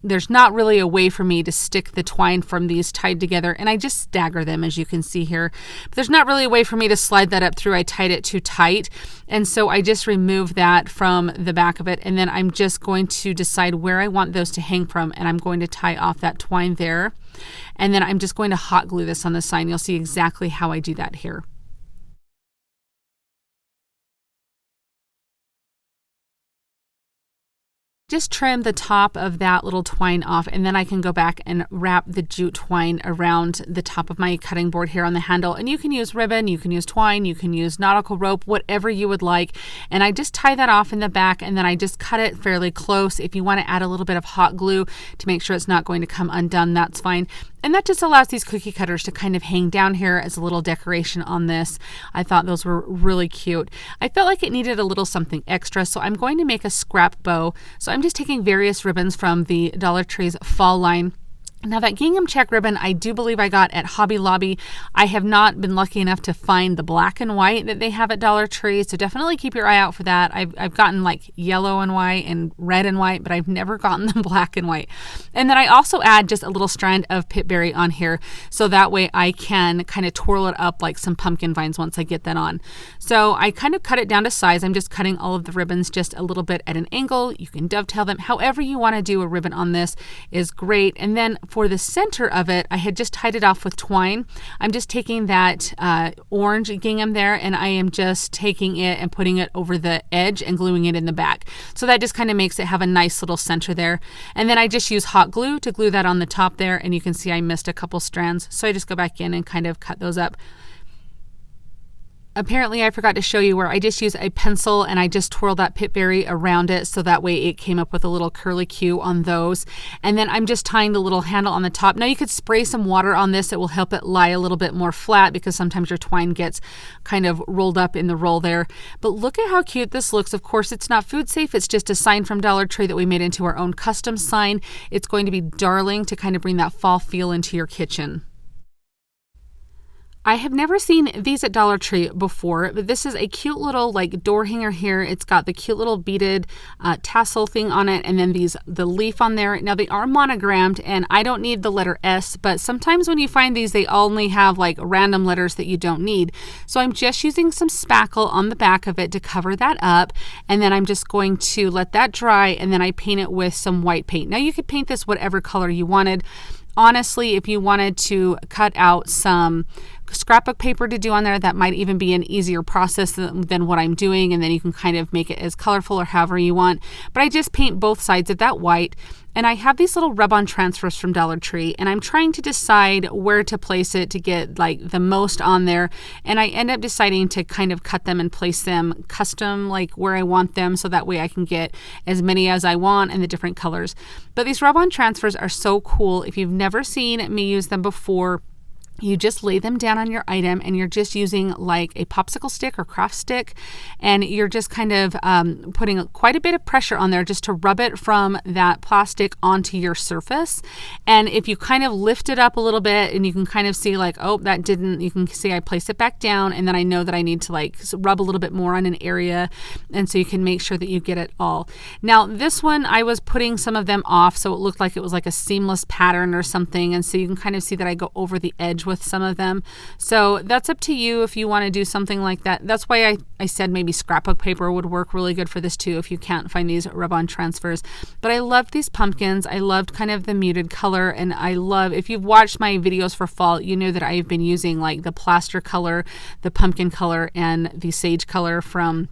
there's not really a way for me to stick the twine from these tied together, and I just stagger them, as you can see here. But there's not really a way for me to slide that up through. I tied it too tight, and so I just remove that from the back of it, and then I'm just going to decide where I want those to hang from, and I'm going to tie off that twine there. And then I'm just going to hot glue this on the sign. You'll see exactly how I do that here. Just trim the top of that little twine off, and then I can go back and wrap the jute twine around the top of my cutting board here on the handle. And you can use ribbon, you can use twine, you can use nautical rope, whatever you would like. And I just tie that off in the back, and then I just cut it fairly close. If you want to add a little bit of hot glue to make sure it's not going to come undone, that's fine. And that just allows these cookie cutters to kind of hang down here as a little decoration on this. I thought those were really cute. I felt like it needed a little something extra, so I'm going to make a scrap bow. So I'm just taking various ribbons from the Dollar Tree's fall line. Now that gingham check ribbon, I do believe I got at Hobby Lobby. I have not been lucky enough to find the black and white that they have at Dollar Tree, so definitely keep your eye out for that. I've gotten like yellow and white and red and white, but I've never gotten the black and white. And then I also add just a little strand of pitberry on here, so that way I can kind of twirl it up like some pumpkin vines once I get that on. So I kind of cut it down to size. I'm just cutting all of the ribbons just a little bit at an angle. You can dovetail them. However you want to do a ribbon on this is great. And then for the center of it, I had just tied it off with twine. I'm just taking that orange gingham there, and I am just taking it and putting it over the edge and gluing it in the back. So that just kind of makes it have a nice little center there. And then I just use hot glue to glue that on the top there, and you can see I missed a couple strands. So I just go back in and kind of cut those up. Apparently I forgot to show you where I just use a pencil and I just twirl that pitberry around it, so that way it came up with a little curly Q on those. And then I'm just tying the little handle on the top. Now you could spray some water on this. It will help it lie a little bit more flat because sometimes your twine gets kind of rolled up in the roll there. But look at how cute this looks. Of course, it's not food safe. It's just a sign from Dollar Tree that we made into our own custom sign. It's going to be darling to kind of bring that fall feel into your kitchen. I have never seen these at Dollar Tree before, but this is a cute little like door hanger here. It's got the cute little beaded tassel thing on it, and then the leaf on there. Now they are monogrammed, and I don't need the letter S, but sometimes when you find these, they only have like random letters that you don't need. So I'm just using some spackle on the back of it to cover that up, and then I'm just going to let that dry, and then I paint it with some white paint. Now you could paint this whatever color you wanted. Honestly, if you wanted to cut out some scrapbook paper to do on there, that might even be an easier process than what I'm doing, and then you can kind of make it as colorful or however you want. But I just paint both sides of that white, and I have these little rub-on transfers from Dollar Tree, and I'm trying to decide where to place it to get like the most on there, and I end up deciding to kind of cut them and place them custom like where I want them, so that way I can get as many as I want and the different colors. But these rub-on transfers are so cool. If you've never seen me use them before, You just lay them down on your item and you're just using like a popsicle stick or craft stick, and you're just kind of putting quite a bit of pressure on there just to rub it from that plastic onto your surface. And if you kind of lift it up a little bit and you can kind of see like, oh, that didn't, you can see I place it back down, and then I know that I need to like rub a little bit more on an area, and so you can make sure that you get it all. Now this one, I was putting some of them off so it looked like it was like a seamless pattern or something, and so you can kind of see that I go over the edge with some of them. So that's up to you if you want to do something like that. That's why I said maybe scrapbook paper would work really good for this too if you can't find these rub-on transfers. But I loved these pumpkins. I loved kind of the muted color, and I love, if you've watched my videos for fall, you know that I've been using like the plaster color, the pumpkin color, and the sage color from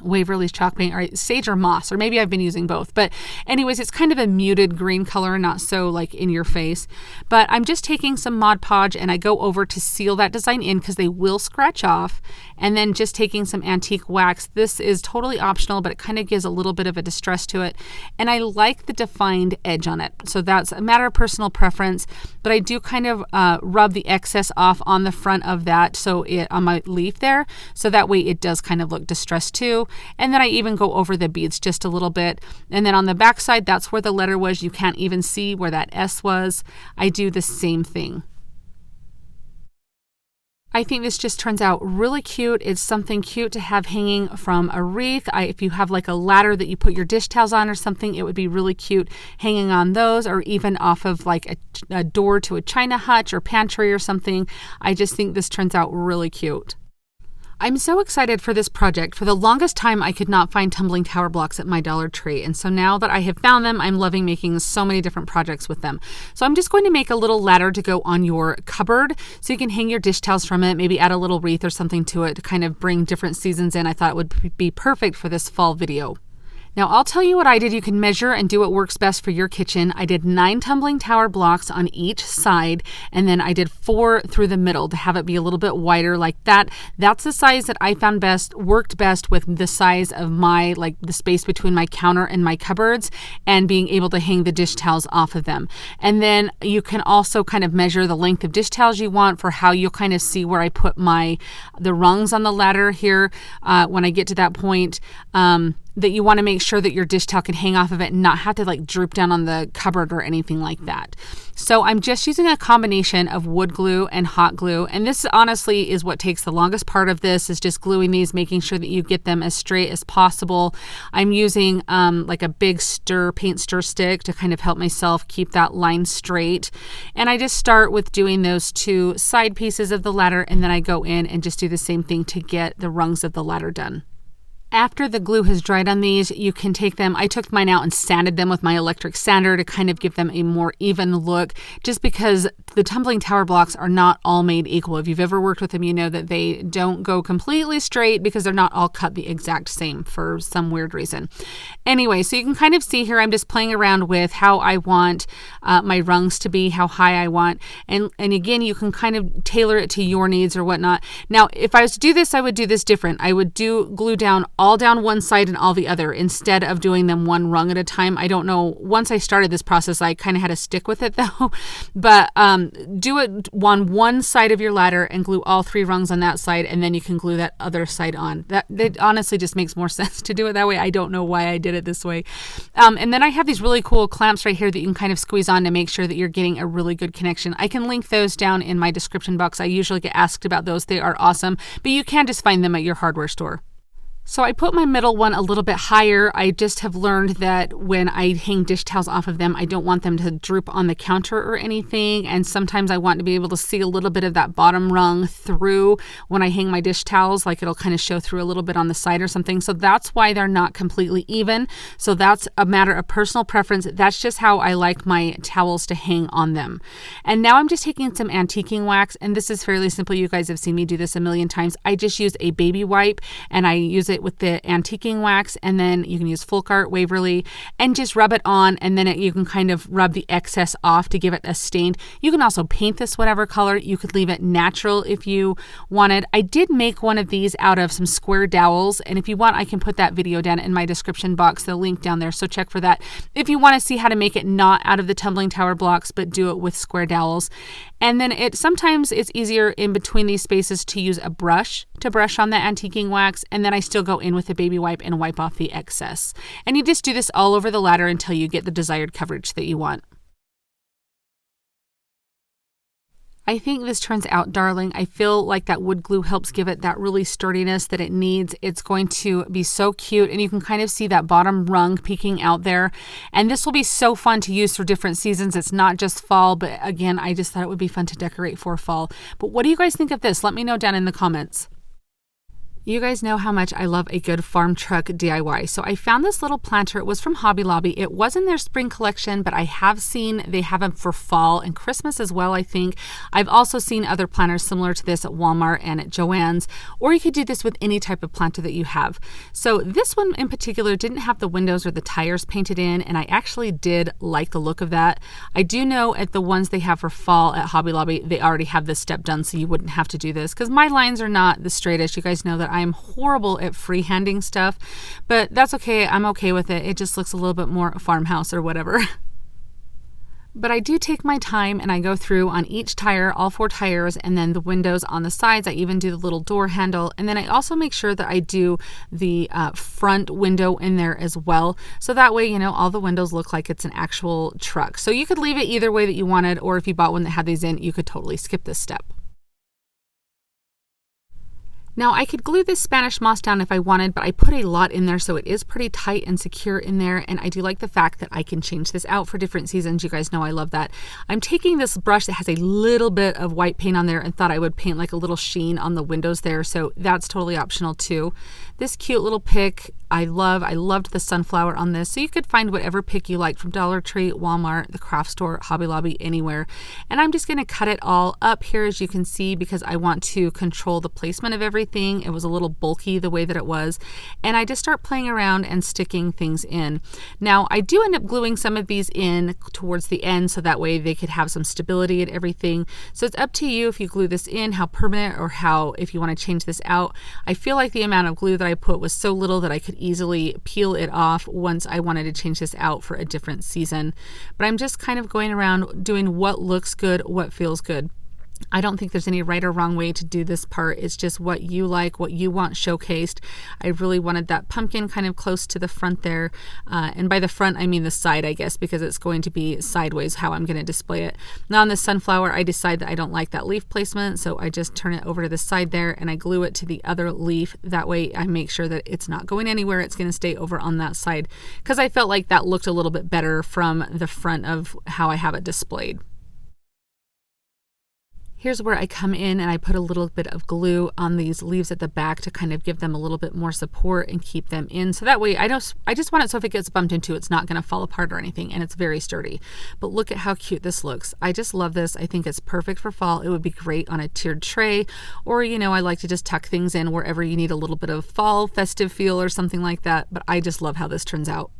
Waverly's chalk paint, or sage or moss, or maybe I've been using both. But anyways, it's kind of a muted green color, not so like in your face. But I'm just taking some Mod Podge and I go over to seal that design in because they will scratch off, and then just taking some antique wax. This is totally optional, but it kind of gives a little bit of a distress to it, and I like the defined edge on it. So that's a matter of personal preference, but I do kind of rub the excess off on the front of that, so it on my leaf there, so that way it does kind of look distressed too. And then I even go over the beads just a little bit. And then on the back side, that's where the letter was. You can't even see where that S was. I do the same thing. I think this just turns out really cute. It's something cute to have hanging from a wreath. If you have like a ladder that you put your dish towels on or something, it would be really cute hanging on those, or even off of like a door to a china hutch or pantry or something. I just think this turns out really cute. I'm so excited for this project. For the longest time, I could not find tumbling tower blocks at my Dollar Tree. And so now that I have found them, I'm loving making so many different projects with them. So I'm just going to make a little ladder to go on your cupboard so you can hang your dish towels from it, maybe add a little wreath or something to it to kind of bring different seasons in. I thought it would be perfect for this fall video. Now I'll tell you what I did. You can measure and do what works best for your kitchen. I did 9 tumbling tower blocks on each side, and then I did 4 through the middle to have it be a little bit wider like that. That's the size that I found worked best with the size of my, like the space between my counter and my cupboards, and being able to hang the dish towels off of them. And then you can also kind of measure the length of dish towels you want for how you'll kind of see where I put the rungs on the ladder here when I get to that point. That you want to make sure that your dish towel can hang off of it and not have to like droop down on the cupboard or anything like that. So I'm just using a combination of wood glue and hot glue. And this honestly is what takes the longest part of this, is just gluing these, making sure that you get them as straight as possible. I'm using like a big paint stir stick to kind of help myself keep that line straight. And I just start with doing those 2 side pieces of the ladder, and then I go in and just do the same thing to get the rungs of the ladder done. After the glue has dried on these, you can take them. I took mine out and sanded them with my electric sander to kind of give them a more even look, just because the tumbling tower blocks are not all made equal. If you've ever worked with them, you know that they don't go completely straight because they're not all cut the exact same for some weird reason. Anyway, so you can kind of see here, I'm just playing around with how I want my rungs to be, how high I want. And again, you can kind of tailor it to your needs or whatnot. Now, if I was to do this, I would do this different. I would glue down all down one side and all the other instead of doing them one rung at a time. I don't know. Once I started this process, I kind of had to stick with it though. But do it on one side of your ladder and glue all 3 rungs on that side, and then you can glue that other side on. That honestly just makes more sense to do it that way. I don't know why I did it this way. And then I have these really cool clamps right here that you can kind of squeeze on to make sure that you're getting a really good connection. I can link those down in my description box. I usually get asked about those. They are awesome, but you can just find them at your hardware store. So I put my middle one a little bit higher. I just have learned that when I hang dish towels off of them, I don't want them to droop on the counter or anything. And sometimes I want to be able to see a little bit of that bottom rung through when I hang my dish towels, like it'll kind of show through a little bit on the side or something. So that's why they're not completely even. So that's a matter of personal preference. That's just how I like my towels to hang on them. And now I'm just taking some antiquing wax, and this is fairly simple. You guys have seen me do this a million times. I just use a baby wipe and I use it with the antiquing wax, and then you can use Folk Art, Waverly, and just rub it on, and then you can kind of rub the excess off to give it a stain. You can also paint this whatever color. You could leave it natural if you wanted. I did make one of these out of some square dowels, and if you want, I can put that video down in my description box, the link down there, so check for that if you want to see how to make it not out of the tumbling tower blocks but do it with square dowels. And then sometimes it's easier in between these spaces to use a brush to brush on the antiquing wax, and then I still go in with a baby wipe and wipe off the excess. And you just do this all over the ladder until you get the desired coverage that you want. I think this turns out darling. I feel like that wood glue helps give it that really sturdiness that it needs. It's going to be so cute, and you can kind of see that bottom rung peeking out there. And this will be so fun to use for different seasons. It's not just fall, but again, I just thought it would be fun to decorate for fall. But what do you guys think of this? Let me know down in the comments. You guys know how much I love a good farm truck DIY. So I found this little planter. It was from Hobby Lobby. It was in their spring collection, but I have seen they have them for fall and Christmas as well, I think. I've also seen other planters similar to this at Walmart and at JoAnns, or you could do this with any type of planter that you have. So this one in particular didn't have the windows or the tires painted in, and I actually did like the look of that. I do know at the ones they have for fall at Hobby Lobby, they already have this step done, so you wouldn't have to do this, because my lines are not the straightest. You guys know that I'm horrible at freehanding stuff, but that's okay. I'm okay with it. It just looks a little bit more farmhouse or whatever. But I do take my time and I go through on each tire, all 4 tires, and then the windows on the sides. I even do the little door handle. And then I also make sure that I do the front window in there as well. So that way, you know, all the windows look like it's an actual truck. So you could leave it either way that you wanted, or if you bought one that had these in, you could totally skip this step. Now I could glue this Spanish moss down if I wanted, but I put a lot in there, so it is pretty tight and secure in there, and I do like the fact that I can change this out for different seasons. You guys know I love that. I'm taking this brush that has a little bit of white paint on there and thought I would paint like a little sheen on the windows there, so that's totally optional too. This cute little pick I loved the sunflower on this, so you could find whatever pick you like from Dollar Tree, Walmart, the craft store, Hobby Lobby, anywhere. And I'm just going to cut it all up here, as you can see, because I want to control the placement of everything. It was a little bulky the way that it was, and I just start playing around and sticking things in. Now I do end up gluing some of these in towards the end, so that way they could have some stability and everything. So it's up to you if you glue this in, how permanent, or how, if you want to change this out. I feel like the amount of glue that I put was so little that I could easily peel it off once I wanted to change this out for a different season. But I'm just kind of going around doing what looks good, what feels good. I don't think there's any right or wrong way to do this part. It's just what you like, what you want showcased. I really wanted that pumpkin kind of close to the front there. And by the front, I mean the side, I guess, because it's going to be sideways how I'm going to display it. Now on the sunflower, I decide that I don't like that leaf placement, so I just turn it over to the side there and I glue it to the other leaf. That way I make sure that it's not going anywhere. It's going to stay over on that side, because I felt like that looked a little bit better from the front of how I have it displayed. Here's where I come in and I put a little bit of glue on these leaves at the back to kind of give them a little bit more support and keep them in. So that way I just want it so if it gets bumped into, it's not going to fall apart or anything, and it's very sturdy. But look at how cute this looks. I just love this. I think it's perfect for fall. It would be great on a tiered tray, or, you know, I like to just tuck things in wherever you need a little bit of fall festive feel or something like that. But I just love how this turns out.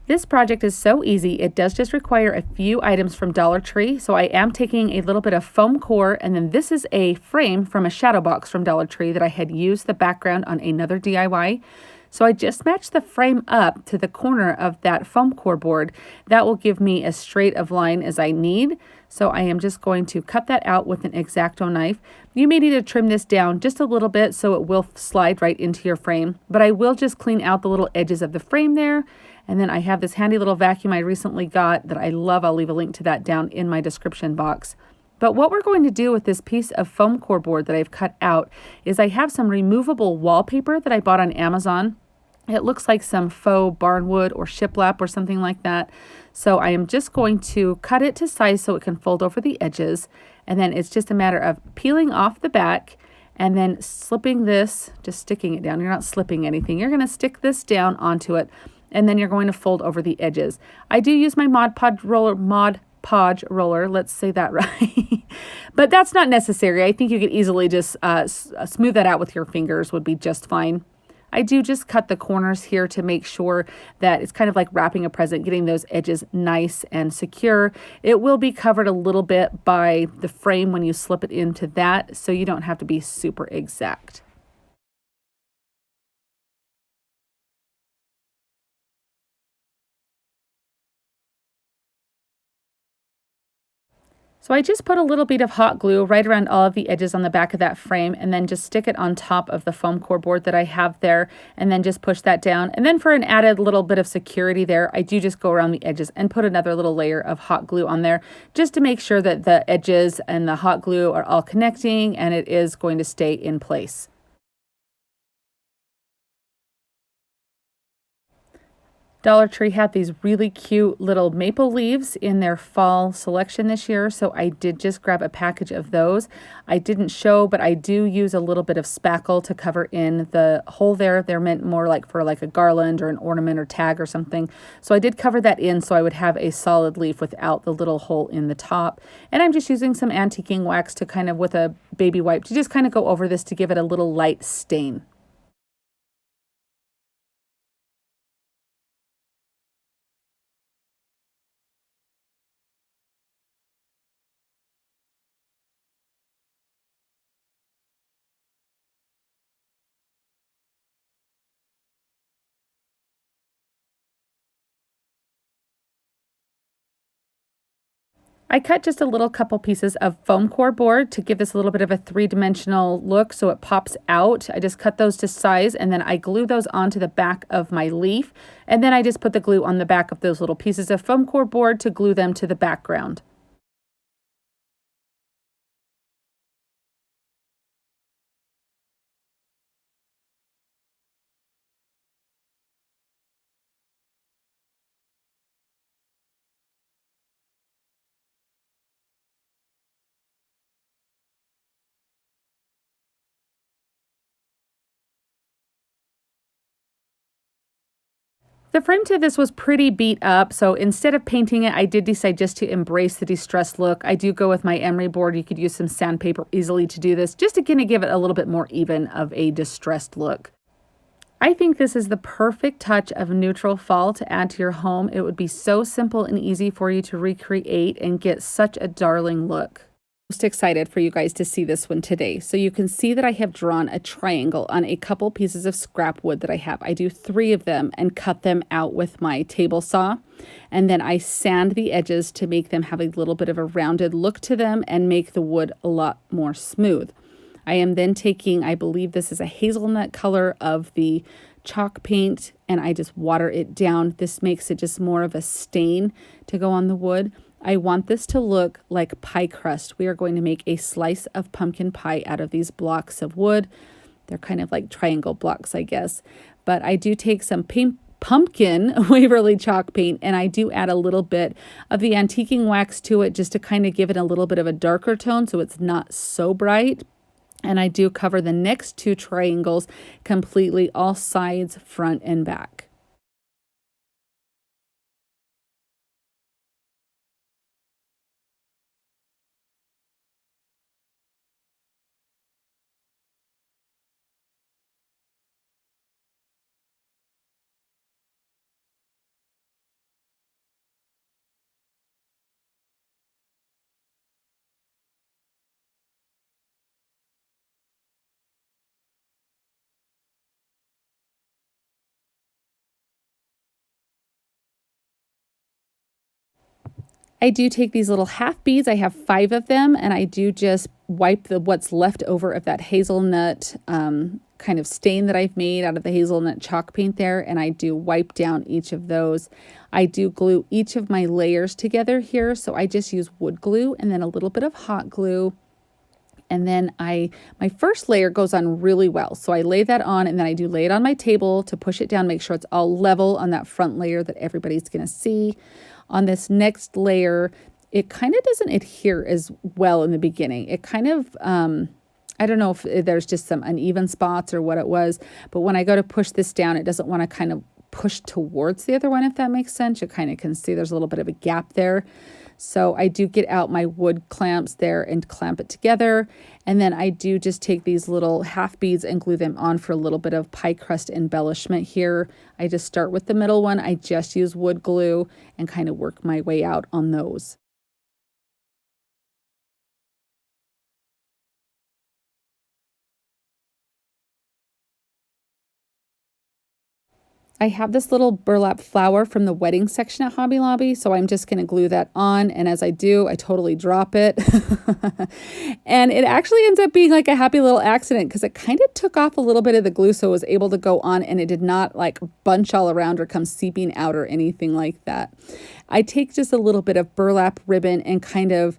This project is so easy. It does just require a few items from Dollar Tree. So I am taking a little bit of foam core, and then this is a frame from a shadow box from Dollar Tree that I had used the background on another DIY. So I just matched the frame up to the corner of that foam core board. That will give me as straight of line as I need. So I am just going to cut that out with an X-Acto knife. You may need to trim this down just a little bit so it will slide right into your frame, but I will just clean out the little edges of the frame there. And then I have this handy little vacuum I recently got that I love. I'll leave a link to that down in my description box. But what we're going to do with this piece of foam core board that I've cut out is I have some removable wallpaper that I bought on Amazon. It looks like some faux barnwood or shiplap or something like that. So I am just going to cut it to size so it can fold over the edges. And then it's just a matter of peeling off the back and then slipping this, just sticking it down. You're not slipping anything. You're going to stick this down onto it, and then you're going to fold over the edges. I do use my Mod Podge roller, let's say that right. But that's not necessary. I think you could easily just smooth that out with your fingers, would be just fine. I do just cut the corners here to make sure that it's kind of like wrapping a present, getting those edges nice and secure. It will be covered a little bit by the frame when you slip it into that, so you don't have to be super exact. So I just put a little bit of hot glue right around all of the edges on the back of that frame, and then just stick it on top of the foam core board that I have there, and then just push that down. And then for an added little bit of security there, I do just go around the edges and put another little layer of hot glue on there, just to make sure that the edges and the hot glue are all connecting and it is going to stay in place. Dollar Tree had these really cute little maple leaves in their fall selection this year, so I did just grab a package of those. I didn't show, but I do use a little bit of spackle to cover in the hole there. They're meant more like for like a garland or an ornament or tag or something. So I did cover that in so I would have a solid leaf without the little hole in the top. And I'm just using some antiquing wax to kind of, with a baby wipe, to just kind of go over this to give it a little light stain. I cut just a little couple pieces of foam core board to give this a little bit of a three-dimensional look so it pops out. I just cut those to size, and then I glue those onto the back of my leaf, and then I just put the glue on the back of those little pieces of foam core board to glue them to the background. The frame to this was pretty beat up, so instead of painting it, I did decide just to embrace the distressed look. I do go with my emery board. You could use some sandpaper easily to do this, just to kind of give it a little bit more even of a distressed look. I think this is the perfect touch of neutral fall to add to your home. It would be so simple and easy for you to recreate and get such a darling look. Most excited for you guys to see this one today. So you can see that I have drawn a triangle on a couple pieces of scrap wood that I have. I do 3 of them and cut them out with my table saw. And then I sand the edges to make them have a little bit of a rounded look to them and make the wood a lot more smooth. I am then taking, I believe this is a hazelnut color of the chalk paint, and I just water it down. This makes it just more of a stain to go on the wood. I want this to look like pie crust. We are going to make a slice of pumpkin pie out of these blocks of wood. They're kind of like triangle blocks, I guess. But I do take some pumpkin Waverly chalk paint, and I do add a little bit of the antiquing wax to it just to kind of give it a little bit of a darker tone so it's not so bright. And I do cover the next 2 triangles completely, all sides, front, and back. I do take these little half beads. I have 5 of them, and I do just wipe what's left over of that hazelnut kind of stain that I've made out of the hazelnut chalk paint there, and I do wipe down each of those. I do glue each of my layers together here, so I just use wood glue and then a little bit of hot glue. And then my first layer goes on really well. So I lay that on, and then I do lay it on my table to push it down, make sure it's all level on that front layer that everybody's going to see. On this next layer, it kind of doesn't adhere as well in the beginning. It kind of, I don't know if there's just some uneven spots or what it was, but when I go to push this down, it doesn't want to kind of push towards the other one, if that makes sense. You kind of can see there's a little bit of a gap there. So I do get out my wood clamps there and clamp it together. And then I do just take these little half beads and glue them on for a little bit of pie crust embellishment here. I just start with the middle one. I just use wood glue and kind of work my way out on those. I have this little burlap flower from the wedding section at Hobby Lobby, so I'm just going to glue that on, and as I do, I totally drop it. And it actually ends up being like a happy little accident because it kind of took off a little bit of the glue, so it was able to go on, and it did not like bunch all around or come seeping out or anything like that. I take just a little bit of burlap ribbon and kind of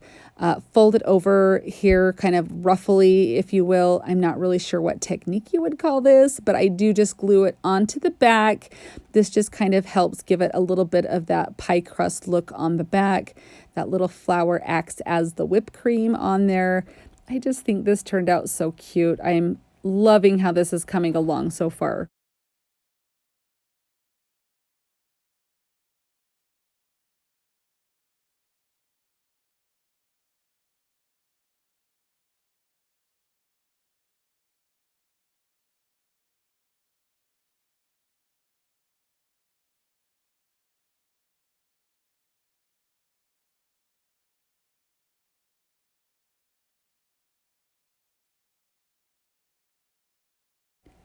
fold it over here kind of roughly, if you will. I'm not really sure what technique you would call this, but I do just glue it onto the back. This just kind of helps give it a little bit of that pie crust look on the back. That little flower acts as the whipped cream on there. I just think this turned out so cute. I'm loving how this is coming along so far.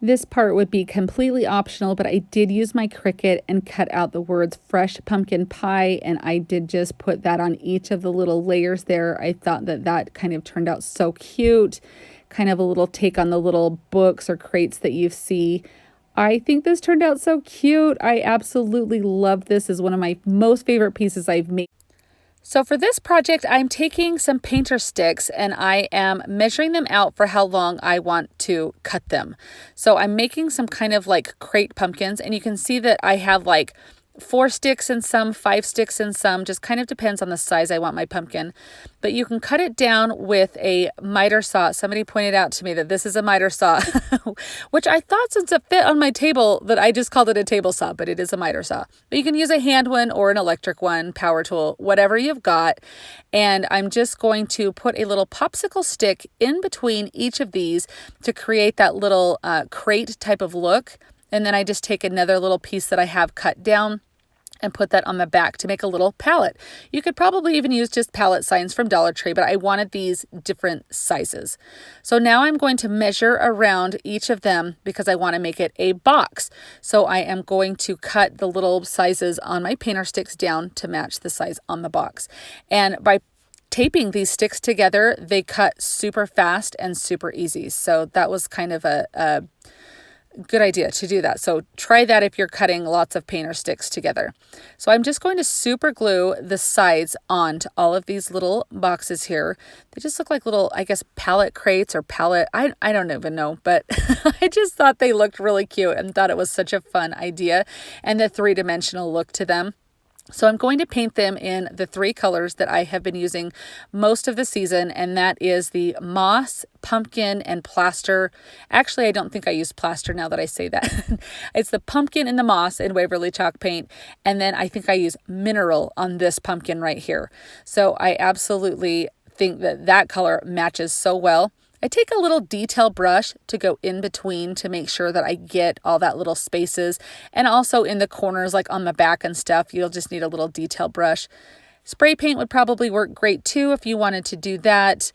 This part would be completely optional, but I did use my Cricut and cut out the words fresh pumpkin pie, and I did just put that on each of the little layers there. I thought that that kind of turned out so cute, kind of a little take on the little books or crates that you see. I think this turned out so cute. I absolutely love this. Is one of my most favorite pieces I've made. So for this project, I'm taking some painter sticks and I am measuring them out for how long I want to cut them. So I'm making some kind of like crate pumpkins, and you can see that I have like 4 sticks in some, 5 sticks in some, just kind of depends on the size I want my pumpkin. But you can cut it down with a miter saw. Somebody pointed out to me that this is a miter saw, which I thought, since it fit on my table, that I just called it a table saw, but it is a miter saw. But you can use a hand one or an electric one, power tool, whatever you've got. And I'm just going to put a little popsicle stick in between each of these to create that little crate type of look. And then I just take another little piece that I have cut down and put that on the back to make a little palette. You could probably even use just palette signs from Dollar Tree, but I wanted these different sizes. So now I'm going to measure around each of them because I want to make it a box. So I am going to cut the little sizes on my painter sticks down to match the size on the box. And by taping these sticks together, they cut super fast and super easy. So that was kind of a good idea to do that. So try that if you're cutting lots of painter sticks together. So I'm just going to super glue the sides onto all of these little boxes here. They just look like little, I guess, palette crates or palette. I don't even know, but I just thought they looked really cute and thought it was such a fun idea and the 3-dimensional look to them. So I'm going to paint them in the 3 colors that I have been using most of the season, and that is the moss, pumpkin, and plaster. Actually, I don't think I use plaster now that I say that. It's the pumpkin and the moss in Waverly chalk paint, and then I think I use mineral on this pumpkin right here. So I absolutely think that that color matches so well. I take a little detail brush to go in between to make sure that I get all that little spaces, and also in the corners, like on the back and stuff, you'll just need a little detail brush. Spray paint would probably work great too if you wanted to do that.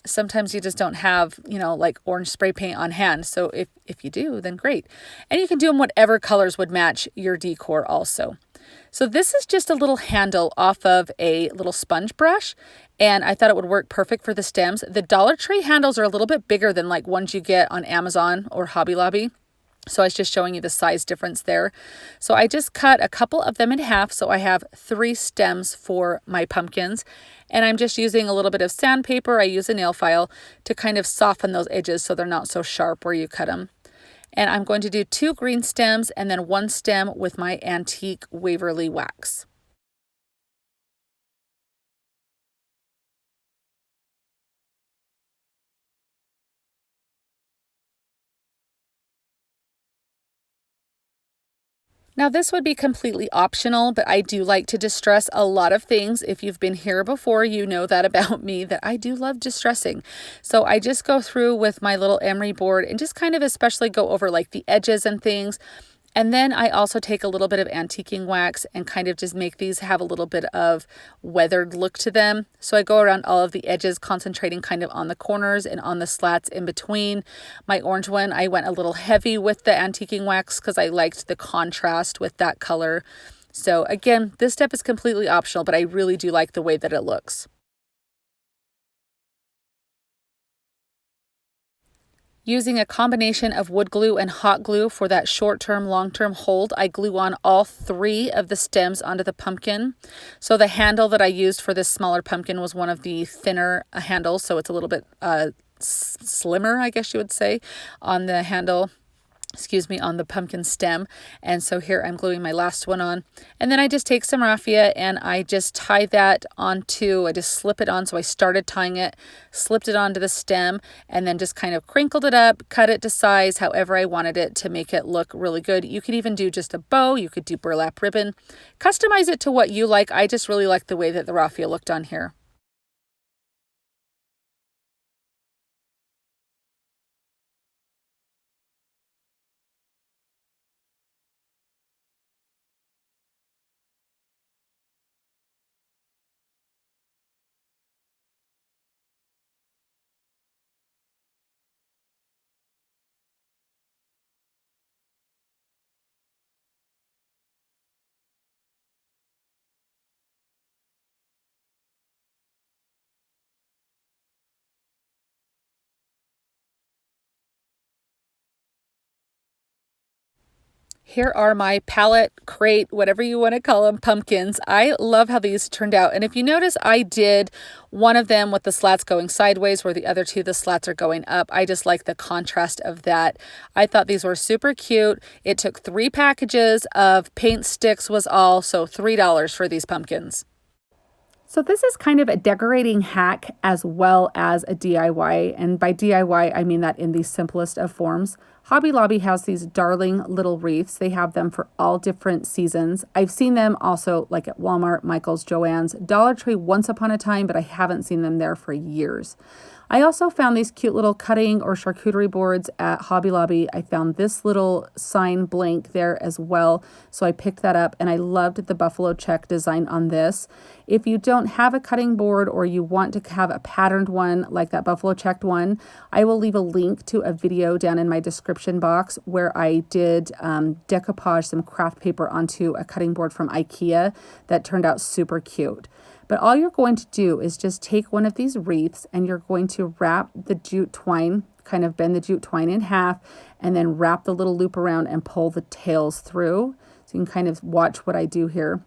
Sometimes you just don't have, like orange spray paint on hand. So if you do, then great. And you can do them whatever colors would match your decor also. So this is just a little handle off of a little sponge brush, and I thought it would work perfect for the stems. The Dollar Tree handles are a little bit bigger than like ones you get on Amazon or Hobby Lobby. So I was just showing you the size difference there. So I just cut a couple of them in half. So I have 3 stems for my pumpkins, and I'm just using a little bit of sandpaper. I use a nail file to kind of soften those edges so they're not so sharp where you cut them. And I'm going to do 2 green stems and then 1 stem with my antique Waverly wax. Now this would be completely optional, but I do like to distress a lot of things. If you've been here before, you know that about me, that I do love distressing. So I just go through with my little emery board and just kind of especially go over like the edges and things. And then I also take a little bit of antiquing wax and kind of just make these have a little bit of weathered look to them. So I go around all of the edges, concentrating kind of on the corners and on the slats in between. My orange one, I went a little heavy with the antiquing wax because I liked the contrast with that color. So again, this step is completely optional, but I really do like the way that it looks. Using a combination of wood glue and hot glue for that short-term, long-term hold, I glue on all 3 of the stems onto the pumpkin. So the handle that I used for this smaller pumpkin was one of the thinner handles, so it's a little bit slimmer, I guess you would say, on the handle. On the pumpkin stem. And so here I'm gluing my last one on. And then I just take some raffia and I just tie that onto, I just slip it on. So I started tying it, slipped it onto the stem, and then just kind of crinkled it up, cut it to size however I wanted it to make it look really good. You could even do just a bow, you could do burlap ribbon, customize it to what you like. I just really like the way that the raffia looked on here. Here are my palette, crate, whatever you want to call them, pumpkins. I love how these turned out. And if you notice, I did one of them with the slats going sideways where the other 2, the slats are going up. I just like the contrast of that. I thought these were super cute. It took 3 packages of paint sticks was all, so $3 for these pumpkins. So this is kind of a decorating hack as well as a DIY. And by DIY, I mean that in the simplest of forms. Hobby Lobby has these darling little wreaths. They have them for all different seasons. I've seen them also like at Walmart, Michael's, JoAnns, Dollar Tree once upon a time, but I haven't seen them there for years. I also found these cute little cutting or charcuterie boards at Hobby Lobby. I found this little sign blank there as well, so I picked that up and I loved the buffalo check design on this. If you don't have a cutting board or you want to have a patterned one like that buffalo checked one, I will leave a link to a video down in my description box where I did decoupage some craft paper onto a cutting board from IKEA that turned out super cute. But all you're going to do is just take one of these wreaths and you're going to wrap the jute twine, kind of bend the jute twine in half, and then wrap the little loop around and pull the tails through. So you can kind of watch what I do here.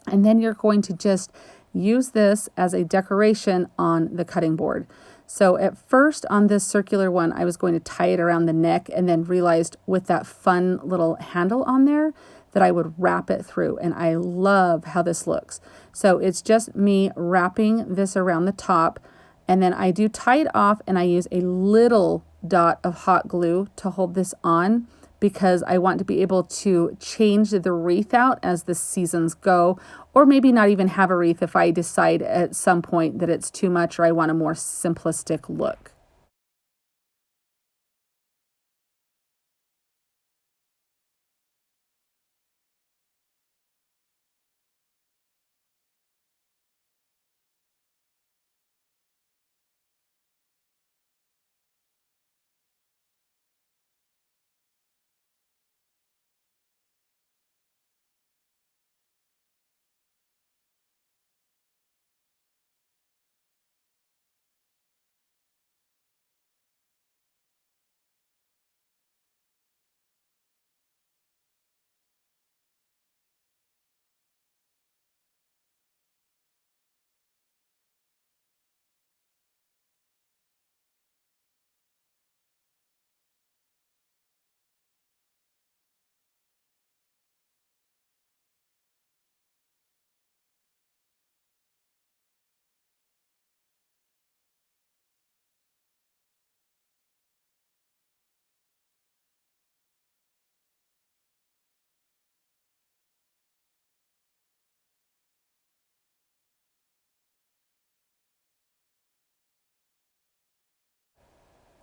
And then you're going to just use this as a decoration on the cutting board. So at first on this circular one, I was going to tie it around the neck and then realized with that fun little handle on there that I would wrap it through. And I love how this looks. So it's just me wrapping this around the top. And then I do tie it off and I use a little dot of hot glue to hold this on because I want to be able to change the wreath out as the seasons go, or maybe not even have a wreath if I decide at some point that it's too much or I want a more simplistic look.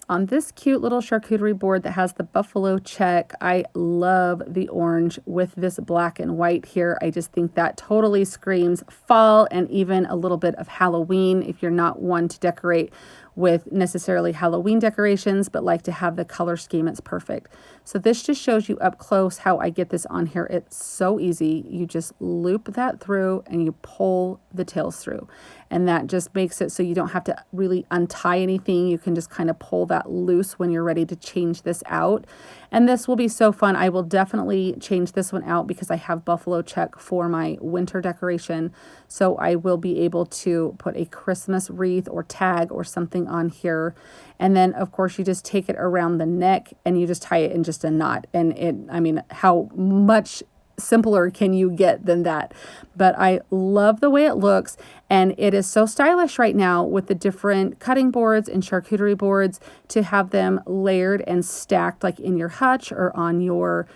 On this cute little charcuterie board that has the buffalo check, I love the orange with this black and white here. I just think that totally screams fall and even a little bit of Halloween if you're not one to decorate with necessarily Halloween decorations, but like to have the color scheme. It's perfect. So this just shows you up close how I get this on here. It's so easy. You just loop that through and you pull the tails through. And that just makes it so you don't have to really untie anything. You can just kind of pull that loose when you're ready to change this out. And this will be so fun. I will definitely change this one out because I have buffalo check for my winter decoration. So I will be able to put a Christmas wreath or tag or something on here. And then of course you just take it around the neck and you just tie it in just a knot. And I mean, how much simpler can you get than that? But I love the way it looks, and it is so stylish right now with the different cutting boards and charcuterie boards to have them layered and stacked like in your hutch or on your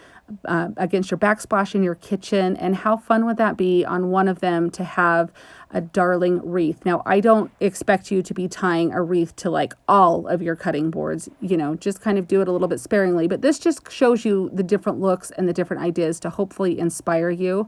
against your backsplash in your kitchen. And how fun would that be on one of them to have a darling wreath? Now, I don't expect you to be tying a wreath to like all of your cutting boards, you know, just kind of do it a little bit sparingly, but this just shows you the different looks and the different ideas to hopefully inspire you.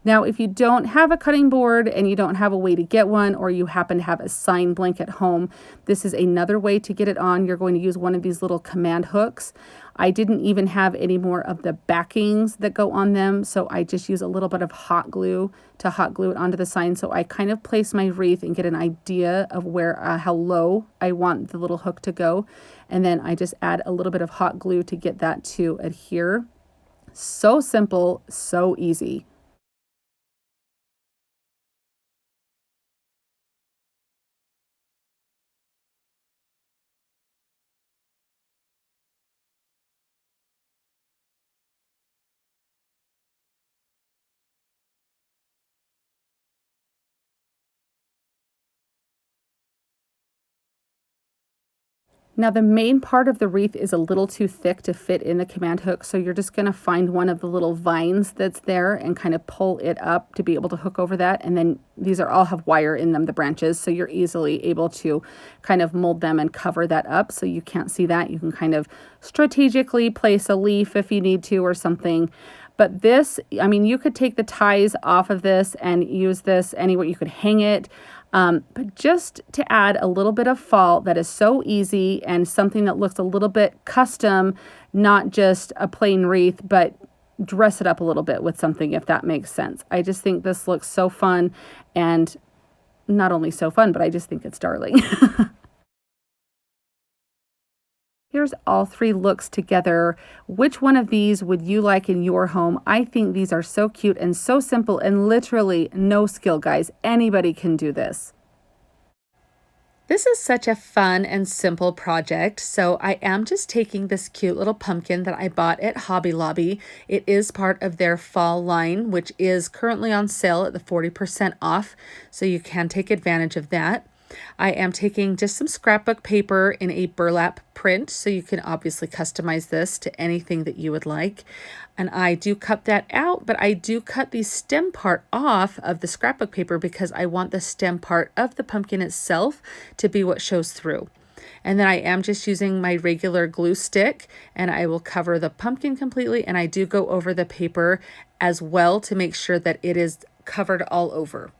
Now, if you don't have a cutting board and you don't have a way to get one, or you happen to have a sign blank at home, this is another way to get it on. You're going to use one of these little command hooks. I didn't even have any more of the backings that go on them, so I just use a little bit of hot glue to hot glue it onto the sign. So I kind of place my wreath and get an idea of where, how low I want the little hook to go. And then I just add a little bit of hot glue to get that to adhere. So simple, so easy. Now the main part of the wreath is a little too thick to fit in the command hook, so you're just going to find one of the little vines that's there and kind of pull it up to be able to hook over that. And then these are all have wire in them, the branches, so you're easily able to kind of mold them and cover that up so you can't see that. You can kind of strategically place a leaf if you need to or something. But this, I mean, you could take the ties off of this and use this anywhere. You could hang it. But just to add a little bit of fall that is so easy and something that looks a little bit custom, not just a plain wreath, but dress it up a little bit with something, if that makes sense. I just think this looks so fun, and not only so fun, but I just think it's darling. Here's all three looks together. Which one of these would you like in your home? I think these are so cute and so simple and literally no skill, guys. Anybody can do this. This is such a fun and simple project. So I am just taking this cute little pumpkin that I bought at Hobby Lobby. It is part of their fall line, which is currently on sale at the 40% off. So you can take advantage of that. I am taking just some scrapbook paper in a burlap print, so you can obviously customize this to anything that you would like. And I do cut that out, but I do cut the stem part off of the scrapbook paper because I want the stem part of the pumpkin itself to be what shows through. And then I am just using my regular glue stick, and I will cover the pumpkin completely, and I do go over the paper as well to make sure that it is covered all over.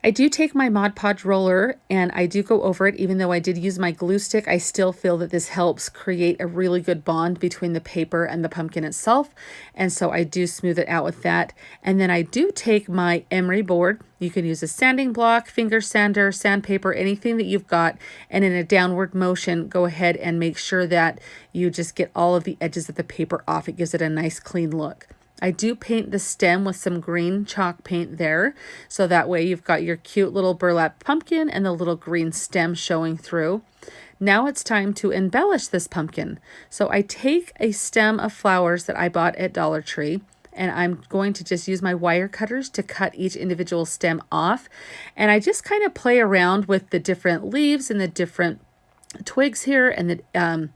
I do take my Mod Podge roller and I do go over it. Even though I did use my glue stick, I still feel that this helps create a really good bond between the paper and the pumpkin itself. And so I do smooth it out with that. And then I do take my emery board. You can use a sanding block, finger sander, sandpaper, anything that you've got. And in a downward motion, go ahead and make sure that you just get all of the edges of the paper off. It gives it a nice clean look. I do paint the stem with some green chalk paint there, so that way you've got your cute little burlap pumpkin and the little green stem showing through. Now it's time to embellish this pumpkin. So I take a stem of flowers that I bought at Dollar Tree, and I'm going to just use my wire cutters to cut each individual stem off. And I just kind of play around with the different leaves and the different twigs here and the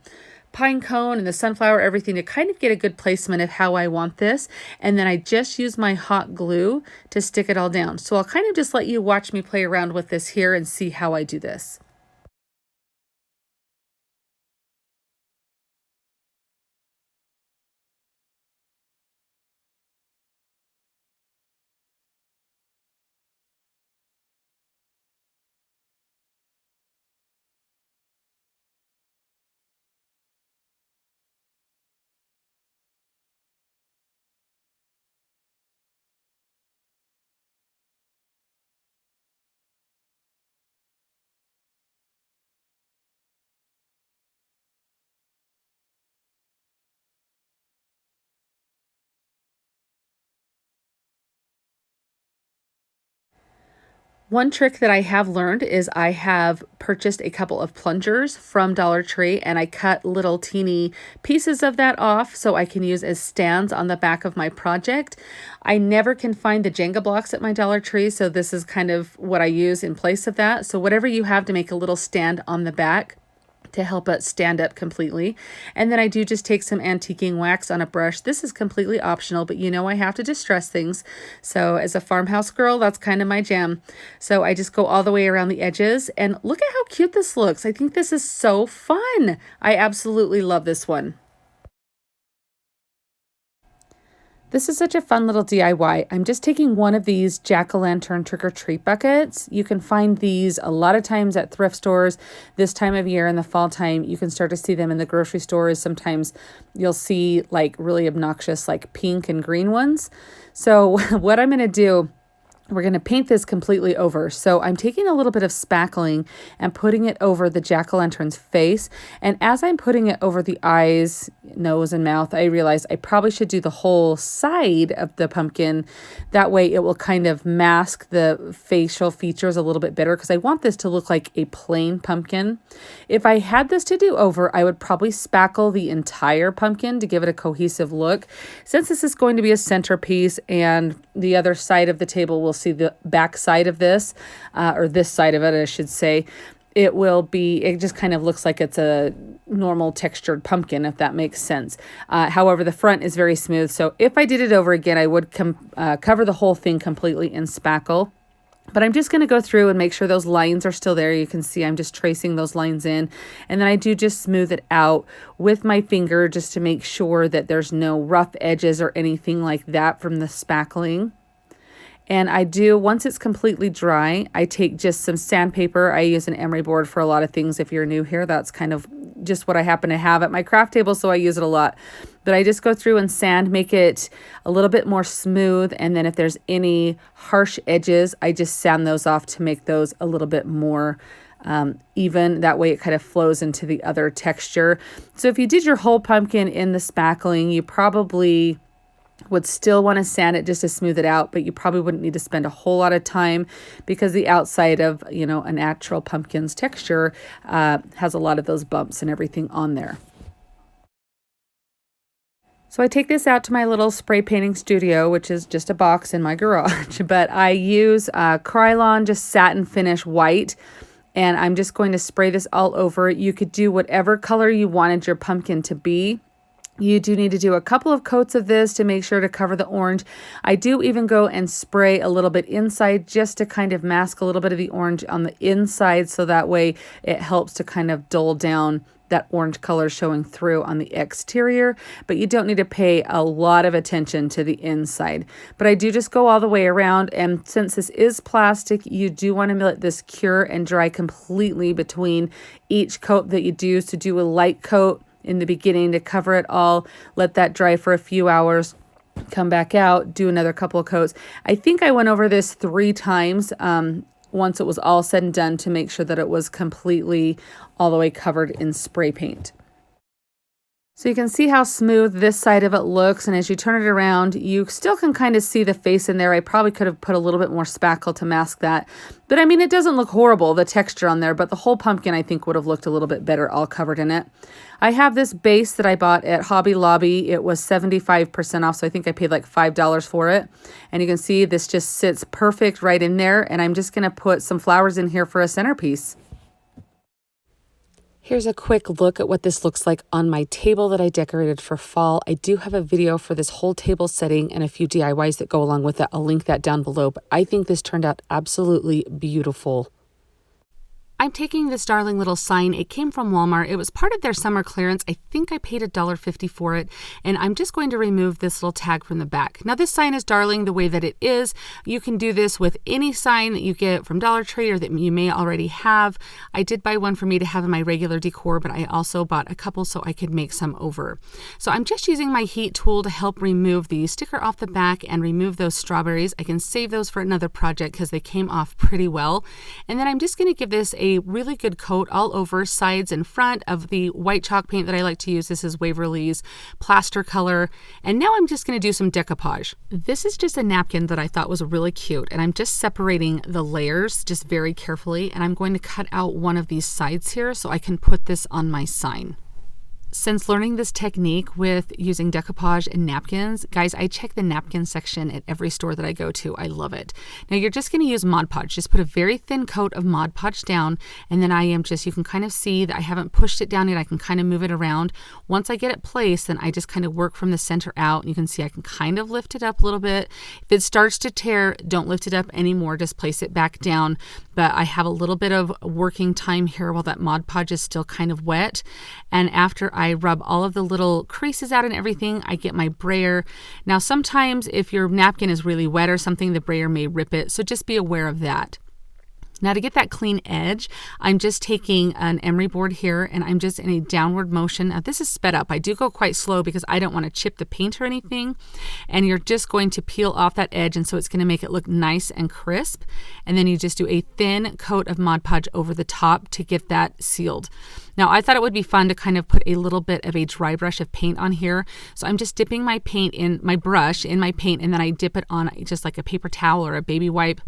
pine cone and the sunflower, everything, to kind of get a good placement of how I want this. And then I just use my hot glue to stick it all down. So I'll kind of just let you watch me play around with this here and see how I do this. One trick that I have learned is I have purchased a couple of plungers from Dollar Tree, and I cut little teeny pieces of that off so I can use as stands on the back of my project. I never can find the Jenga blocks at my Dollar Tree, so this is kind of what I use in place of that. So whatever you have to make a little stand on the back to help it stand up completely. And then I do just take some antiquing wax on a brush. This is completely optional, but you know I have to distress things. So as a farmhouse girl, that's kind of my jam. So I just go all the way around the edges, and look at how cute this looks. I think this is so fun. I absolutely love this one. This is such a fun little DIY. I'm just taking one of these jack-o'-lantern trick-or-treat buckets. You can find these a lot of times at thrift stores. This time of year in the fall time, you can start to see them in the grocery stores. Sometimes you'll see like really obnoxious like pink and green ones. So what I'm going to do, we're going to paint this completely over. So I'm taking a little bit of spackling and putting it over the jack-o'-lantern's face. And as I'm putting it over the eyes, nose, and mouth, I realized I probably should do the whole side of the pumpkin. That way it will kind of mask the facial features a little bit better, because I want this to look like a plain pumpkin. If I had this to do over, I would probably spackle the entire pumpkin to give it a cohesive look. Since this is going to be a centerpiece and the other side of the table will see the back side of this, or this side of it, I should say, it just kind of looks like it's a normal textured pumpkin, if that makes sense. However, the front is very smooth. So if I did it over again, I would cover the whole thing completely in spackle. But I'm just going to go through and make sure those lines are still there. You can see I'm just tracing those lines in. And then I do just smooth it out with my finger just to make sure that there's no rough edges or anything like that from the spackling. And I do, once it's completely dry, I take just some sandpaper. I use an emery board for a lot of things. If you're new here, that's kind of just what I happen to have at my craft table, so I use it a lot. But I just go through and sand, make it a little bit more smooth. And then if there's any harsh edges, I just sand those off to make those a little bit more even. That way it kind of flows into the other texture. So if you did your whole pumpkin in the spackling, you probably would still want to sand it just to smooth it out, but you probably wouldn't need to spend a whole lot of time, because the outside of, a natural pumpkin's texture has a lot of those bumps and everything on there. So I take this out to my little spray painting studio, which is just a box in my garage, but I use Krylon, just satin finish white, and I'm just going to spray this all over. You could do whatever color you wanted your pumpkin to be. You do need to do a couple of coats of this to make sure to cover the orange. I do even go and spray a little bit inside just to kind of mask a little bit of the orange on the inside, so that way it helps to kind of dull down that orange color showing through on the exterior, but you don't need to pay a lot of attention to the inside. But I do just go all the way around, and since this is plastic, you do want to let this cure and dry completely between each coat that you do. So do a light coat in the beginning to cover it all, let that dry for a few hours, come back out, do another couple of coats. I think I went over this 3 times once it was all said and done, to make sure that it was completely all the way covered in spray paint. So you can see how smooth this side of it looks, and as you turn it around, you still can kind of see the face in there. I probably could have put a little bit more spackle to mask that, but I mean, it doesn't look horrible, the texture on there, but the whole pumpkin I think would have looked a little bit better all covered in it. I have this base that I bought at Hobby Lobby. It was 75% off, so I think I paid like $5 for it. And you can see this just sits perfect right in there, and I'm just going to put some flowers in here for a centerpiece. Here's a quick look at what this looks like on my table that I decorated for fall. I do have a video for this whole table setting and a few DIYs that go along with it. I'll link that down below, but I think this turned out absolutely beautiful. I'm taking this darling little sign. It came from Walmart. It was part of their summer clearance. I think I paid $1.50 for it, and I'm just going to remove this little tag from the back. Now, this sign is darling the way that it is. You can do this with any sign that you get from Dollar Tree or that you may already have. I did buy one for me to have in my regular decor, but I also bought a couple so I could make some over. So I'm just using my heat tool to help remove the sticker off the back and remove those strawberries. I can save those for another project because they came off pretty well. And then I'm just going to give this a really good coat all over, sides and front, of the white chalk paint that I like to use. This is Waverly's Plaster Color. And now I'm just going to do some decoupage. This is just a napkin that I thought was really cute, and I'm just separating the layers just very carefully, and I'm going to cut out one of these sides here so I can put this on my sign. Since learning this technique with using decoupage and napkins, guys, I check the napkin section at every store that I go to. I love it. Now you're just going to use Mod Podge. Just put a very thin coat of Mod Podge down, and then you can kind of see that I haven't pushed it down yet. I can kind of move it around. Once I get it placed, then I just kind of work from the center out. You can see I can kind of lift it up a little bit. If it starts to tear, don't lift it up anymore. Just place it back down. But I have a little bit of working time here while that Mod Podge is still kind of wet. And after I rub all of the little creases out and everything, I get my brayer. Now, sometimes if your napkin is really wet or something, the brayer may rip it. So just be aware of that. Now, to get that clean edge, I'm just taking an emery board here and I'm just in a downward motion. Now, this is sped up. I do go quite slow because I don't want to chip the paint or anything. And you're just going to peel off that edge, and so it's going to make it look nice and crisp. And then you just do a thin coat of Mod Podge over the top to get that sealed. Now, I thought it would be fun to kind of put a little bit of a dry brush of paint on here. So I'm just dipping my paint in my brush in my paint, and then I dip it on just like a paper towel or a baby wipe.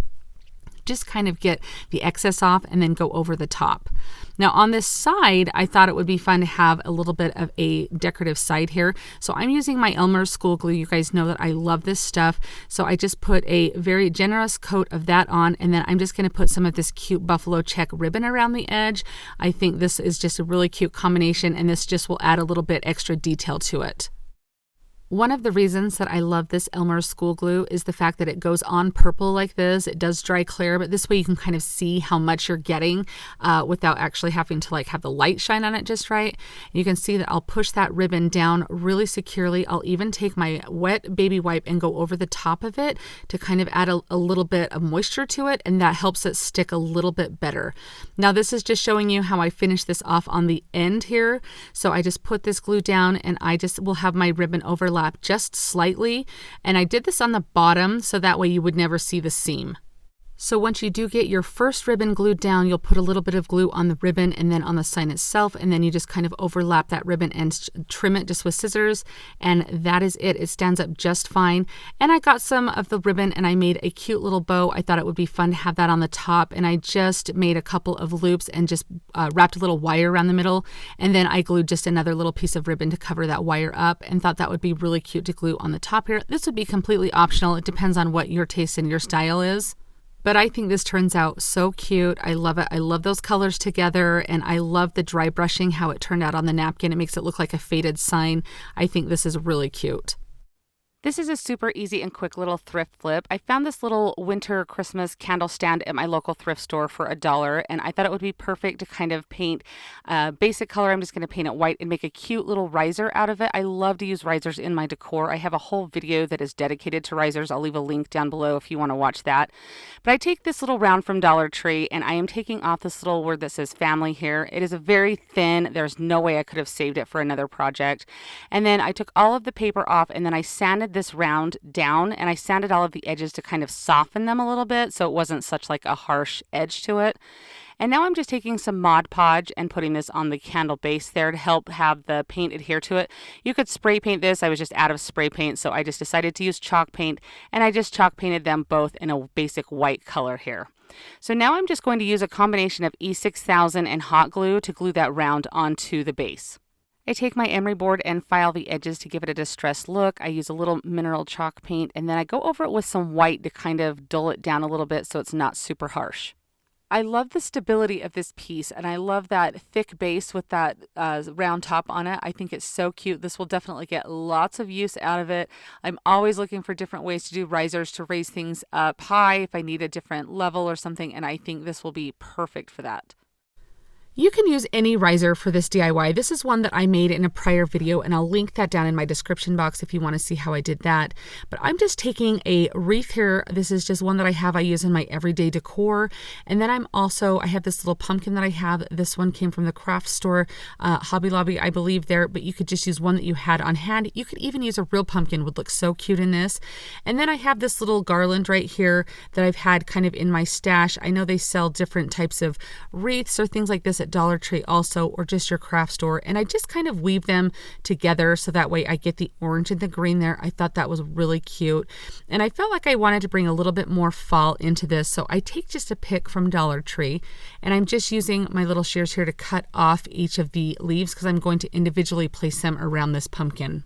Just kind of get the excess off and then go over the top. Now on this side, I thought it would be fun to have a little bit of a decorative side here. So I'm using my Elmer's school glue. You guys know that I love this stuff. So I just put a very generous coat of that on, and then I'm just going to put some of this cute buffalo check ribbon around the edge. I think this is just a really cute combination, and this just will add a little bit extra detail to it. One of the reasons that I love this Elmer's school glue is the fact that it goes on purple like this. It does dry clear, but this way you can kind of see how much you're getting without actually having to have the light shine on it just right. You can see that I'll push that ribbon down really securely. I'll even take my wet baby wipe and go over the top of it to kind of add a little bit of moisture to it, and that helps it stick a little bit better. Now this is just showing you how I finish this off on the end here. So I just put this glue down, and I just will have my ribbon overlap just slightly, and I did this on the bottom so that way you would never see the seam. So once you do get your first ribbon glued down, you'll put a little bit of glue on the ribbon and then on the sign itself, and then you just kind of overlap that ribbon and trim it just with scissors, and that is it. It stands up just fine. And I got some of the ribbon and I made a cute little bow. I thought it would be fun to have that on the top, and I just made a couple of loops and just wrapped a little wire around the middle, and then I glued just another little piece of ribbon to cover that wire up, and thought that would be really cute to glue on the top here. This would be completely optional. It depends on what your taste and your style is. But I think this turns out so cute. I love it. I love those colors together, and I love the dry brushing, how it turned out on the napkin. It makes it look like a faded sign. I think this is really cute. This is a super easy and quick little thrift flip. I found this little winter Christmas candle stand at my local thrift store for $1, and I thought it would be perfect to kind of paint a basic color. I'm just going to paint it white and make a cute little riser out of it. I love to use risers in my decor. I have a whole video that is dedicated to risers. I'll leave a link down below if you want to watch that. But I take this little round from Dollar Tree, and I am taking off this little word that says family here. It is a very thin. There's no way I could have saved it for another project. And then I took all of the paper off, and then I sanded this round down, and I sanded all of the edges to kind of soften them a little bit so it wasn't such like a harsh edge to it. And now I'm just taking some Mod Podge and putting this on the candle base there to help have the paint adhere to it. You could spray paint this. I was just out of spray paint, so I just decided to use chalk paint, and I just chalk painted them both in a basic white color here. So now I'm just going to use a combination of E6000 and hot glue to glue that round onto the base. I take my emery board and file the edges to give it a distressed look. I use a little mineral chalk paint, and then I go over it with some white to kind of dull it down a little bit so it's not super harsh. I love the stability of this piece, and I love that thick base with that round top on it. I think it's so cute. This will definitely get lots of use out of it. I'm always looking for different ways to do risers to raise things up high if I need a different level or something, and I think this will be perfect for that. You can use any riser for this DIY. This is one that I made in a prior video, and I'll link that down in my description box if you want to see how I did that. But I'm just taking a wreath here. This is just one that I use in my everyday decor. And then I have this little pumpkin that I have. This one came from the craft store, Hobby Lobby, I believe there, but you could just use one that you had on hand. You could even use a real pumpkin, would look so cute in this. And then I have this little garland right here that I've had kind of in my stash. I know they sell different types of wreaths or things like this at Dollar Tree also, or just your craft store, and I just kind of weave them together so that way I get the orange and the green there. I thought that was really cute, and I felt like I wanted to bring a little bit more fall into this, so I take just a pick from Dollar Tree, and I'm just using my little shears here to cut off each of the leaves because I'm going to individually place them around this pumpkin.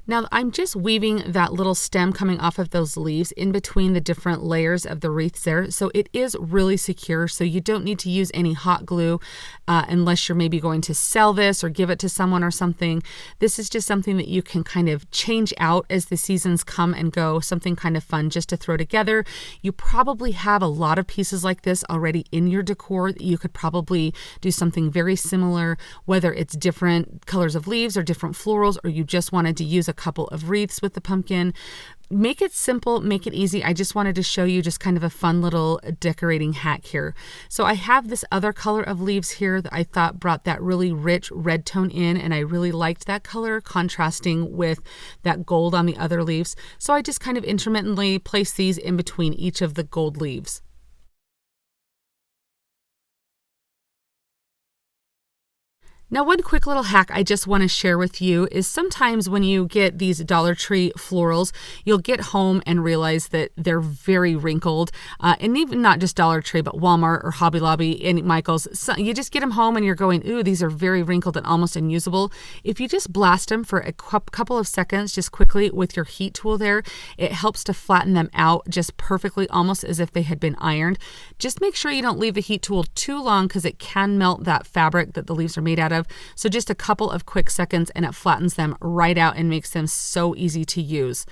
Now I'm just weaving that little stem coming off of those leaves in between the different layers of the wreaths there. So it is really secure. So you don't need to use any hot glue unless you're maybe going to sell this or give it to someone or something. This is just something that you can kind of change out as the seasons come and go, something kind of fun just to throw together. You probably have a lot of pieces like this already in your decor that you could probably do something very similar, whether it's different colors of leaves or different florals, or you just wanted to use a couple of wreaths with the pumpkin. Make it simple, make it easy. I just wanted to show you just kind of a fun little decorating hack here. So I have this other color of leaves here that I thought brought that really rich red tone in, and I really liked that color contrasting with that gold on the other leaves. So I just kind of intermittently place these in between each of the gold leaves. Now, one quick little hack I just want to share with you is sometimes when you get these Dollar Tree florals, you'll get home and realize that they're very wrinkled. And even not just Dollar Tree, but Walmart or Hobby Lobby and Michael's. So you just get them home and you're going, ooh, these are very wrinkled and almost unusable. If you just blast them for a couple of seconds, just quickly with your heat tool there, it helps to flatten them out just perfectly, almost as if they had been ironed. Just make sure you don't leave the heat tool too long because it can melt that fabric that the leaves are made out of. So just a couple of quick seconds and it flattens them right out and makes them so easy to use.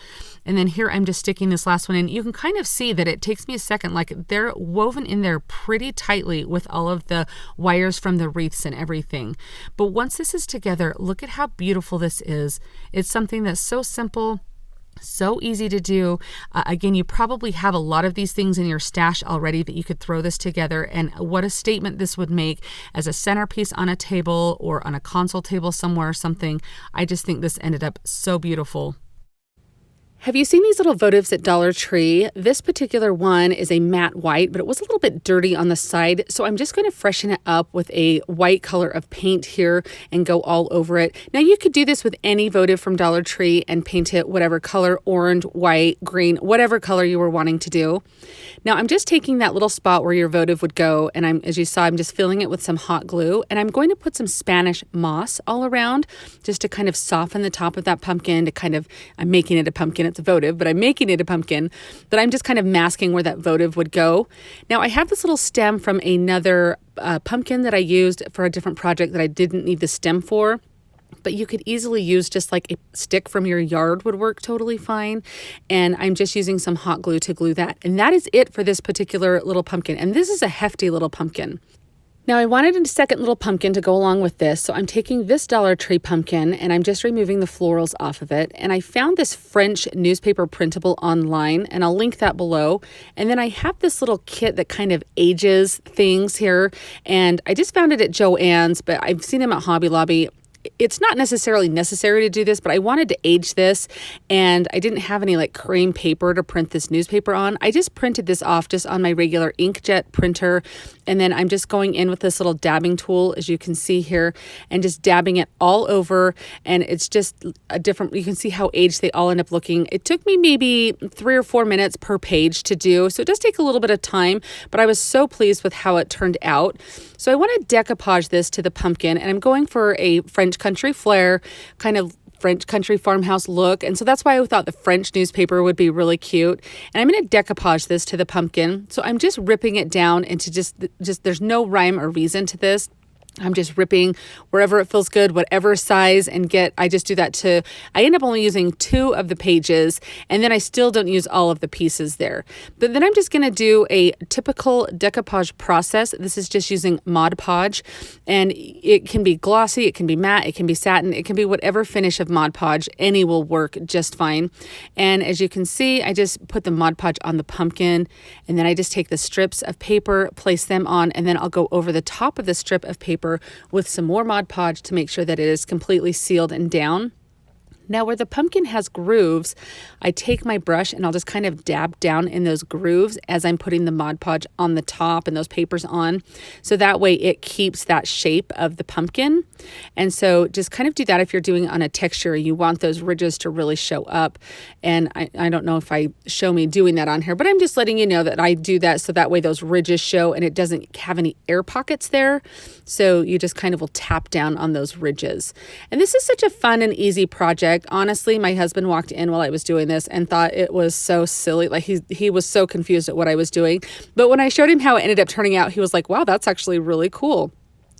And then here I'm just sticking this last one in. You can kind of see that it takes me a second, like they're woven in there pretty tightly with all of the wires from the wreaths and everything. But once this is together, look at how beautiful this is. It's something that's so simple, so easy to do. Again, you probably have a lot of these things in your stash already that you could throw this together, and what a statement this would make as a centerpiece on a table or on a console table somewhere or something. I just think this ended up so beautiful. Have you seen these little votives at Dollar Tree? This particular one is a matte white, but it was a little bit dirty on the side. So I'm just going to freshen it up with a white color of paint here and go all over it. Now you could do this with any votive from Dollar Tree and paint it whatever color, orange, white, green, whatever color you were wanting to do. Now I'm just taking that little spot where your votive would go, and as you saw, I'm just filling it with some hot glue, and I'm going to put some Spanish moss all around just to kind of soften the top of that pumpkin, I'm making it a pumpkin. It's a votive, but I'm making it a pumpkin, that I'm just kind of masking where that votive would go. Now I have this little stem from another pumpkin that I used for a different project that I didn't need the stem for, but you could easily use just like a stick from your yard would work totally fine. And I'm just using some hot glue to glue that. And that is it for this particular little pumpkin. And this is a hefty little pumpkin. Now I wanted a second little pumpkin to go along with this, so I'm taking this Dollar Tree pumpkin and I'm just removing the florals off of it. And I found this French newspaper printable online, and I'll link that below. And then I have this little kit that kind of ages things here, and I just found it at JoAnns, but I've seen them at Hobby Lobby. It's not necessarily necessary to do this, but I wanted to age this, and I didn't have any like cream paper to print this newspaper on. I just printed this off just on my regular inkjet printer, and then I'm just going in with this little dabbing tool, as you can see here, and just dabbing it all over, and it's just a different, you can see how aged they all end up looking. It took me maybe 3 or 4 minutes per page to do, so it does take a little bit of time, but I was so pleased with how it turned out. So I want to decoupage this to the pumpkin, and I'm going for a French country flair kind of French country farmhouse look. And so that's why I thought the French newspaper would be really cute. And I'm going to decoupage this to the pumpkin. So I'm just ripping it down into just there's no rhyme or reason to this. I'm just ripping wherever it feels good, whatever size, and I just do that I end up only using 2 of the pages, and then I still don't use all of the pieces there. But then I'm just going to do a typical decoupage process. This is just using Mod Podge, and it can be glossy, it can be matte, it can be satin, it can be whatever finish of Mod Podge. Any will work just fine. And as you can see, I just put the Mod Podge on the pumpkin, and then I just take the strips of paper, place them on, and then I'll go over the top of the strip of paper with some more Mod Podge to make sure that it is completely sealed and down. Now where the pumpkin has grooves, I take my brush and I'll just kind of dab down in those grooves as I'm putting the Mod Podge on the top and those papers on. So that way it keeps that shape of the pumpkin. And so just kind of do that if you're doing it on a texture. You want those ridges to really show up. And I don't know if I show me doing that on here, but I'm just letting you know that I do that so that way those ridges show and it doesn't have any air pockets there. So you just kind of will tap down on those ridges. And this is such a fun and easy project. Honestly, my husband walked in while I was doing this and thought it was so silly. Like he was so confused at what I was doing. But when I showed him how it ended up turning out, he was like, wow, that's actually really cool.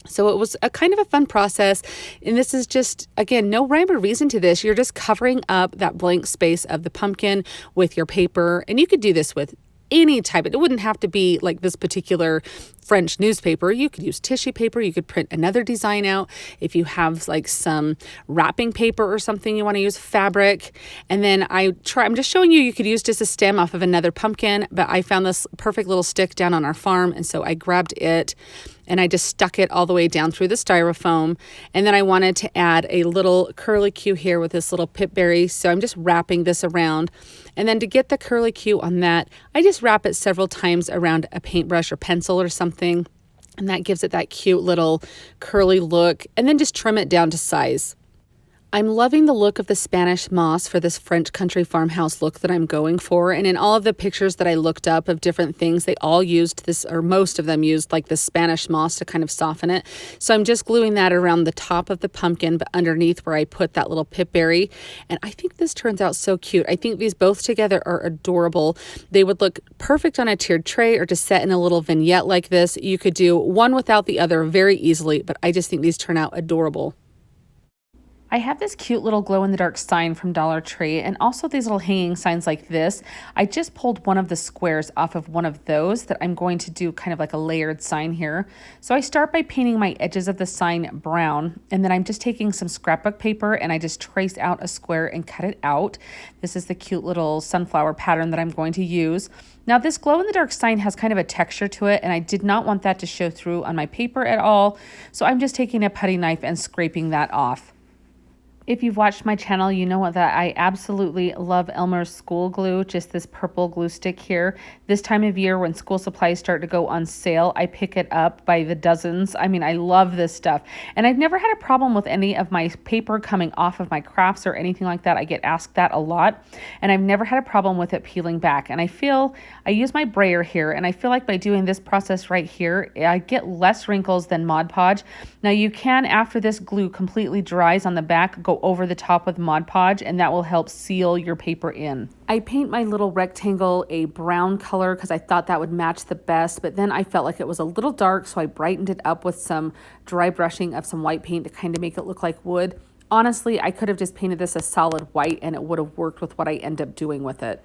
So it was a kind of a fun process. And this is just, again, no rhyme or reason to this. You're just covering up that blank space of the pumpkin with your paper. And you could do this with any type. It wouldn't have to be like this particular French newspaper. You could use tissue paper. You could print another design out. If you have like some wrapping paper or something, you want to use fabric. And then I'm just showing you could use just a stem off of another pumpkin, but I found this perfect little stick down on our farm. And so I grabbed it and I just stuck it all the way down through the styrofoam. And then I wanted to add a little curlicue here with this little pipberry. So I'm just wrapping this around. And then to get the curlicue on that, I just wrap it several times around a paintbrush or pencil or something. And that gives it that cute little curly look. And then just trim it down to size. I'm loving the look of the Spanish moss for this French country farmhouse look that I'm going for. And in all of the pictures that I looked up of different things, they all used this, or most of them used like the Spanish moss to kind of soften it. So I'm just gluing that around the top of the pumpkin, but underneath where I put that little pipberry. And I think this turns out so cute. I think these both together are adorable. They would look perfect on a tiered tray or to set in a little vignette like this. You could do one without the other very easily, but I just think these turn out adorable. I have this cute little glow-in-the-dark sign from Dollar Tree and also these little hanging signs like this. I just pulled one of the squares off of one of those that I'm going to do kind of like a layered sign here. So I start by painting my edges of the sign brown, and then I'm just taking some scrapbook paper and I just trace out a square and cut it out. This is the cute little sunflower pattern that I'm going to use. Now this glow-in-the-dark sign has kind of a texture to it, and I did not want that to show through on my paper at all. So I'm just taking a putty knife and scraping that off. If you've watched my channel, you know that I absolutely love Elmer's school glue, just this purple glue stick here. This time of year when school supplies start to go on sale, I pick it up by the dozens. I mean, I love this stuff. And I've never had a problem with any of my paper coming off of my crafts or anything like that. I get asked that a lot. And I've never had a problem with it peeling back. And I use my brayer here, and I feel like by doing this process right here, I get less wrinkles than Mod Podge. Now you can, after this glue completely dries on the back, go over the top with Mod Podge, and that will help seal your paper in. I paint my little rectangle a brown color because I thought that would match the best, but then I felt like it was a little dark, so I brightened it up with some dry brushing of some white paint to kind of make it look like wood. Honestly, I could have just painted this a solid white and it would have worked with what I end up doing with it.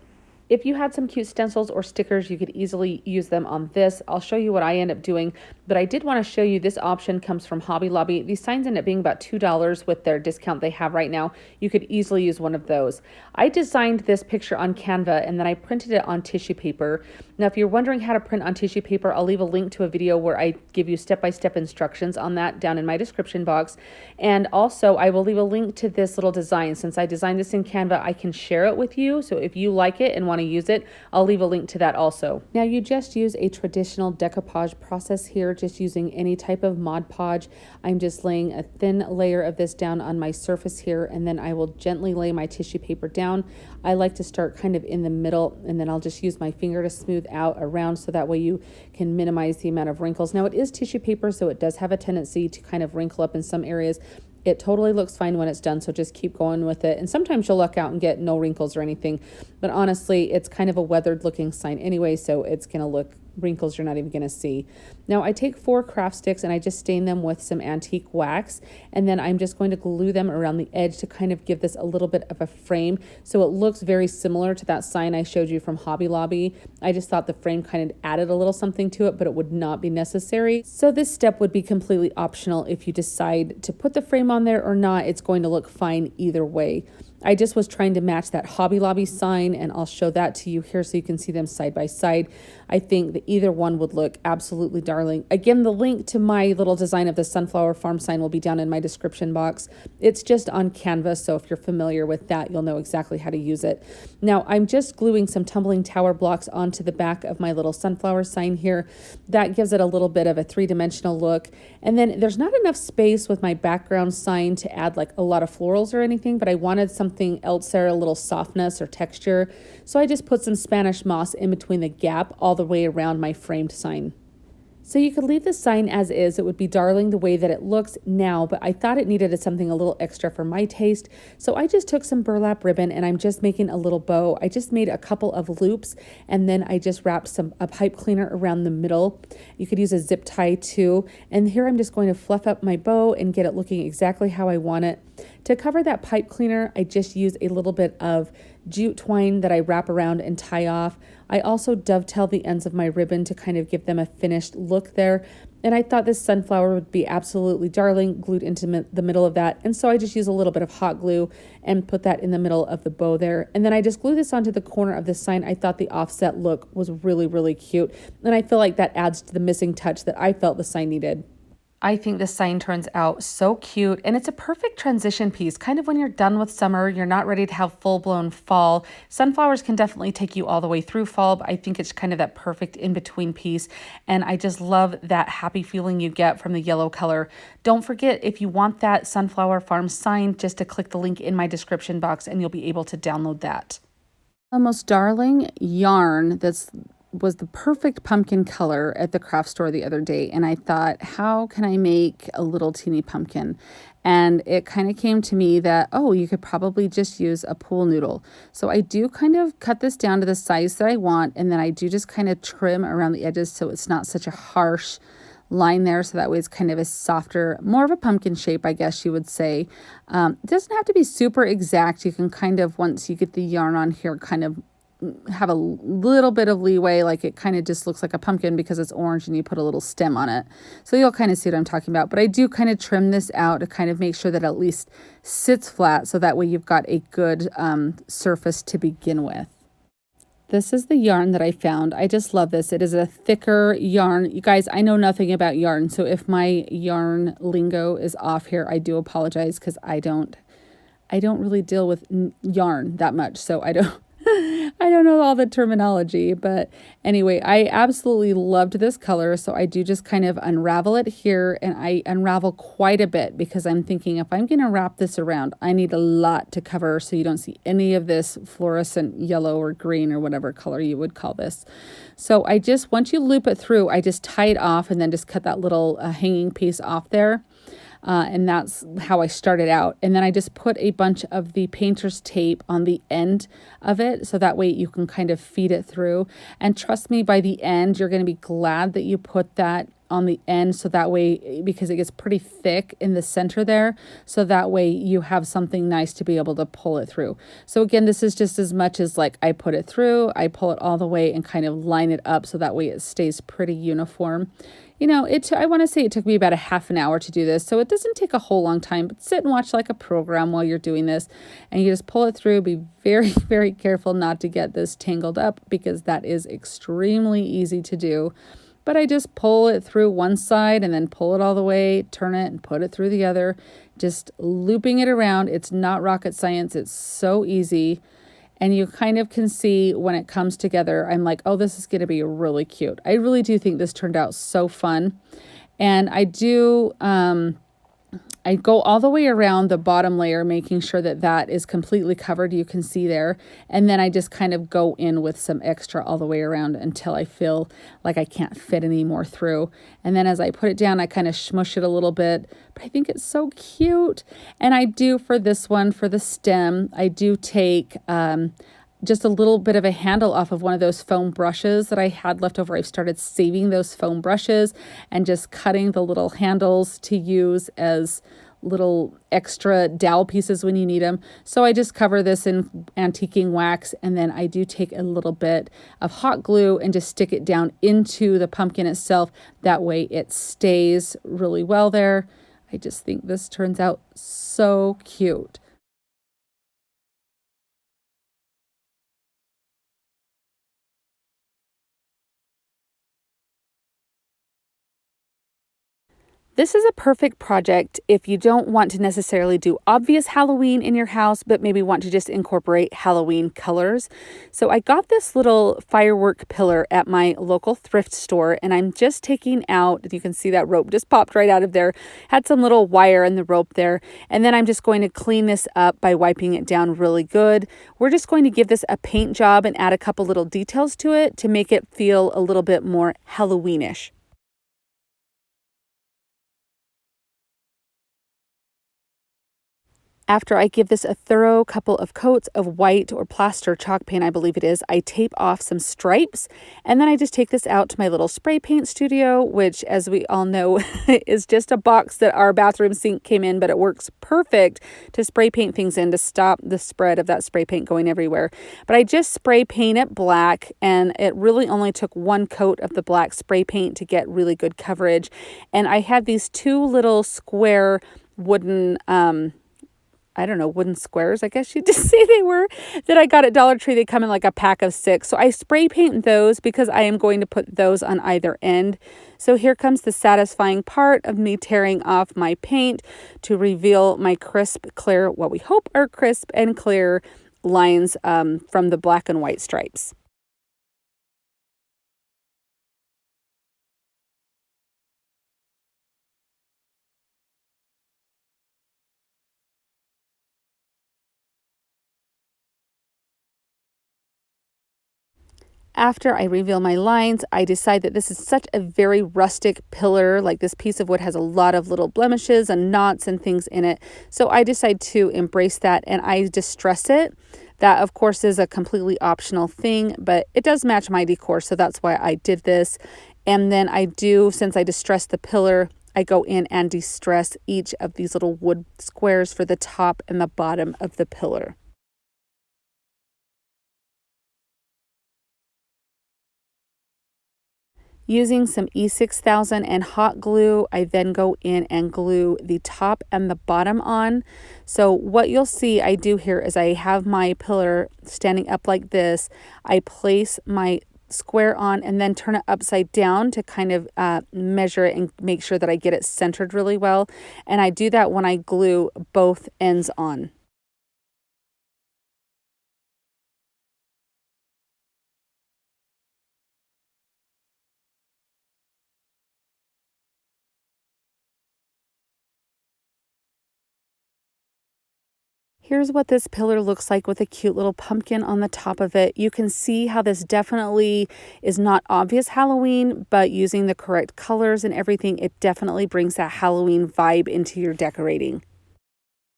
If you had some cute stencils or stickers, you could easily use them on this. I'll show you what I end up doing, but I did want to show you this option comes from Hobby Lobby. These signs end up being about $2 with their discount they have right now. You could easily use one of those. I designed this picture on Canva and then I printed it on tissue paper. Now, if you're wondering how to print on tissue paper, I'll leave a link to a video where I give you step-by-step instructions on that down in my description box. And also, I will leave a link to this little design. Since I designed this in Canva, I can share it with you. So if you like it and want to use it, I'll leave a link to that also. Now, you just use a traditional decoupage process here, just using any type of Mod Podge. I'm just laying a thin layer of this down on my surface here, and then I will gently lay my tissue paper down. I like to start kind of in the middle, and then I'll just use my finger to smooth out around so that way you can minimize the amount of wrinkles. Now, it is tissue paper, so it does have a tendency to kind of wrinkle up in some areas. It totally looks fine when it's done, so just keep going with it. And sometimes you'll luck out and get no wrinkles or anything, but honestly, it's kind of a weathered looking sign anyway, so it's going to look wrinkles you're not even going to see. Now I take 4 craft sticks and I just stain them with some antique wax, and then I'm just going to glue them around the edge to kind of give this a little bit of a frame so it looks very similar to that sign I showed you from Hobby Lobby. I just thought the frame kind of added a little something to it, but it would not be necessary. So this step would be completely optional if you decide to put the frame on there or not. It's going to look fine either way. I just was trying to match that Hobby Lobby sign, and I'll show that to you here so you can see them side by side. I think that either one would look absolutely darling. Again, the link to my little design of the Sunflower Farm sign will be down in my description box. It's just on canvas, so if you're familiar with that, you'll know exactly how to use it. Now, I'm just gluing some tumbling tower blocks onto the back of my little sunflower sign here. That gives it a little bit of a 3-dimensional look. And then there's not enough space with my background sign to add like a lot of florals or anything, but I wanted something else there, a little softness or texture. So I just put some Spanish moss in between the gap all the way around my framed sign. So you could leave the sign as is. It would be darling the way that it looks now, but I thought it needed something a little extra for my taste. So I just took some burlap ribbon and I'm just making a little bow. I just made a couple of loops and then I just wrapped a pipe cleaner around the middle. You could use a zip tie too. And here I'm just going to fluff up my bow and get it looking exactly how I want it. To cover that pipe cleaner, I just use a little bit of jute twine that I wrap around and tie off. I also dovetail the ends of my ribbon to kind of give them a finished look there. And I thought this sunflower would be absolutely darling glued into the middle of that. And so I just use a little bit of hot glue and put that in the middle of the bow there. And then I just glue this onto the corner of the sign. I thought the offset look was really, really cute. And I feel like that adds to the missing touch that I felt the sign needed. I think this sign turns out so cute, and it's a perfect transition piece. Kind of when you're done with summer, you're not ready to have full-blown fall. Sunflowers can definitely take you all the way through fall, but I think it's kind of that perfect in-between piece, and I just love that happy feeling you get from the yellow color. Don't forget, if you want that Sunflower Farm sign, just to click the link in my description box, and you'll be able to download that. The most darling yarn was the perfect pumpkin color at the craft store the other day, and I thought, how can I make a little teeny pumpkin? And it kind of came to me that, oh, you could probably just use a pool noodle. So I do kind of cut this down to the size that I want, and then I do just kind of trim around the edges so it's not such a harsh line there, so that way it's kind of a softer, more of a pumpkin shape, I guess you would say. It doesn't have to be super exact. You can kind of, once you get the yarn on here, kind of have a little bit of leeway, like it kind of just looks like a pumpkin because it's orange and you put a little stem on it. So you'll kind of see what I'm talking about. But I do kind of trim this out to kind of make sure that it at least sits flat, so that way you've got a good surface to begin with. This is the yarn that I found. I just love this. It is a thicker yarn. You guys, I know nothing about yarn, so if my yarn lingo is off here, I do apologize, because I don't really deal with yarn that much, so I don't know all the terminology. But anyway, I absolutely loved this color, so I do just kind of unravel it here, and I unravel quite a bit because I'm thinking, if I'm going to wrap this around, I need a lot to cover so you don't see any of this fluorescent yellow or green or whatever color you would call this. So I just, once you loop it through, I just tie it off and then just cut that little hanging piece off there. And that's how I started out. And then I just put a bunch of the painter's tape on the end of it, so that way you can kind of feed it through. And trust me, by the end, you're going to be glad that you put that on the end, so that way, because it gets pretty thick in the center there, so that way you have something nice to be able to pull it through. So again, this is just as much as like I put it through, I pull it all the way and kind of line it up so that way it stays pretty uniform. You know, I want to say it took me about a half an hour to do this, so it doesn't take a whole long time, but sit and watch like a program while you're doing this, and you just pull it through. Be very, very careful not to get this tangled up, because that is extremely easy to do. But I just pull it through one side and then pull it all the way, turn it and put it through the other, just looping it around. It's not rocket science. It's so easy. And you kind of can see when it comes together, I'm like, oh, this is going to be really cute. I really do think this turned out so fun. And I do I go all the way around the bottom layer, making sure that that is completely covered. You can see there. And then I just kind of go in with some extra all the way around until I feel like I can't fit any more through. And then as I put it down, I kind of smush it a little bit. But I think it's so cute. And I do for this one, for the stem, I do take just a little bit of a handle off of one of those foam brushes that I had left over. I've started saving those foam brushes and just cutting the little handles to use as little extra dowel pieces when you need them. So I just cover this in antiquing wax, and then I do take a little bit of hot glue and just stick it down into the pumpkin itself. That way it stays really well there. I just think this turns out so cute. This is a perfect project if you don't want to necessarily do obvious Halloween in your house, but maybe want to just incorporate Halloween colors. So I got this little firework pillar at my local thrift store, and I'm just taking out, you can see that rope just popped right out of there, had some little wire in the rope there, and then I'm just going to clean this up by wiping it down really good. We're just going to give this a paint job and add a couple little details to it to make it feel a little bit more Halloweenish. After I give this a thorough couple of coats of white or plaster chalk paint, I believe it is, I tape off some stripes, and then I just take this out to my little spray paint studio, which, as we all know, is just a box that our bathroom sink came in, but it works perfect to spray paint things in to stop the spread of that spray paint going everywhere. But I just spray paint it black, and it really only took one coat of the black spray paint to get really good coverage. And I had these two little square wooden I don't know, wooden squares, I guess you'd just say they were, that I got at Dollar Tree. They come in like a pack of 6. So I spray paint those because I am going to put those on either end. So here comes the satisfying part of me tearing off my paint to reveal my crisp, clear, what we hope are crisp and clear lines from the black and white stripes. After I reveal my lines, I decide that this is such a very rustic pillar, like this piece of wood has a lot of little blemishes and knots and things in it. So I decide to embrace that, and I distress it. That, of course, is a completely optional thing, but it does match my decor, so that's why I did this. And then I do, since I distressed the pillar, I go in and distress each of these little wood squares for the top and the bottom of the pillar. Using some E6000 and hot glue, I then go in and glue the top and the bottom on. So what you'll see I do here is I have my pillar standing up like this. I place my square on and then turn it upside down to kind of measure it and make sure that I get it centered really well. And I do that when I glue both ends on. Here's what this pillar looks like with a cute little pumpkin on the top of it. You can see how this definitely is not obvious Halloween, but using the correct colors and everything, it definitely brings that Halloween vibe into your decorating.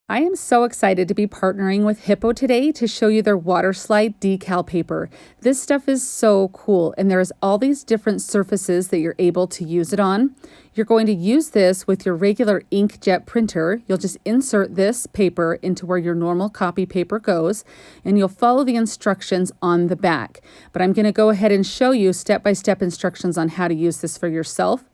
I am so excited to be partnering with Hippo today to show you their water slide decal paper. This stuff is so cool, and there's all these different surfaces that you're able to use it on. You're going to use this with your regular inkjet printer. You'll just insert this paper into where your normal copy paper goes, and you'll follow the instructions on the back. But I'm going to go ahead and show you step-by-step instructions on how to use this for yourself.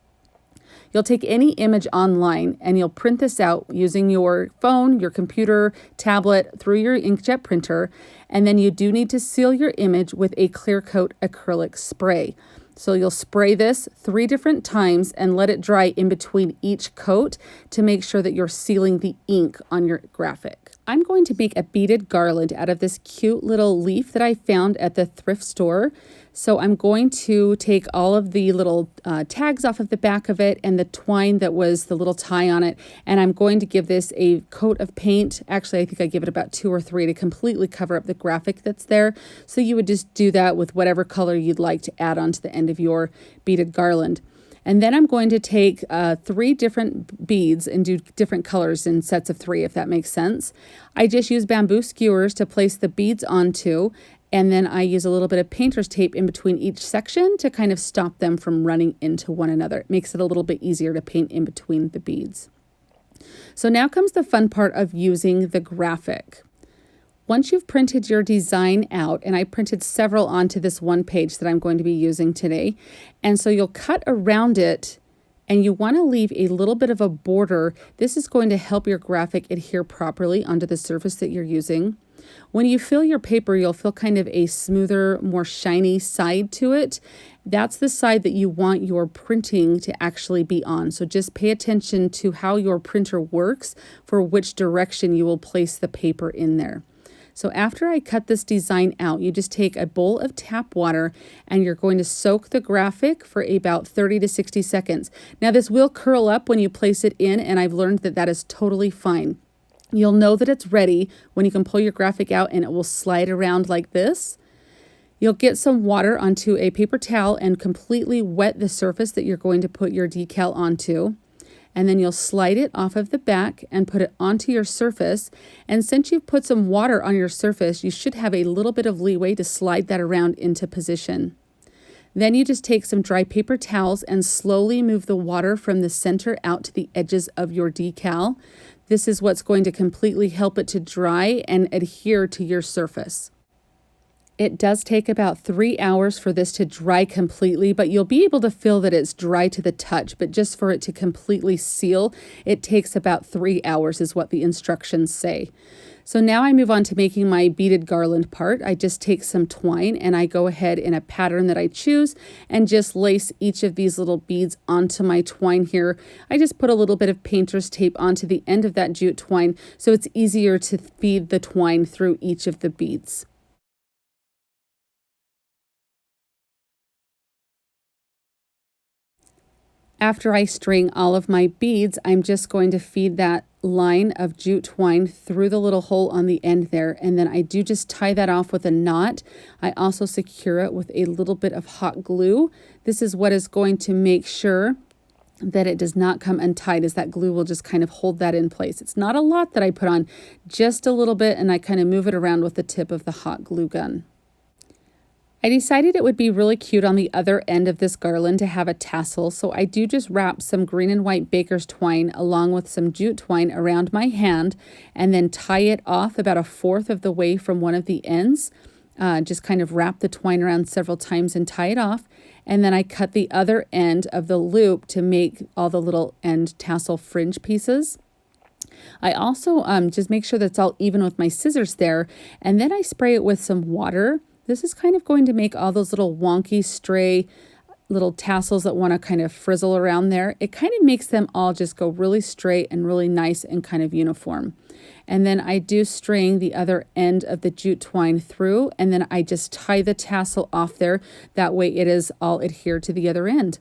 You'll take any image online and you'll print this out using your phone, your computer, tablet, through your inkjet printer, and then you do need to seal your image with a clear coat acrylic spray. So you'll spray this 3 different times and let it dry in between each coat to make sure that you're sealing the ink on your graphic. I'm going to make a beaded garland out of this cute little leaf that I found at the thrift store. So I'm going to take all of the little tags off of the back of it and the twine that was the little tie on it. And I'm going to give this a coat of paint. Actually, I think I give it about 2 or 3 to completely cover up the graphic that's there. So you would just do that with whatever color you'd like to add on to the end of your beaded garland. And then I'm going to take 3 different beads and do different colors in sets of 3, if that makes sense. I just use bamboo skewers to place the beads onto, and then I use a little bit of painter's tape in between each section to kind of stop them from running into one another. It makes it a little bit easier to paint in between the beads. So now comes the fun part of using the graphic. Once you've printed your design out, and I printed several onto this one page that I'm going to be using today, and so you'll cut around it and you want to leave a little bit of a border. This is going to help your graphic adhere properly onto the surface that you're using. When you fill your paper, you'll feel kind of a smoother, more shiny side to it. That's the side that you want your printing to actually be on. So just pay attention to how your printer works for which direction you will place the paper in there. So after I cut this design out, you just take a bowl of tap water and you're going to soak the graphic for about 30 to 60 seconds. Now this will curl up when you place it in, and I've learned that that is totally fine. You'll know that it's ready when you can pull your graphic out and it will slide around like this. You'll get some water onto a paper towel and completely wet the surface that you're going to put your decal onto. And then you'll slide it off of the back and put it onto your surface. And since you've put some water on your surface, you should have a little bit of leeway to slide that around into position. Then you just take some dry paper towels and slowly move the water from the center out to the edges of your decal. This is what's going to completely help it to dry and adhere to your surface. It does take about 3 hours for this to dry completely, but you'll be able to feel that it's dry to the touch. But just for it to completely seal, it takes about 3 hours is what the instructions say. So now I move on to making my beaded garland part. I just take some twine and I go ahead in a pattern that I choose and just lace each of these little beads onto my twine here. I just put a little bit of painter's tape onto the end of that jute twine so it's easier to feed the twine through each of the beads. After I string all of my beads, I'm just going to feed that line of jute twine through the little hole on the end there, and then I do just tie that off with a knot. I also secure it with a little bit of hot glue. This is what is going to make sure that it does not come untied, as that glue will just kind of hold that in place. It's not a lot that I put on, just a little bit, and I kind of move it around with the tip of the hot glue gun. I decided it would be really cute on the other end of this garland to have a tassel, so I do just wrap some green and white baker's twine along with some jute twine around my hand and then tie it off about 1/4 of the way from one of the ends. Just kind of wrap the twine around several times and tie it off, and then I cut the other end of the loop to make all the little end tassel fringe pieces. I also just make sure that's all even with my scissors there, and then I spray it with some water. This is kind of going to make all those little wonky, stray little tassels that want to kind of frizzle around there. It kind of makes them all just go really straight and really nice and kind of uniform. And then I do string the other end of the jute twine through, and then I just tie the tassel off there. That way it is all adhered to the other end.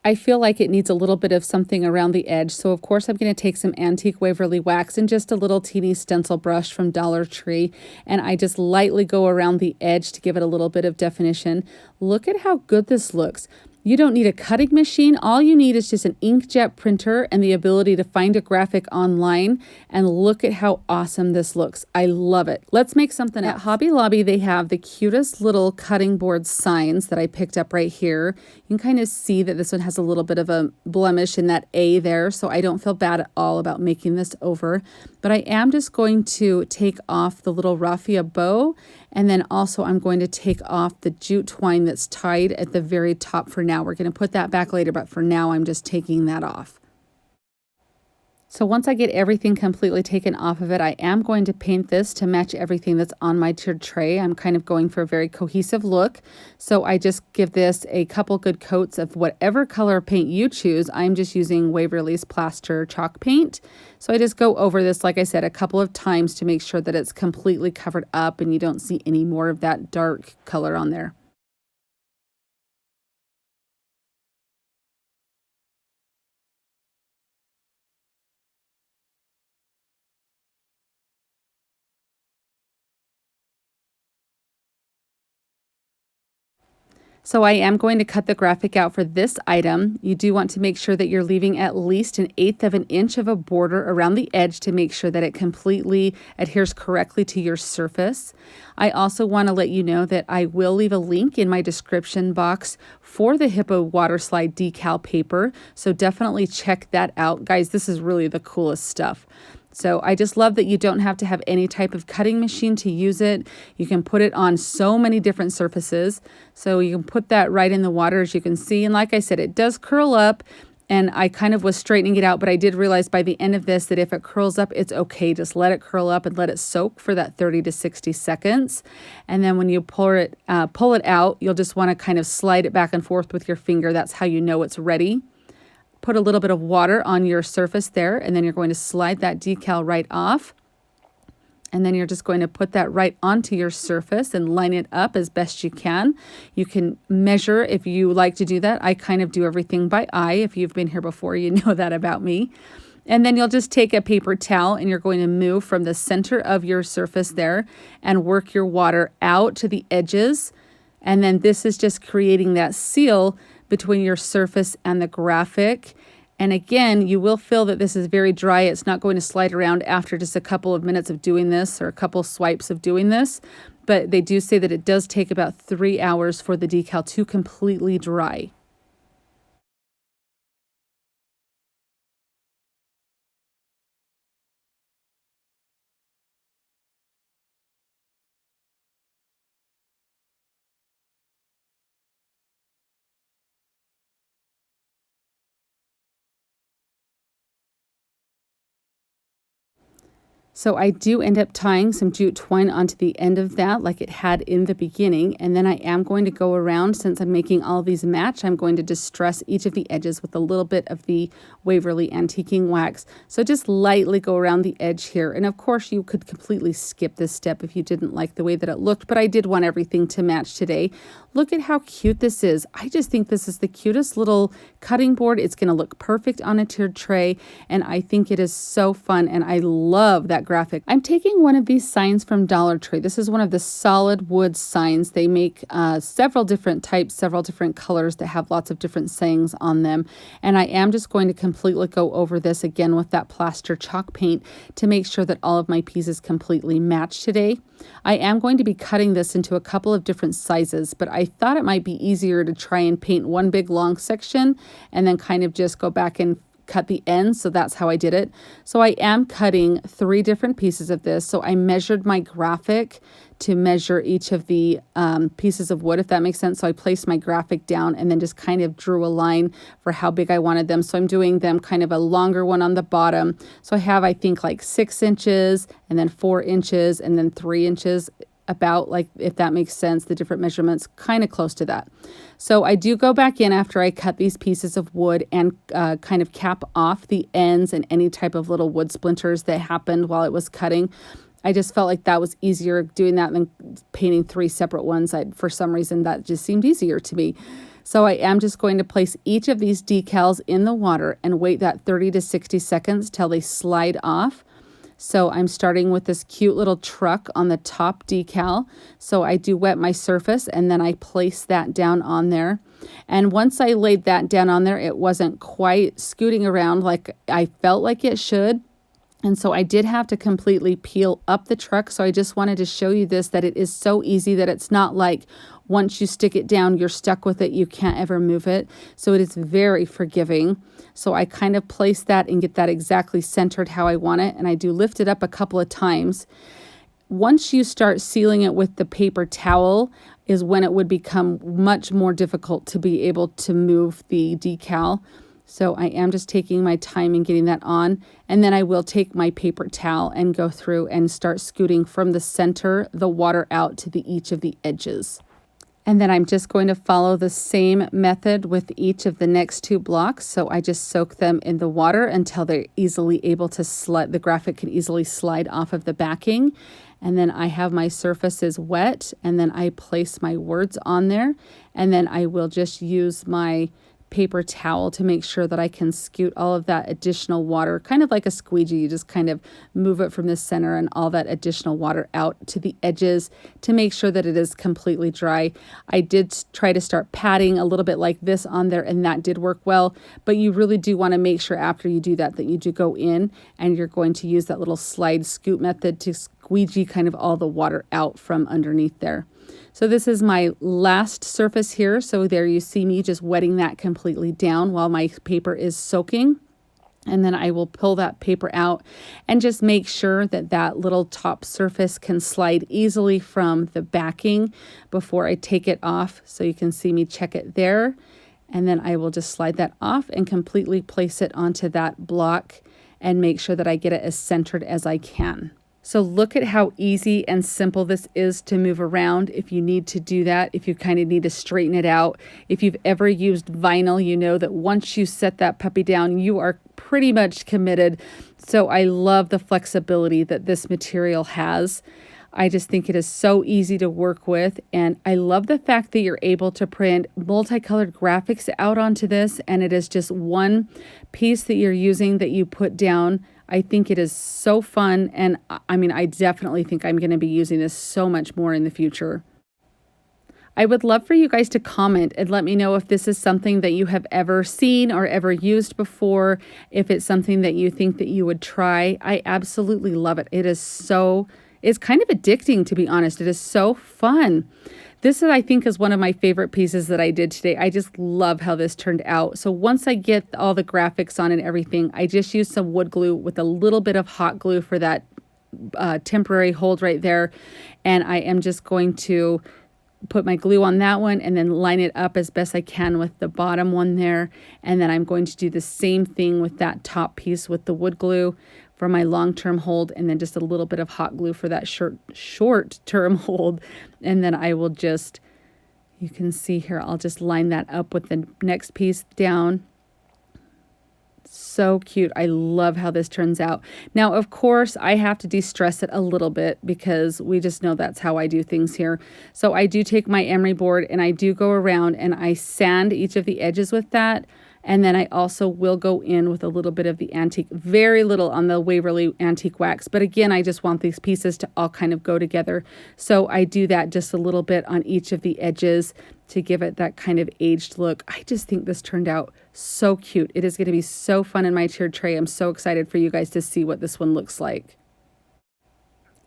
I feel like it needs a little bit of something around the edge, so of course I'm going to take some antique Waverly wax and just a little teeny stencil brush from Dollar Tree, and I just lightly go around the edge to give it a little bit of definition. Look at how good this looks. You don't need a cutting machine. All you need is just an inkjet printer and the ability to find a graphic online, and look at how awesome this looks. I love it. Let's make something else. At Hobby Lobby, they have the cutest little cutting board signs that I picked up right here. You can kind of see that this one has a little bit of a blemish in that A there, so I don't feel bad at all about making this over. But I am just going to take off the little raffia bow, and then also I'm going to take off the jute twine that's tied at the very top for now. We're going to put that back later, but for now I'm just taking that off. So once I get everything completely taken off of it, I am going to paint this to match everything that's on my tiered tray. I'm kind of going for a very cohesive look. So I just give this a couple good coats of whatever color paint you choose. I'm just using Waverly's Plaster Chalk Paint. So I just go over this, like I said, a couple of times to make sure that it's completely covered up and you don't see any more of that dark color on there. So I am going to cut the graphic out for this item. You do want to make sure that you're leaving at least 1/8 of an inch of a border around the edge to make sure that it completely adheres correctly to your surface. I also want to let you know that I will leave a link in my description box for the Hippo water slide decal paper. So definitely check that out. Guys, this is really the coolest stuff. So I just love that you don't have to have any type of cutting machine to use it. You can put it on so many different surfaces. So you can put that right in the water, as you can see. And like I said, it does curl up, and I kind of was straightening it out, but I did realize by the end of this that if it curls up, it's okay. Just let it curl up and let it soak for that 30 to 60 seconds. And then when you pull it out, you'll just want to kind of slide it back and forth with your finger. That's how you know it's ready. Put a little bit of water on your surface there, and then you're going to slide that decal right off. And then you're just going to put that right onto your surface and line it up as best you can. You can measure if you like to do that. I kind of do everything by eye. If you've been here before, you know that about me. And then you'll just take a paper towel and you're going to move from the center of your surface there and work your water out to the edges. And then this is just creating that seal between your surface and the graphic. And again, you will feel that this is very dry. It's not going to slide around after just a couple of minutes of doing this or a couple swipes of doing this. But they do say that it does take about 3 hours for the decal to completely dry. So I do end up tying some jute twine onto the end of that like it had in the beginning. And then I am going to go around, since I'm making all these match, I'm going to distress each of the edges with a little bit of the Waverly Antiquing Wax. So just lightly go around the edge here. And of course you could completely skip this step if you didn't like the way that it looked, but I did want everything to match today. Look at how cute this is. I just think this is the cutest little cutting board. It's going to look perfect on a tiered tray, and I think it is so fun, and I love that graphic. I'm taking one of these signs from Dollar Tree. This is one of the solid wood signs. They make several different types, several different colors that have lots of different sayings on them, and I am just going to completely go over this again with that plaster chalk paint to make sure that all of my pieces completely match today. I am going to be cutting this into a couple of different sizes, but I thought it might be easier to try and paint one big long section and then kind of just go back and cut the ends. So that's how I did it. So I am cutting 3 different pieces of this. So I measured my graphic to measure each of the pieces of wood, if that makes sense. So I placed my graphic down and then just kind of drew a line for how big I wanted them. So I'm doing them kind of a longer one on the bottom. So I have, I think, like 6 inches and then 4 inches and then 3 inches, about, like, if that makes sense, the different measurements, kind of close to that. So I do go back in after I cut these pieces of wood and kind of cap off the ends and any type of little wood splinters that happened while it was cutting. I just felt like that was easier doing that than painting 3 separate ones. For some reason, that just seemed easier to me. So I am just going to place each of these decals in the water and wait that 30 to 60 seconds till they slide off. So I'm starting with this cute little truck on the top decal. So I do wet my surface and then I place that down on there. And once I laid that down on there, it wasn't quite scooting around like I felt like it should. And so I did have to completely peel up the truck. So I just wanted to show you this, that it is so easy, that it's not like once you stick it down, you're stuck with it. You can't ever move it. So it is very forgiving. So I kind of place that and get that exactly centered how I want it. And I do lift it up a couple of times. Once you start sealing it with the paper towel is when it would become much more difficult to be able to move the decal. So I am just taking my time and getting that on. And then I will take my paper towel and go through and start scooting from the center, the water out to each of the edges. And then I'm just going to follow the same method with each of the next 2 blocks. So I just soak them in the water until they're easily able to slide, the graphic can easily slide off of the backing. And then I have my surfaces wet, and then I place my words on there. And then I will just use my paper towel to make sure that I can scoot all of that additional water, kind of like a squeegee. You just kind of move it from the center and all that additional water out to the edges to make sure that it is completely dry. I did try to start patting a little bit like this on there, and that did work well, but you really do want to make sure after you do that you do go in and you're going to use that little slide scoop method to squeegee kind of all the water out from underneath there. So this is my last surface here. So there you see me just wetting that completely down while my paper is soaking. And then I will pull that paper out and just make sure that that little top surface can slide easily from the backing before I take it off. So you can see me check it there. And then I will just slide that off and completely place it onto that block and make sure that I get it as centered as I can. So look at how easy and simple this is to move around if you need to do that, if you kind of need to straighten it out. If you've ever used vinyl, you know that once you set that puppy down, you are pretty much committed. So I love the flexibility that this material has. I just think it is so easy to work with, and I love the fact that you're able to print multicolored graphics out onto this, and it is just one piece that you're using that you put down. I think it is so fun, and I mean, I definitely think I'm going to be using this so much more in the future. I would love for you guys to comment and let me know if this is something that you have ever seen or ever used before, if it's something that you think that you would try. I absolutely love it. It's kind of addicting, to be honest. It is so fun. This I think is one of my favorite pieces that I did today. I just love how this turned out. So once I get all the graphics on and everything, I just use some wood glue with a little bit of hot glue for that temporary hold right there. And I am just going to put my glue on that one and then line it up as best I can with the bottom one there. And then I'm going to do the same thing with that top piece with the wood glue for my long-term hold, and then just a little bit of hot glue for that short-term hold. And then I will just, you can see here, I'll just line that up with the next piece down. So cute. I love how this turns out. Now, of course, I have to de-stress it a little bit because we just know that's how I do things here. So I do take my emery board and I do go around and I sand each of the edges with that. And then I also will go in with a little bit of the antique, very little on the Waverly antique wax. But again, I just want these pieces to all kind of go together. So I do that just a little bit on each of the edges to give it that kind of aged look. I just think this turned out so cute. It is going to be so fun in my tiered tray. I'm so excited for you guys to see what this one looks like.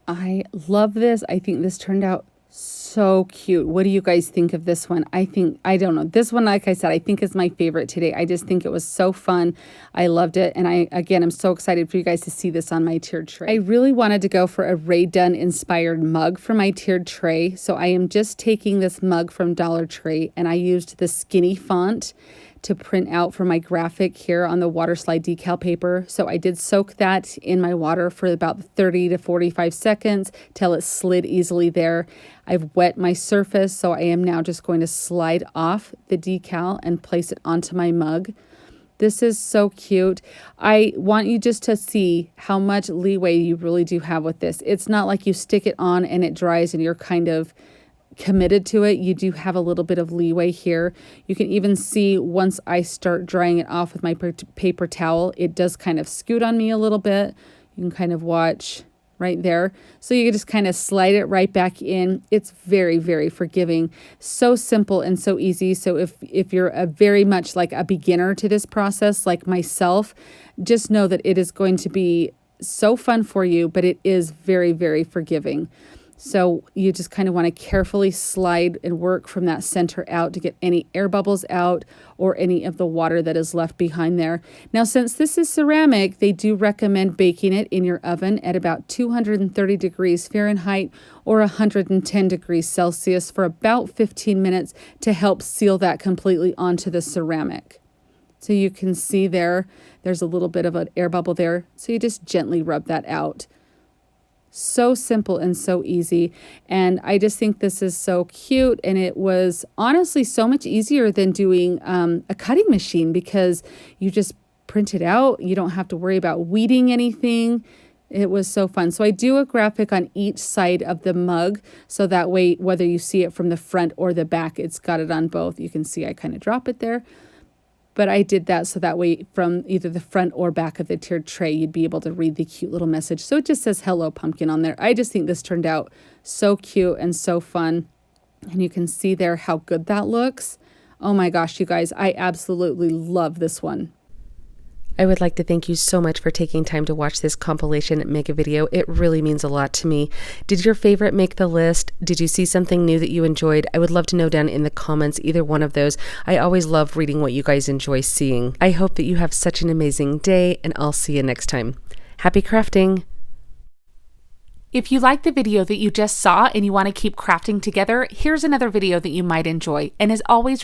I love this. I think this turned out so cute. What do you guys think of this one? I don't know. This one, like I said, I think is my favorite today. I just think it was so fun. I loved it. And I'm so excited for you guys to see this on my tiered tray. I really wanted to go for a Rae Dunn inspired mug for my tiered tray. So I am just taking this mug from Dollar Tree and I used the skinny font to print out for my graphic here on the water slide decal paper. So I did soak that in my water for about 30 to 45 seconds till it slid easily there. I've wet my surface, so I am now just going to slide off the decal and place it onto my mug. This is so cute. I want you just to see how much leeway you really do have with this. It's not like you stick it on and it dries and you're kind of committed to it. You do have a little bit of leeway here. You can even see once I start drying it off with my paper towel, it does kind of scoot on me a little bit. You can kind of watch right there. So you can just kind of slide it right back in. It's very, very forgiving. So simple and so easy. So if you're very much like a beginner to this process, like myself, just know that it is going to be so fun for you, but it is very, very forgiving. So you just kind of want to carefully slide and work from that center out to get any air bubbles out or any of the water that is left behind there. Now, since this is ceramic, they do recommend baking it in your oven at about 230 degrees Fahrenheit or 110 degrees Celsius for about 15 minutes to help seal that completely onto the ceramic. So you can see there's a little bit of an air bubble there. So you just gently rub that out. So simple and so easy. And I just think this is so cute. And it was honestly so much easier than doing a cutting machine, because you just print it out. You don't have to worry about weeding anything. It was so fun. So I do a graphic on each side of the mug, so that way, whether you see it from the front or the back, it's got it on both. You can see I kind of drop it there. But I did that so that way from either the front or back of the tiered tray, you'd be able to read the cute little message. So it just says Hello Pumpkin on there. I just think this turned out so cute and so fun. And you can see there how good that looks. Oh my gosh, you guys, I absolutely love this one. I would like to thank you so much for taking time to watch this compilation make a video. It really means a lot to me. Did your favorite make the list? Did you see something new that you enjoyed? I would love to know down in the comments, either one of those. I always love reading what you guys enjoy seeing. I hope that you have such an amazing day, and I'll see you next time. Happy crafting! If you like the video that you just saw and you want to keep crafting together, here's another video that you might enjoy. And as always,